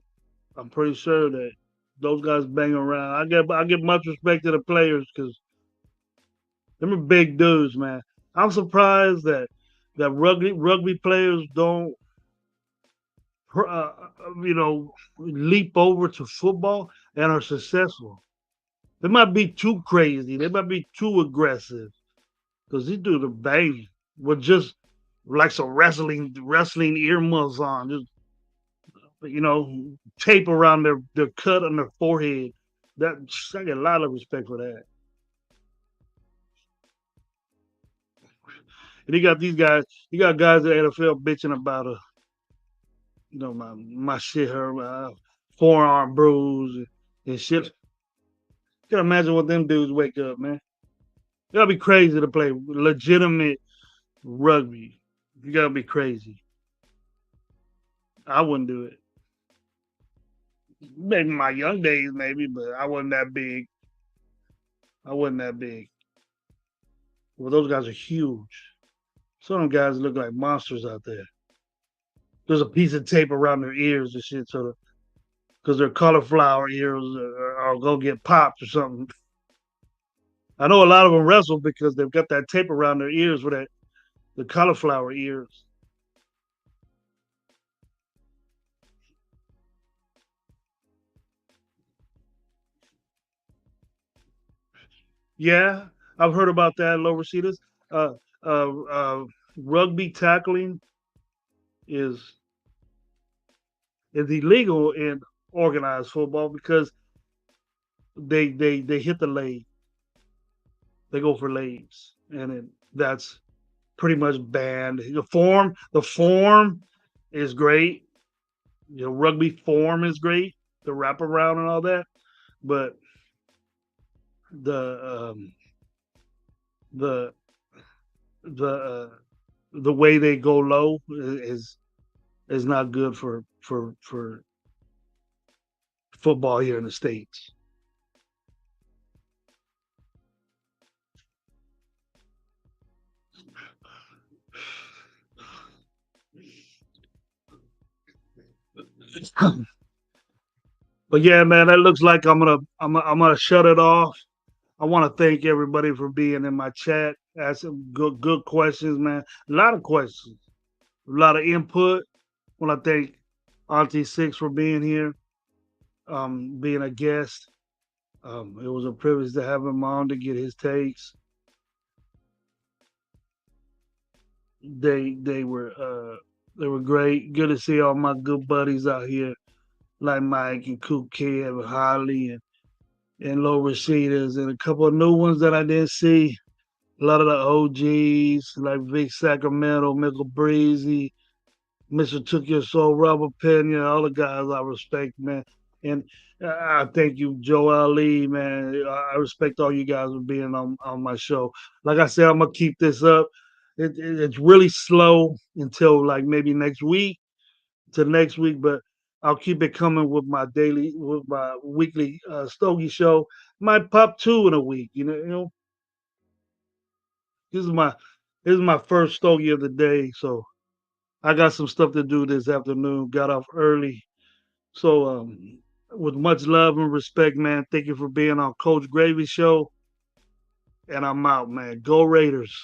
I'm pretty sure that those guys bang around. I give much respect to the players because them are big dudes, man. I'm surprised that rugby players don't leap over to football and are successful. They might be too crazy. They might be too aggressive because these dudes are banging with just like some wrestling earmuffs on, just you know, tape around their cut on their forehead. That I get a lot of respect for that. And you got these guys. You got guys at the NFL bitching about my shit hurt, my forearm bruise and shit. You can imagine what them dudes wake up, man. You gotta be crazy to play legitimate rugby. You gotta be crazy. I wouldn't do it. Maybe in my young days, maybe, but I wasn't that big. I wasn't that big. Well, those guys are huge. Some of them guys look like monsters out there. There's a piece of tape around their ears and shit, so because their cauliflower ears are gonna get popped or something. I know a lot of them wrestle because they've got that tape around their ears with the cauliflower ears. Yeah, I've heard about that, lower seeders. Uh, uh, uh, Rugby tackling is is illegal in organized football because they hit the leg. They go for legs, and that's pretty much banned. The form is great. Rugby form is great. The wraparound and all that, but the the the the way they go low is not good for football here in the states. But yeah, man, that looks like I'm gonna shut it off. I want to thank everybody for being in my chat. Ask some good questions, man. A lot of questions, a lot of input. I want to thank Auntie Six for being here, being a guest. It was a privilege to have him on to get his takes. They were great. Good to see all my good buddies out here, like Mike and Coop Kid and Holly and Low Rashiders and a couple of new ones that I didn't see. A lot of the OGs like Vic Sacramento, Michael Breezy, Mr. Took Your Soul, Robert Pena, all the guys I respect, man. And I thank you, Joe Ali, man. I respect all you guys for being on my show. Like I said, I'm gonna keep this up. It's really slow until like maybe next week to next week, but I'll keep it coming with my weekly Stogie show. Might pop two in a week. This is my this is my first Stogie of the day, so I got some stuff to do this afternoon. Got off early. So, with much love and respect, man, thank you for being on Coach Gravy Show. And I'm out, man. Go Raiders.